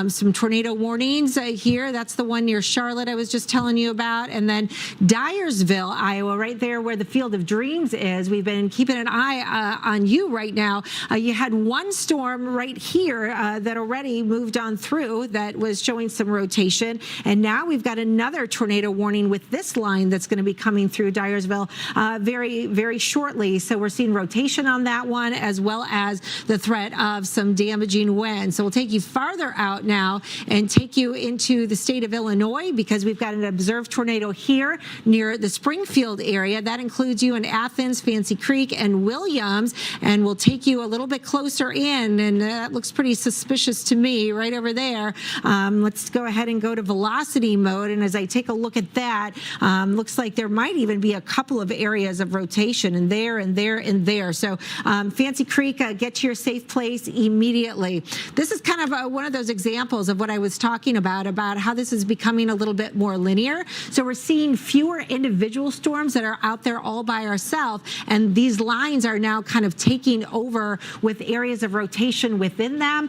some tornado warnings here. That's the one near Charlotte I was just telling you about. And then Dyersville, Iowa, right there where the Field of Dreams is. We've been keeping an eye on you right now. You had one storm right here that already moved on through that was showing some rotation. And now we've got another tornado warning with this line that's going to be coming through Dyersville very, very shortly. So we're seeing rotation on that one as well as the threat of some damaging winds. So we'll take you farther out now and take you into the state of Illinois because we've got an observed tornado here near the Springfield area. That includes you in Athens, Fancy Creek, and Williams. And we'll take you a little bit closer in, and that looks pretty suspicious to me right over there. Let's go ahead and go to velocity mode. And as I take a look at that, looks like there might even be a couple of areas of rotation and there and there and there. So Fancy Creek, get to your safe place immediately. This is kind of one of those examples of what I was talking about how this is becoming a little bit more linear. So we're seeing fewer individual storms that are out there all by ourselves, and these lines are now kind of taking over with areas of rotation within them.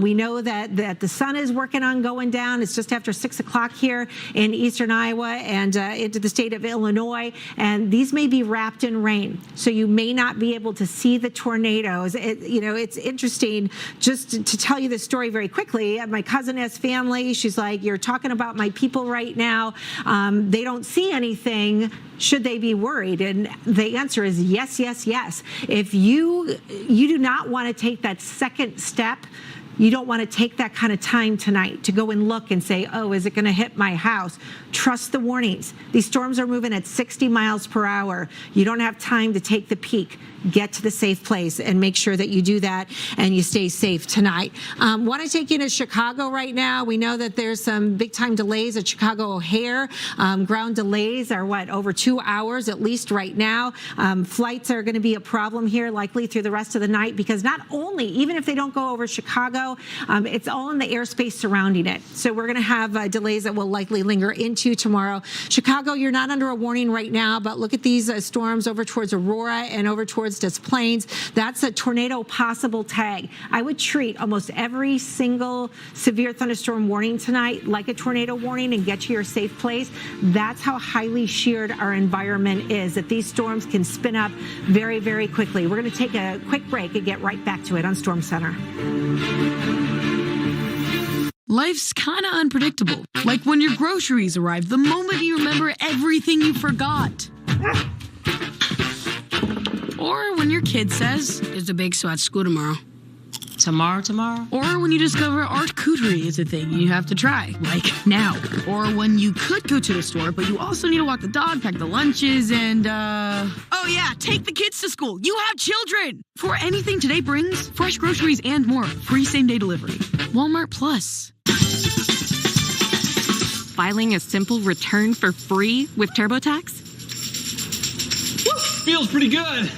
We know that the sun is working on going down. It's just after 6 o'clock here in eastern Iowa and into the state of Illinois, and these may be wrapped in rain, so you may not be able to see the tornadoes. It's interesting, just to tell you this story very quickly. My cousin has family. She's like, you're talking about my people right now. They don't see anything. Should they be worried? And the answer is yes, yes, yes. If you do not want to take that second step, you don't want to take that kind of time tonight to go and look and say, oh, is it going to hit my house? Trust the warnings. These storms are moving at 60 miles per hour. You don't have time to take the peak. Get to the safe place and make sure that you do that and you stay safe tonight. Want to take you to Chicago right now. We know that there's some big time delays at Chicago O'Hare. Ground delays are over 2 hours at least right now. Flights are going to be a problem here likely through the rest of the night because not only, even if they don't go over Chicago, Chicago. It's all in the airspace surrounding it. So we're going to have delays that will likely linger into tomorrow. Chicago, you're not under a warning right now, but look at these storms over towards Aurora and over towards Des Plaines. That's a tornado possible tag. I would treat almost every single severe thunderstorm warning tonight like a tornado warning and get to your safe place. That's how highly sheared our environment is, that these storms can spin up very, very quickly. We're going to take a quick break and get right back to it on Storm Center. Life's kind of unpredictable. Like when your groceries arrive the moment you remember everything you forgot. Or when your kid says, "There's a bake sale at school tomorrow." Tomorrow? Or when you discover charcuterie is a thing you have to try, like now. Or when you could go to the store, but you also need to walk the dog, pack the lunches, and, oh yeah, take the kids to school. You have children! For anything today brings, fresh groceries and more. Free same-day delivery. Walmart Plus. Filing a simple return for free with TurboTax? Feels pretty good.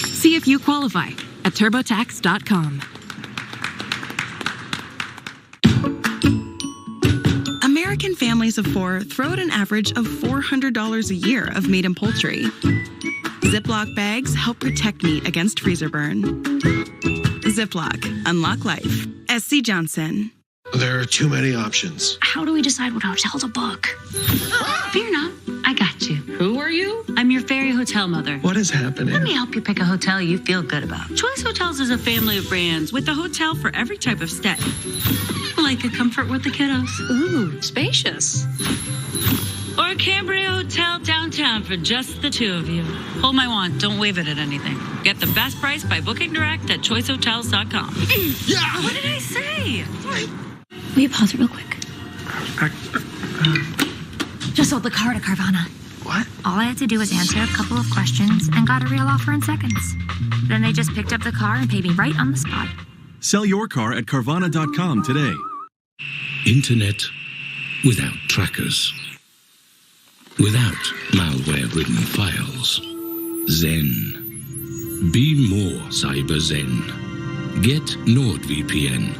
See if you qualify at TurboTax.com. American families of 4 throw out an average of $400 a year of meat and poultry. Ziploc bags help protect meat against freezer burn. Ziploc, unlock life. SC Johnson. There are too many options. How do we decide what hotel to book? Fear not, I got you. Who are you? I'm your fairy hotel mother. What is happening? Let me help you pick a hotel you feel good about. Choice Hotels is a family of brands with a hotel for every type of stay. Like a comfort with the kiddos. Ooh, spacious. Or a Cambria hotel downtown for just the two of you. Hold my wand, don't wave it at anything. Get the best price by booking direct at choicehotels.com. Yeah! What did I say? Will you pause it real quick? Just sold the car to Carvana. What? All I had to do was answer a couple of questions and got a real offer in seconds. Then they just picked up the car and paid me right on the spot. Sell your car at Carvana.com today. Internet without trackers. Without malware-ridden files. Zen. Be more cyber zen. Get NordVPN.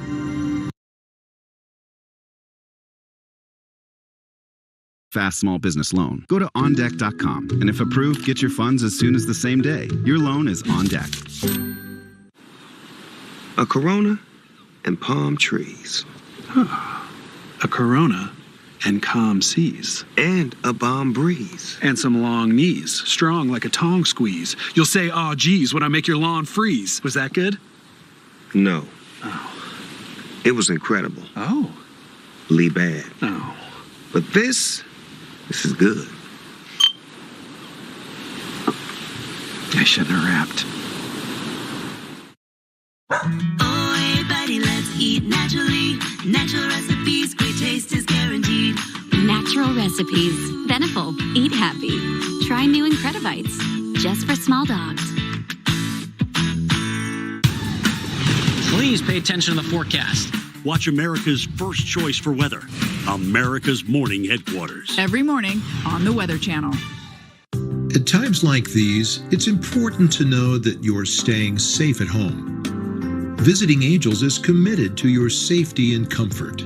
Fast small business loan. Go to OnDeck.com, and if approved, get your funds as soon as the same day. Your loan is on deck. A Corona and palm trees. A Corona and calm seas. And a balm breeze. And some long knees, strong like a tongue squeeze. You'll say, "Aw, geez," when I make your lawn freeze. Was that good? No. Oh. It was incredible. Oh. Lee bad. Oh. But this is good. I shouldn't have rapped. Oi, buddy, let's eat naturally. Natural recipes, great taste is guaranteed. Natural recipes. Beneful. Eat happy. Try new Incredibites. Just for small dogs. Please pay attention to the forecast. Watch America's first choice for weather, America's Morning Headquarters. Every morning on the Weather Channel. At times like these, it's important to know that you're staying safe at home. Visiting Angels is committed to your safety and comfort.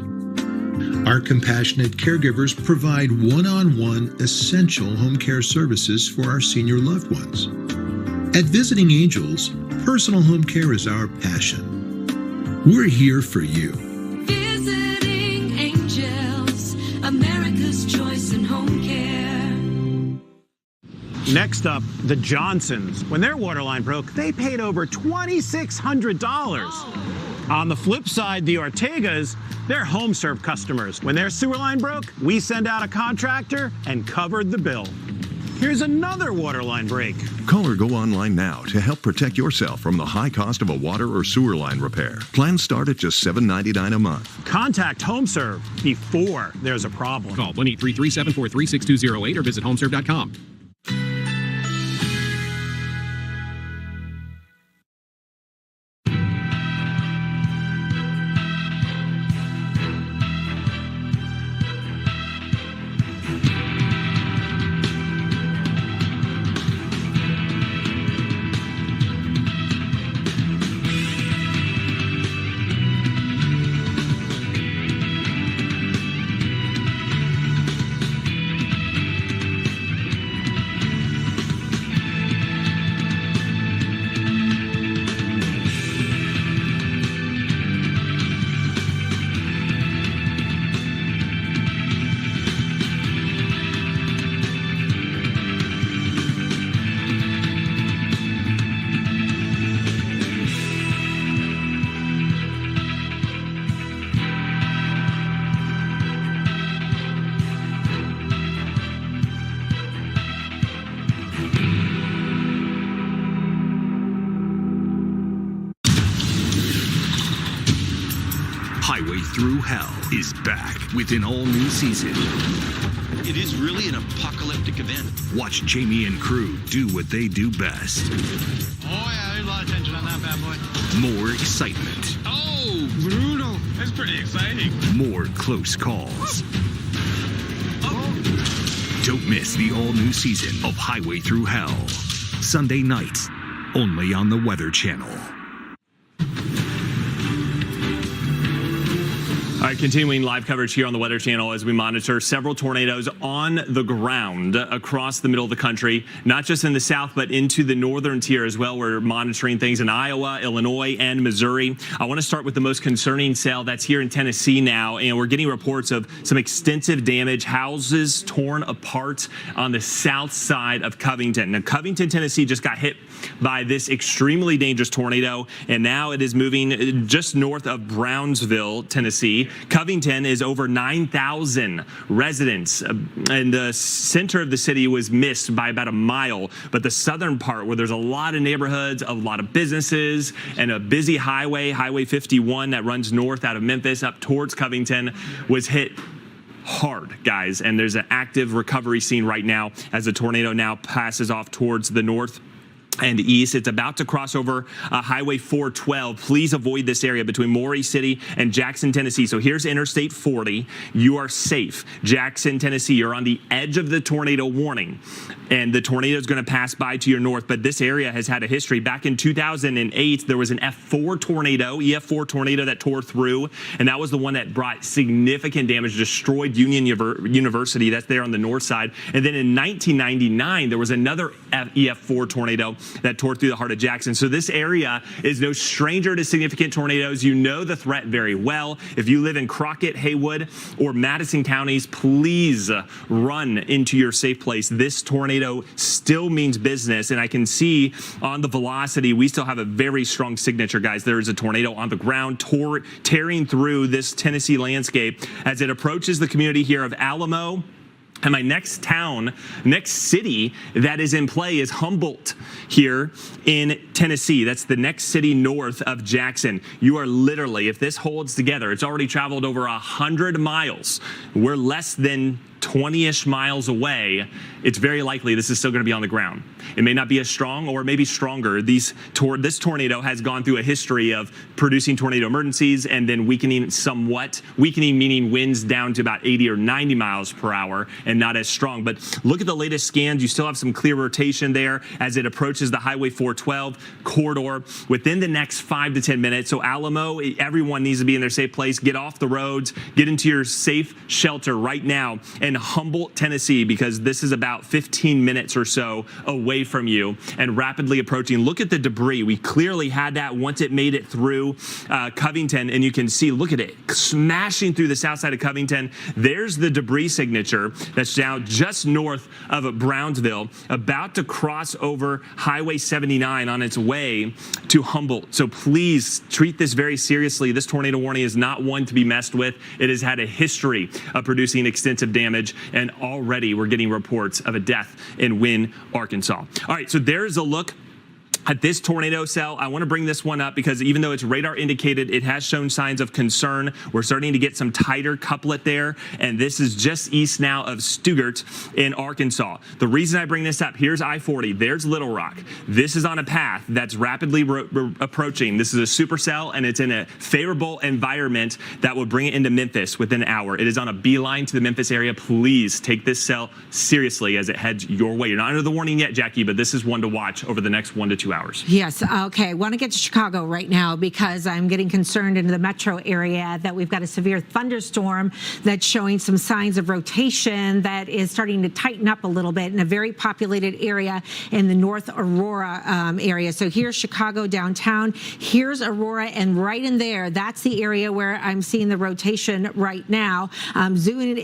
Our compassionate caregivers provide one-on-one essential home care services for our senior loved ones. At Visiting Angels, personal home care is our passion. We're here for you. Visiting Angels, America's choice in home care. Next up, the Johnsons. When their water line broke, they paid over $2,600. On the flip side, the Ortegas, they're home-serve customers. When their sewer line broke, we sent out a contractor and covered the bill. Here's another water line break. Call or go online now to help protect yourself from the high cost of a water or sewer line repair. Plans start at just $7.99 a month. Contact HomeServe before there's a problem. Call 1-833-743-6208 or visit homeserve.com. Highway Through Hell is back with an all-new season. It is really an apocalyptic event. Watch Jamie and crew do what they do best. Oh, yeah, there's a lot of tension on that bad boy. More excitement. Oh, brutal. That's pretty exciting. More close calls. Don't miss the all-new season of Highway Through Hell. Sunday nights, only on the Weather Channel. All right, continuing live coverage here on the Weather Channel as we monitor several tornadoes on the ground across the middle of the country, not just in the south, but into the northern tier as well. We're monitoring things in Iowa, Illinois, and Missouri. I want to start with the most concerning cell that's here in Tennessee now, and we're getting reports of some extensive damage, houses torn apart on the south side of Covington. Now, Covington, Tennessee just got hit by this extremely dangerous tornado, and now it is moving just north of Brownsville, Tennessee. Covington is over 9,000 residents, and the center of the city was missed by about a mile, but the southern part, where there's a lot of neighborhoods, a lot of businesses, and a busy highway, Highway 51 that runs north out of Memphis up towards Covington, was hit hard, guys, and there's an active recovery scene right now as the tornado now passes off towards the north and east. It's about to cross over Highway 412. Please avoid this area between Maury City and Jackson, Tennessee. So here's Interstate 40. You are safe. Jackson, Tennessee, you're on the edge of the tornado warning, and the tornado is going to pass by to your north. But this area has had a history. Back in 2008, there was an EF4 tornado that tore through, and that was the one that brought significant damage, destroyed Union University. That's there on the north side. And then in 1999, there was another EF4 tornado that tore through the heart of Jackson. So this area is no stranger to significant tornadoes. You know the threat very well. If you live in Crockett, Haywood, or Madison counties, please run into your safe place. This tornado still means business, and I can see on the velocity, we still have a very strong signature, guys. There is a tornado on the ground tearing through this Tennessee landscape as it approaches the community here of Alamo. And my next city that is in play is Humboldt here in Tennessee. That's the next city north of Jackson. You are literally, if this holds together, it's already traveled over 100 miles. We're less than 20-ish miles away. It's very likely this is still going to be on the ground. It may not be as strong, or maybe stronger. This tornado has gone through a history of producing tornado emergencies and then weakening somewhat. Weakening meaning winds down to about 80 or 90 miles per hour and not as strong. But look at the latest scans. You still have some clear rotation there as it approaches the Highway 412 corridor within the next 5 to 10 minutes. So Alamo, everyone needs to be in their safe place. Get off the roads. Get into your safe shelter right now in Humboldt, Tennessee, because this is about 15 minutes or so away from you and rapidly approaching. Look at the debris. We clearly had that once it made it through Covington, and you can see, look at it, smashing through the south side of Covington. There's the debris signature that's down just north of Brownsville, about to cross over Highway 79 on its way to Humboldt. So please treat this very seriously. This tornado warning is not one to be messed with. It has had a history of producing extensive damage, and already we're getting reports of a death in Wynne, Arkansas. All right, so there's a look at this tornado cell. I want to bring this one up because even though it's radar indicated, it has shown signs of concern. We're starting to get some tighter couplet there, and this is just east now of Stuttgart in Arkansas. The reason I bring this up, here's I-40, there's Little Rock. This is on a path that's rapidly approaching. This is a supercell, and it's in a favorable environment that would bring it into Memphis within an hour. It is on a beeline to the Memphis area. Please take this cell seriously as it heads your way. You're not under the warning yet, Jackie, but this is one to watch over the next 1 to 2 hours. Yes. Okay. I want to get to Chicago right now because I'm getting concerned in the metro area that we've got a severe thunderstorm that's showing some signs of rotation that is starting to tighten up a little bit in a very populated area in the North Aurora area. So here's Chicago downtown. Here's Aurora, and right in there, that's the area where I'm seeing the rotation right now. Zooming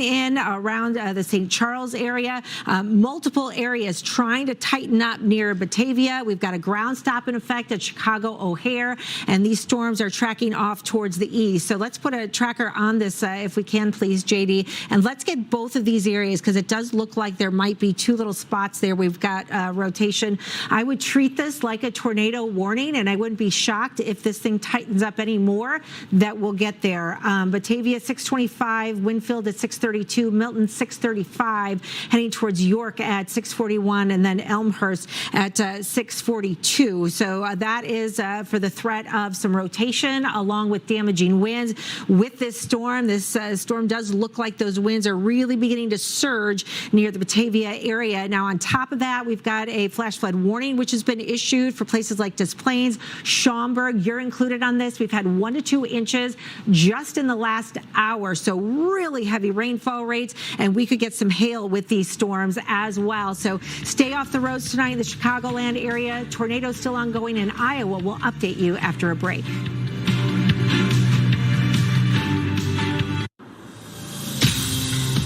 in around the St. Charles area, multiple areas trying to tighten up near Batavia Batavia. We've got a ground stop in effect at Chicago O'Hare, and these storms are tracking off towards the east. So let's put a tracker on this, if we can, please, JD, and let's get both of these areas, because it does look like there might be two little spots there. We've got rotation. I would treat this like a tornado warning, and I wouldn't be shocked if this thing tightens up any more, that we'll get there. Batavia 625, Winfield at 632, Milton 635, heading towards York at 641, and then Elmhurst at 642. So that is for the threat of some rotation along with damaging winds. With this storm does look like those winds are really beginning to surge near the Batavia area. Now, on top of that, we've got a flash flood warning, which has been issued for places like Des Plaines, Schaumburg. You're included on this. We've had 1 to 2 inches just in the last hour, so really heavy rainfall rates, and we could get some hail with these storms as well. So stay off the roads tonight in the Chicagoland area. Tornadoes still ongoing in Iowa. We'll update you after a break.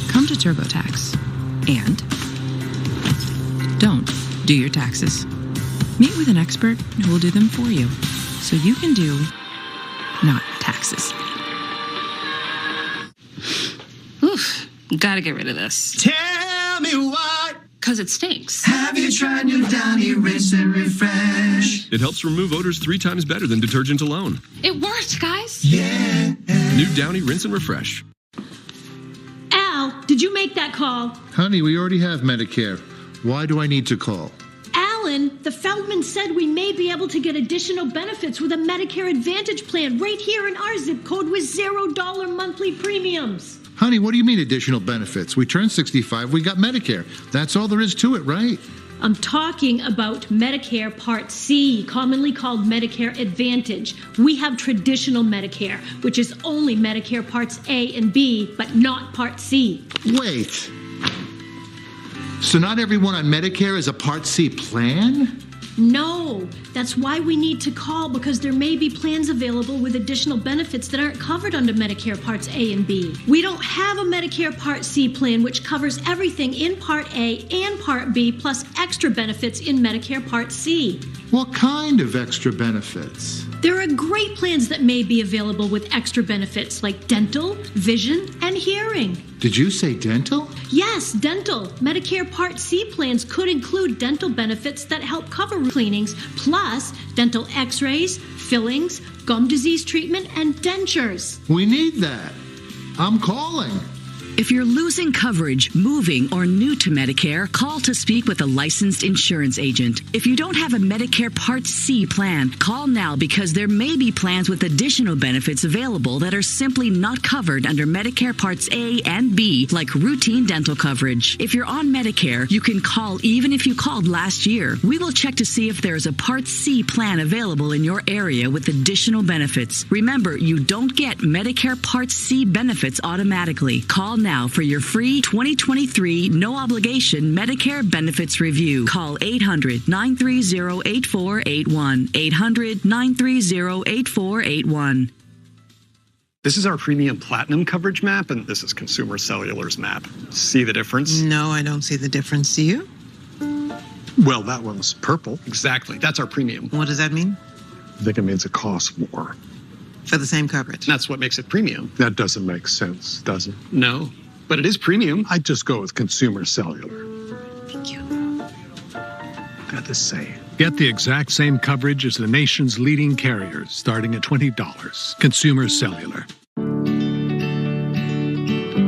Come to TurboTax and don't do your taxes. Meet with an expert who will do them for you, so you can do not taxes. Oof, gotta get rid of this. Tell me why. Because it stinks. Have you tried new Downy Rinse and Refresh? It helps remove odors 3 times better than detergent alone. It worked, guys. Yeah. New Downy Rinse and Refresh. Al, did you make that call? Honey, we already have Medicare. Why do I need to call? Alan, the Feldman said we may be able to get additional benefits with a Medicare Advantage plan right here in our zip code with $0 monthly premiums. Honey, what do you mean additional benefits? We turned 65, we got Medicare. That's all there is to it, right? I'm talking about Medicare Part C, commonly called Medicare Advantage. We have traditional Medicare, which is only Medicare Parts A and B, but not Part C. Wait. So not everyone on Medicare is a Part C plan? No, that's why we need to call, because there may be plans available with additional benefits that aren't covered under Medicare Parts A and B. We don't have a Medicare Part C plan which covers everything in Part A and Part B, plus extra benefits in Medicare Part C. What kind of extra benefits? There are great plans that may be available with extra benefits like dental, vision, and hearing. Did you say dental? Yes, dental. Medicare Part C plans could include dental benefits that help cover cleanings, plus dental x-rays, fillings, gum disease treatment, and dentures. We need that. I'm calling. If you're losing coverage, moving, or new to Medicare, call to speak with a licensed insurance agent. If you don't have a Medicare Part C plan, call now, because there may be plans with additional benefits available that are simply not covered under Medicare Parts A and B, like routine dental coverage. If you're on Medicare, you can call even if you called last year. We will check to see if there's a Part C plan available in your area with additional benefits. Remember, you don't get Medicare Part C benefits automatically. Call now for your free 2023 no-obligation Medicare benefits review. Call 800-930-8481. 800-930-8481. This is our premium platinum coverage map, and this is Consumer Cellular's map. See the difference? No, I don't see the difference. Do you? Well, that one's purple. Exactly. That's our premium. What does that mean? I think it means it costs more. For the same coverage? That's what makes it premium. That doesn't make sense, does it? No, but it is premium. I'd just go with Consumer Cellular. Thank you. Got to say, get the exact same coverage as the nation's leading carriers, starting at $20. Consumer Cellular.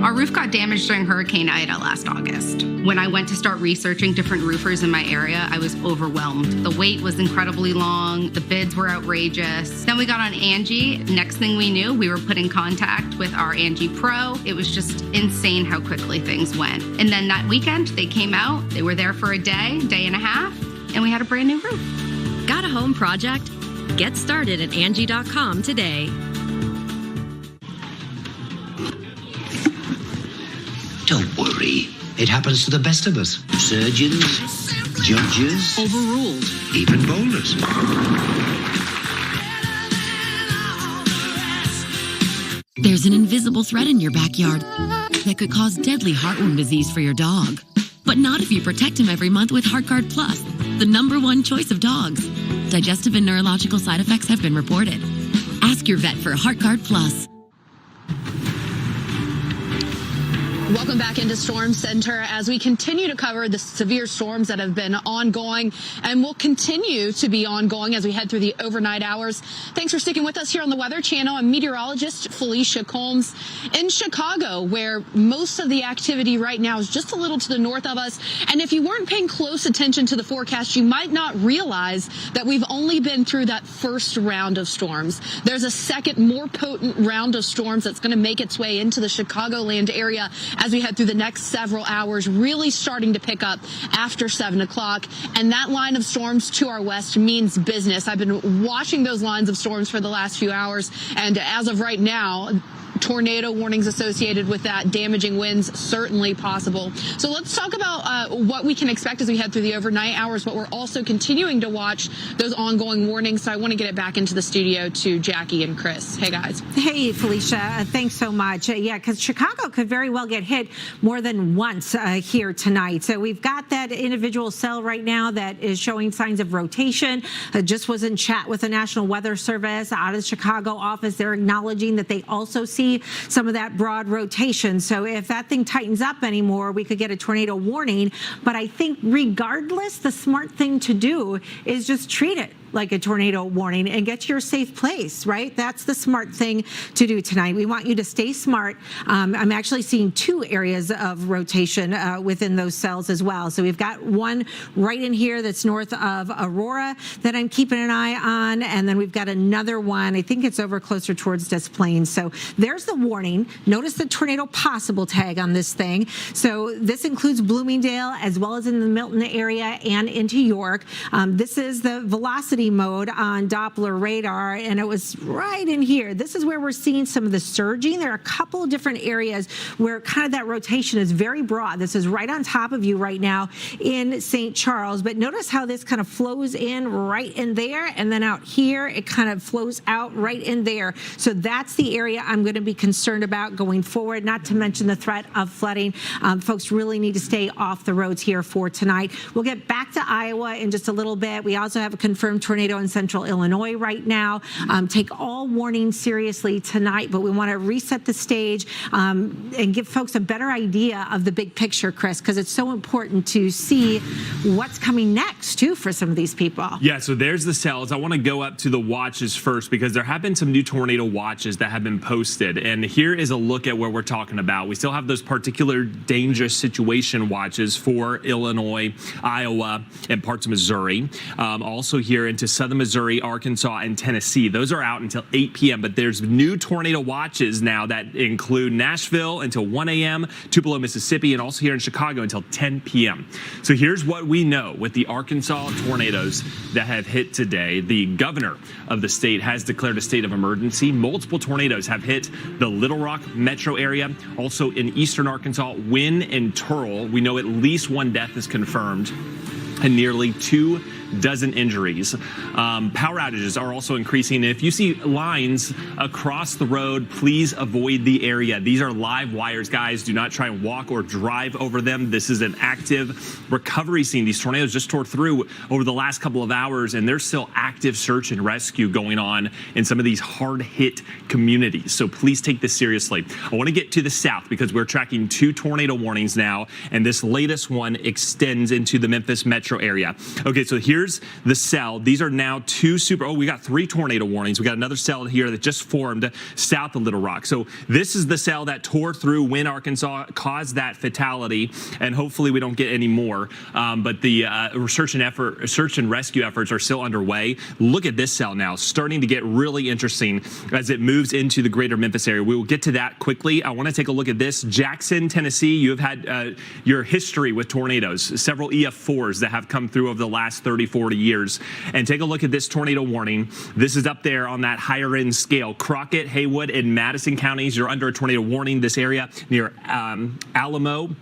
Our roof got damaged during Hurricane Ida last August. When I went to start researching different roofers in my area, I was overwhelmed. The wait was incredibly long. The bids were outrageous. Then we got on Angie. Next thing we knew, we were put in contact with our Angie Pro. It was just insane how quickly things went. And then that weekend, they came out. They were there for a day and a half, and we had a brand new roof. Got a home project? Get started at Angie.com today. Don't worry. It happens to the best of us. Surgeons, judges, overruled, even bowlers. There's an invisible threat in your backyard that could cause deadly heartworm disease for your dog. But not if you protect him every month with HeartGuard Plus, the #1 choice of dogs. Digestive and neurological side effects have been reported. Ask your vet for HeartGuard Plus. Welcome back into Storm Center as we continue to cover the severe storms that have been ongoing and will continue to be ongoing as we head through the overnight hours. Thanks for sticking with us here on the Weather Channel. I'm meteorologist Felicia Combs in Chicago, where most of the activity right now is just a little to the north of us. And if you weren't paying close attention to the forecast, you might not realize that we've only been through that first round of storms. There's a second, more potent round of storms that's going to make its way into the Chicagoland area as we head through the next several hours, really starting to pick up after 7 o'clock. And that line of storms to our west means business. I've been watching those lines of storms for the last few hours, and as of right now, tornado warnings associated with that, damaging winds certainly possible. So let's talk about what we can expect as we head through the overnight hours, but we're also continuing to watch those ongoing warnings. So I want to get it back into the studio to Jackie and Chris. Hey, guys. Hey, Felicia. Thanks so much. Yeah, because Chicago could very well get hit more than once here tonight. So we've got that individual cell right now that is showing signs of rotation. Just was in chat with the National Weather Service out of the Chicago office. They're acknowledging that they also see some of that broad rotation. So if that thing tightens up anymore, we could get a tornado warning. But I think regardless, the smart thing to do is just treat it like a tornado warning and get to your safe place, right? That's the smart thing to do tonight. We want you to stay smart. I'm actually seeing 2 areas of rotation within those cells as well. So we've got one right in here that's north of Aurora that I'm keeping an eye on. And then we've got another one. I think it's over closer towards Des Plaines. So there's the warning. Notice the tornado possible tag on this thing. So this includes Bloomingdale as well as in the Milton area and into York. This is the velocity mode on Doppler radar, and it was right in here. This is where we're seeing some of the surging. There are a couple of different areas where kind of that rotation is very broad. This is right on top of you right now in St. Charles, but notice how this kind of flows in right in there, and then out here it kind of flows out right in there. So that's the area I'm going to be concerned about going forward, not to mention the threat of flooding. Folks really need to stay off the roads here for tonight. We'll get back to Iowa in just a little bit. We also have a confirmed tornado in central Illinois right now. Take all warnings seriously tonight, but we want to reset the stage and give folks a better idea of the big picture, Chris, because it's so important to see what's coming next, too, for some of these people. Yeah, so there's the cells. I want to go up to the watches first because there have been some new tornado watches that have been posted. And here is a look at what we're talking about. We still have those particular dangerous situation watches for Illinois, Iowa, and parts of Missouri. Also here into southern Missouri, Arkansas, and Tennessee. Those are out until 8 p.m., but there's new tornado watches now that include Nashville until 1 a.m., Tupelo, Mississippi, and also here in Chicago until 10 p.m. So here's what we know with the Arkansas tornadoes that have hit today. The governor of the state has declared a state of emergency. Multiple tornadoes have hit the Little Rock metro area, also in eastern Arkansas, Wynne and Turl. We know at least 1 death is confirmed and nearly 2 dozen injuries. Power outages are also increasing. If you see lines across the road, please avoid the area. These are live wires, guys. Do not try and walk or drive over them. This is an active recovery scene. These tornadoes just tore through over the last couple of hours, and there's still active search and rescue going on in some of these hard-hit communities. So please take this seriously. I want to get to the south because we're tracking 2 tornado warnings now, and this latest one extends into the Memphis metro area. Okay, so here's the cell. These are now 2 we got 3 tornado warnings. We got another cell here that just formed south of Little Rock. So this is the cell that tore through Wynne, Arkansas, caused that fatality, and hopefully we don't get any more. But the search and rescue efforts are still underway. Look at this cell now, starting to get really interesting as it moves into the greater Memphis area. We will get to that quickly. I want to take a look at this. Jackson, Tennessee, you have had your history with tornadoes, several EF4s that have come through over the last 30-40 years. And take a look at this tornado warning. This is up there on that higher end scale. Crockett, Haywood, and Madison counties, you're under a tornado warning. This area near Alamo,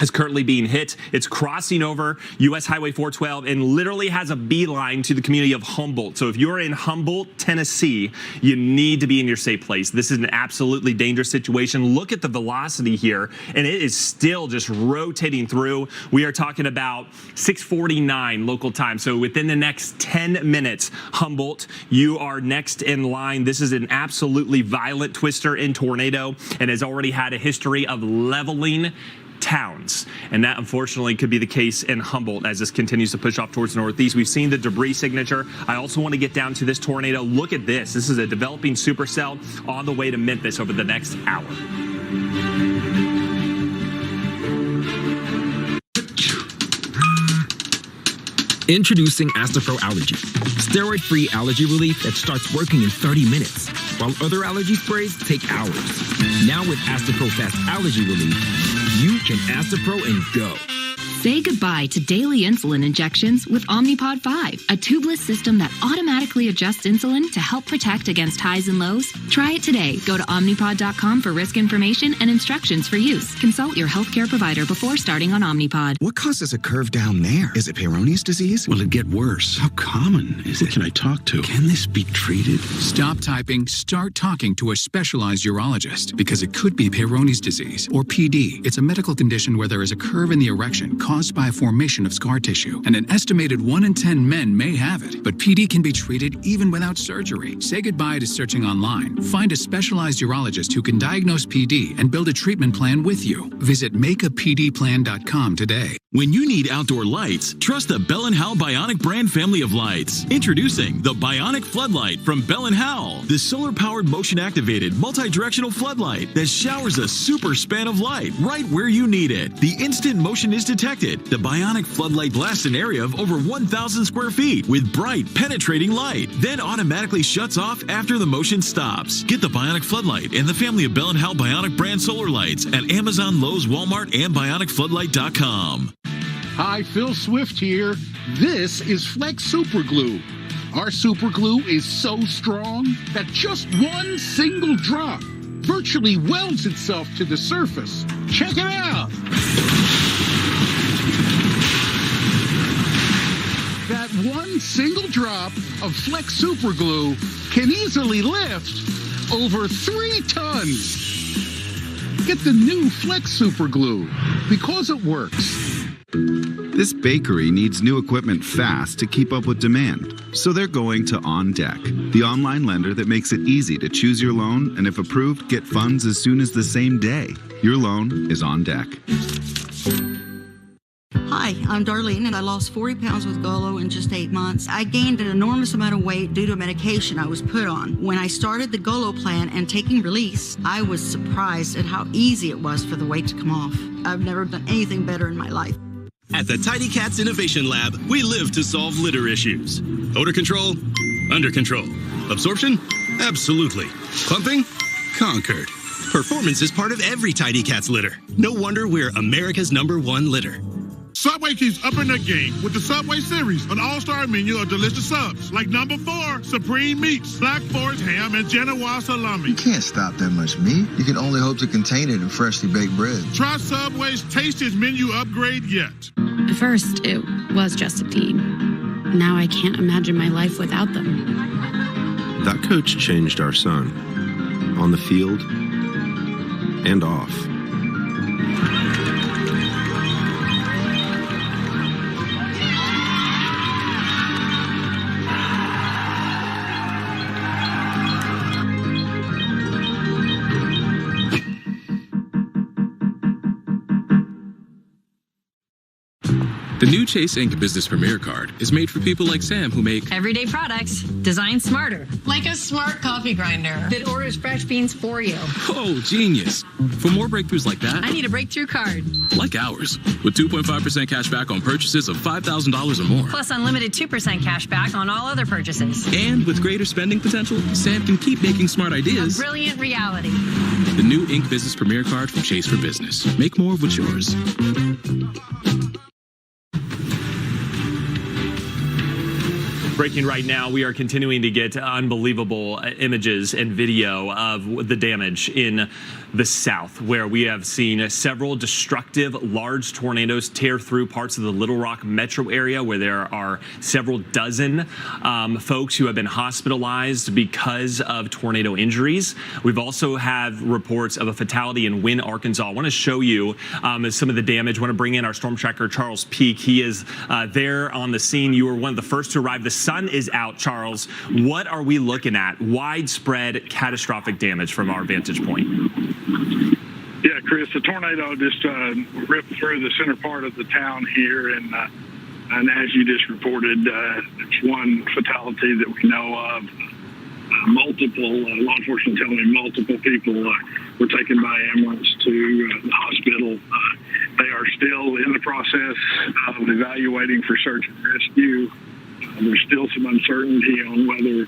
is currently being hit. It's crossing over U.S. Highway 412 and literally has a beeline to the community of Humboldt. So if you're in Humboldt, Tennessee, you need to be in your safe place. This is an absolutely dangerous situation. Look at the velocity here, and it is still just rotating through. We are talking about 6:49 local time. So within the next 10 minutes, Humboldt, you are next in line. This is an absolutely violent twister and tornado and has already had a history of leveling towns, and that unfortunately could be the case in Humboldt as this continues to push off towards the northeast. We've seen the debris signature. I also want to get down to this tornado. Look at this. This is a developing supercell on the way to Memphis over the next hour. Introducing Astapro Allergy, steroid-free allergy relief that starts working in 30 minutes, while other allergy sprays take hours. Now with Astapro Fast Allergy Relief, you can Astapro and go. Say goodbye to daily insulin injections with Omnipod 5, a tubeless system that automatically adjusts insulin to help protect against highs and lows. Try it today. Go to Omnipod.com for risk information and instructions for use. Consult your healthcare provider before starting on Omnipod. What causes a curve down there? Is it Peyronie's disease? Will it get worse? How common is it? Who can I talk to? Can this be treated? Stop typing, start talking to a specialized urologist because it could be Peyronie's disease or PD. It's a medical condition where there is a curve in the erection caused by a formation of scar tissue, and an estimated 1 in 10 men may have it. But PD can be treated even without surgery. Say goodbye to searching online. Find a specialized urologist who can diagnose PD and build a treatment plan with you. Visit makeapdplan.com today. When you need outdoor lights, trust the Bell & Howell Bionic brand family of lights. Introducing the Bionic Floodlight from Bell & Howell, the solar-powered motion-activated multi-directional floodlight that showers a super span of light right where you need it. The instant motion is detected. The Bionic Floodlight blasts an area of over 1,000 square feet with bright, penetrating light, then automatically shuts off after the motion stops. Get the Bionic Floodlight and the family of Bell & Howell Bionic brand solar lights at Amazon, Lowe's, Walmart, and BionicFloodlight.com. Hi, Phil Swift here. This is Flex Super Glue. Our super glue is so strong that just one single drop virtually welds itself to the surface. Check it out. That one single drop of Flex Super Glue can easily lift over 3 tons. Get the new Flex Super Glue because it works. This bakery needs new equipment fast to keep up with demand, so they're going to On Deck, the online lender that makes it easy to choose your loan and, if approved, get funds as soon as the same day. Your loan is on deck. Hi, I'm Darlene, and I lost 40 pounds with Golo in just 8 months. I gained an enormous amount of weight due to a medication I was put on. When I started the Golo plan and taking Release, I was surprised at how easy it was for the weight to come off. I've never done anything better in my life. At the Tidy Cats Innovation Lab, we live to solve litter issues. Odor control? Under control. Absorption? Absolutely. Clumping? Conquered. Performance is part of every Tidy Cats litter. No wonder we're America's #1 litter. Subway keeps upping their game with the Subway Series, an all-star menu of delicious subs, like number 4, Supreme Meats, Black Forest Ham, and Genoa Salami. You can't stop that much meat. You can only hope to contain it in freshly baked bread. Try Subway's tastiest menu upgrade yet. At first, it was just a team. Now I can't imagine my life without them. That coach changed our son, on the field and off. The new Chase Ink Business Premier Card is made for people like Sam who make everyday products designed smarter. Like a smart coffee grinder that orders fresh beans for you. Oh, genius. For more breakthroughs like that, I need a breakthrough card. Like ours, with 2.5% cash back on purchases of $5,000 or more. Plus unlimited 2% cash back on all other purchases. And with greater spending potential, Sam can keep making smart ideas a brilliant reality. The new Ink Business Premier Card from Chase for Business. Make more of what's yours. Breaking right now, we are continuing to get unbelievable images and video of the damage in the south, where we have seen several destructive large tornadoes tear through parts of the Little Rock metro area, where there are several dozen folks who have been hospitalized because of tornado injuries. We've also have reports of a fatality in Wynne, Arkansas. I want to show you some of the damage. I want to bring in our storm tracker, Charles Peak. He is there on the scene. You were one of the first to arrive. The sun is out, Charles. What are we looking at? Widespread catastrophic damage from our vantage point. Yeah, Chris, the tornado just ripped through the center part of the town here, and as you just reported, it's one fatality that we know of. Multiple law enforcement telling me multiple people were taken by ambulance to the hospital. They are still in the process of evaluating for search and rescue. There's still some uncertainty on whether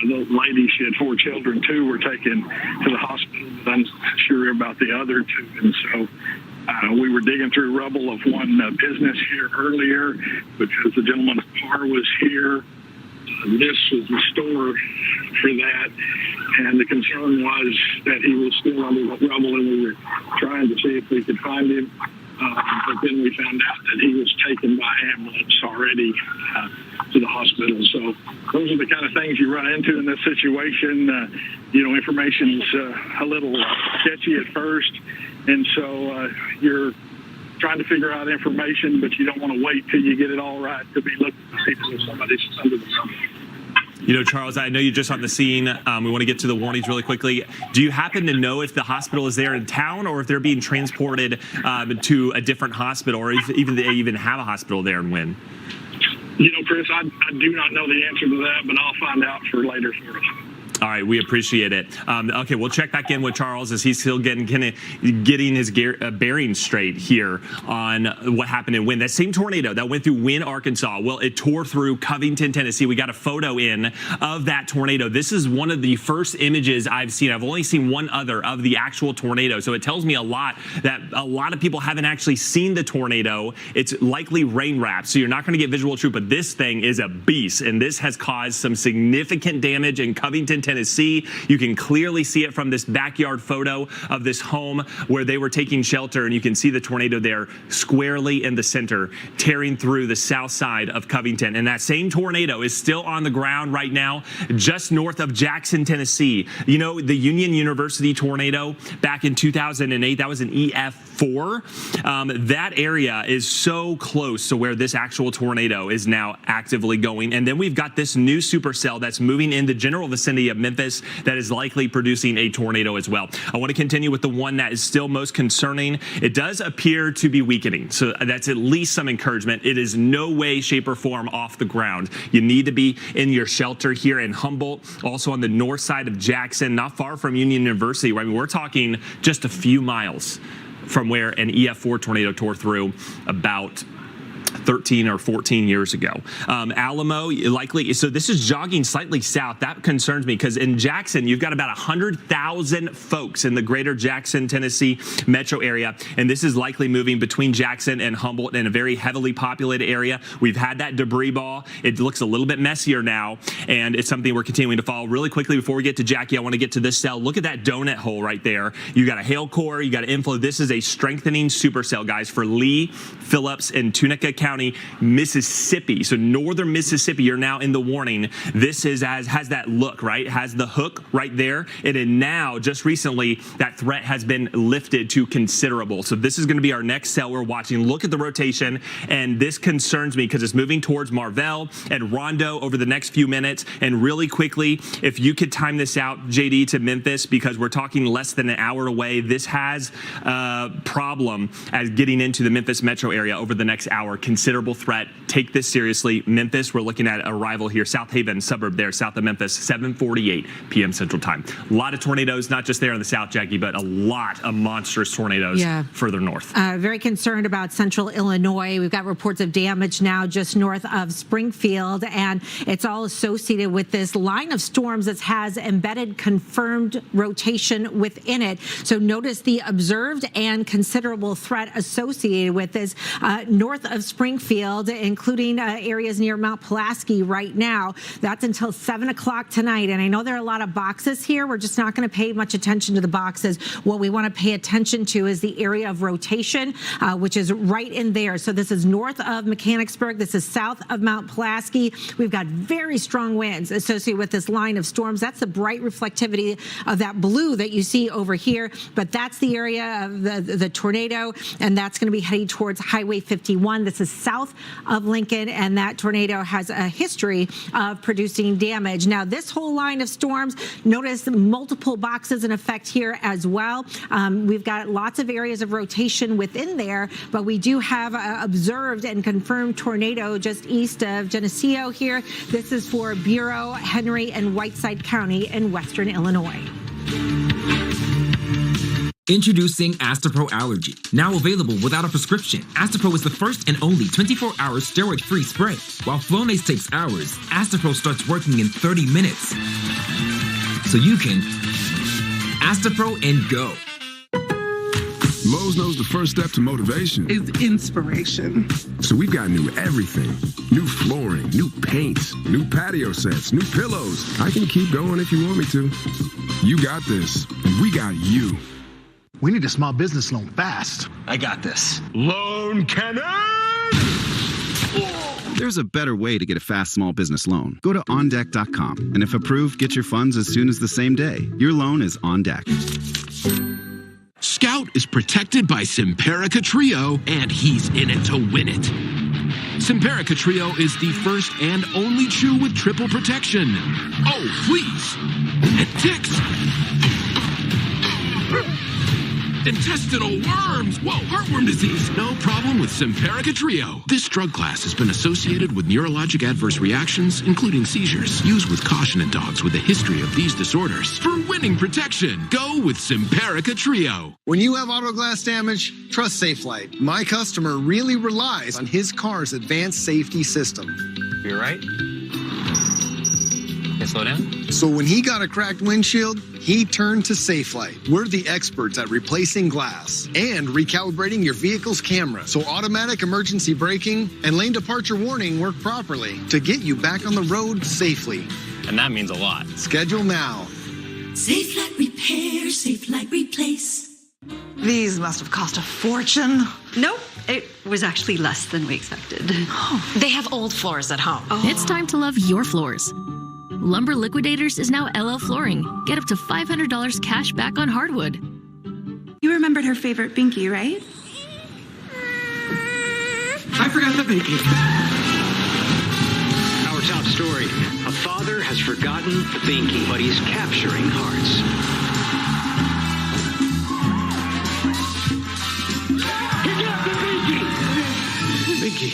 the lady, she had 4 children too, were taken to the hospital, but I'm unsure about the other 2. And so we were digging through rubble of one business here earlier because the gentleman's car was here. This was the store for that, and the concern was that he was still under the rubble, and we were trying to see if we could find him. But then we found out that he was taken by ambulance already to the hospital. So those are the kind of things you run into in this situation. Information's a little sketchy at first, and so you're trying to figure out information, but you don't want to wait till you get it all right to be looking to see if somebody's under the rubble. Charles, I know you're just on the scene. We want to get to the warnings really quickly. Do you happen to know if the hospital is there in town, or if they're being transported to a different hospital, or if they even have a hospital there in Wynne? Chris, I do not know the answer to that, but I'll find out for later for us. All right, we appreciate it. Okay, we'll check back in with Charles as he's still getting his bearings straight here on what happened in Wynne. That same tornado that went through Wynne, Arkansas, well, it tore through Covington, Tennessee. We got a photo in of that tornado. This is one of the first images I've seen. I've only seen one other of the actual tornado, so it tells me a lot that a lot of people haven't actually seen the tornado. It's likely rain wrapped, so you're not going to get visual truth, but this thing is a beast, and this has caused some significant damage in Covington, Tennessee. You can clearly see it from this backyard photo of this home where they were taking shelter, and you can see the tornado there squarely in the center, tearing through the south side of Covington. And that same tornado is still on the ground right now, just north of Jackson, Tennessee. The Union University tornado back in 2008, that was an EF4. That area is so close to where this actual tornado is now actively going. And then we've got this new supercell that's moving in the general vicinity of Memphis that is likely producing a tornado as well. I want to continue with the one that is still most concerning. It does appear to be weakening, so that's at least some encouragement. It is no way, shape, or form off the ground. You need to be in your shelter here in Humboldt, also on the north side of Jackson, not far from Union University. I mean, we're talking just a few miles from where an EF4 tornado tore through about 13 or 14 years ago. Alamo, likely, so this is jogging slightly south. That concerns me because in Jackson, you've got about 100,000 folks in the greater Jackson, Tennessee metro area, and this is likely moving between Jackson and Humboldt in a very heavily populated area. We've had that debris ball. It looks a little bit messier now, and it's something we're continuing to follow. Really quickly, before we get to Jackie, I want to get to this cell. Look at that donut hole right there. You got a hail core, you got an inflow. This is a strengthening supercell, guys, for Lee, Phillips, and Tunica County, Mississippi. So northern Mississippi, you're now in the warning. This is has that look, right? Has the hook right there. And then now, just recently, that threat has been lifted to considerable. So this is going to be our next cell we're watching. Look at the rotation, and this concerns me because it's moving towards Marvell and Rondo over the next few minutes. And really quickly, if you could time this out, JD, to Memphis, because we're talking less than an hour away. This has a problem as getting into the Memphis metro area over the next hour. Considerable threat. Take this seriously. Memphis, we're looking at arrival here. South Haven, suburb there, south of Memphis, 7:48 p.m. Central Time. A lot of tornadoes, not just there in the south, Jackie, but a lot of monstrous tornadoes further north. Very concerned about central Illinois. We've got reports of damage now just north of Springfield, and it's all associated with this line of storms that has embedded confirmed rotation within it. So notice the observed and considerable threat associated with this north of Springfield. Springfield, including areas near Mount Pulaski right now. That's until 7 o'clock tonight. And I know there are a lot of boxes here. We're just not going to pay much attention to the boxes. What we want to pay attention to is the area of rotation, which is right in there. So this is north of Mechanicsburg. This is south of Mount Pulaski. We've got very strong winds associated with this line of storms. That's the bright reflectivity of that blue that you see over here. But that's the area of the tornado, and that's going to be heading towards Highway 51. This is south of Lincoln, and that tornado has a history of producing damage. Now, this whole line of storms, notice multiple boxes in effect here as well. We've got lots of areas of rotation within there, but we do have observed and confirmed tornado just east of Geneseo here. This is for Bureau, Henry, and Whiteside County in western Illinois. Introducing Astapro Allergy. Now available without a prescription. Astapro is the first and only 24-hour steroid-free spray. While Flonase takes hours, Astapro starts working in 30 minutes. So you can Astapro and go. Lowe's knows the first step to motivation is inspiration. So we've got new everything. New flooring, new paints, new patio sets, new pillows. I can keep going if you want me to. You got this, and we got you. We need a small business loan fast. I got this. Loan Cannon! There's a better way to get a fast small business loan. Go to OnDeck.com, and if approved, get your funds as soon as the same day. Your loan is on deck. Scout is protected by Simparica Trio, and he's in it to win it. Simparica Trio is the first and only chew with triple protection. Oh, please! And ticks! Intestinal worms! Whoa, heartworm disease! No problem with Simparica Trio. This drug class has been associated with neurologic adverse reactions, including seizures. Used with caution in dogs with a history of these disorders. For winning protection, go with Simparica Trio. When you have auto glass damage, trust SafeLight. My customer really relies on his car's advanced safety system. You're right. Okay, slow down. So when he got a cracked windshield, he turned to SafeLight. We're the experts at replacing glass and recalibrating your vehicle's camera so automatic emergency braking and lane departure warning work properly to get you back on the road safely. And that means a lot. Schedule now. SafeLight Repair, SafeLight Replace. These must have cost a fortune. Nope, it was actually less than we expected. Oh, they have old floors at home. Oh. It's time to love your floors. Lumber Liquidators is now LL Flooring. Get up to $500 cash back on hardwood. You remembered her favorite binky, right? I forgot the binky. Our top story. A father has forgotten the binky, but he's capturing hearts. He got the Binky.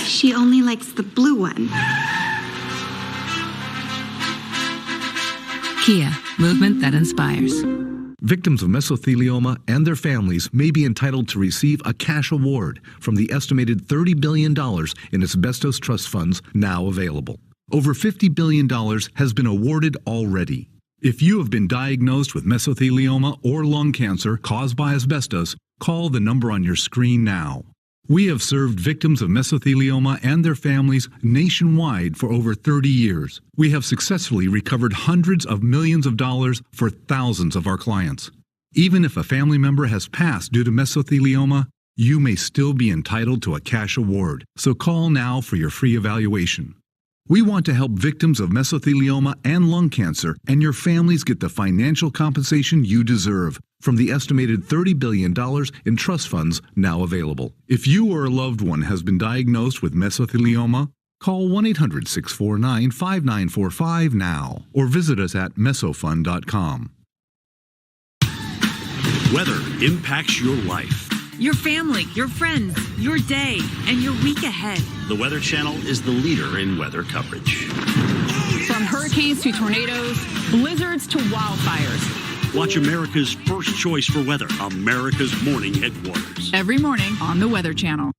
She only likes the blue one. Kia, movement that inspires. Victims of mesothelioma and their families may be entitled to receive a cash award from the estimated $30 billion in asbestos trust funds now available. Over $50 billion has been awarded already. If you have been diagnosed with mesothelioma or lung cancer caused by asbestos, call the number on your screen now. We have served victims of mesothelioma and their families nationwide for over 30 years. We have successfully recovered hundreds of millions of dollars for thousands of our clients. Even if a family member has passed due to mesothelioma, you may still be entitled to a cash award. So call now for your free evaluation. We want to help victims of mesothelioma and lung cancer, and your families get the financial compensation you deserve from the estimated $30 billion in trust funds now available. If you or a loved one has been diagnosed with mesothelioma, call 1-800-649-5945 now or visit us at mesofund.com. Weather impacts your life. Your family, your friends, your day, and your week ahead. The Weather Channel is the leader in weather coverage. From hurricanes to tornadoes, blizzards to wildfires. Watch America's first choice for weather, America's Morning Headquarters. Every morning on the Weather Channel.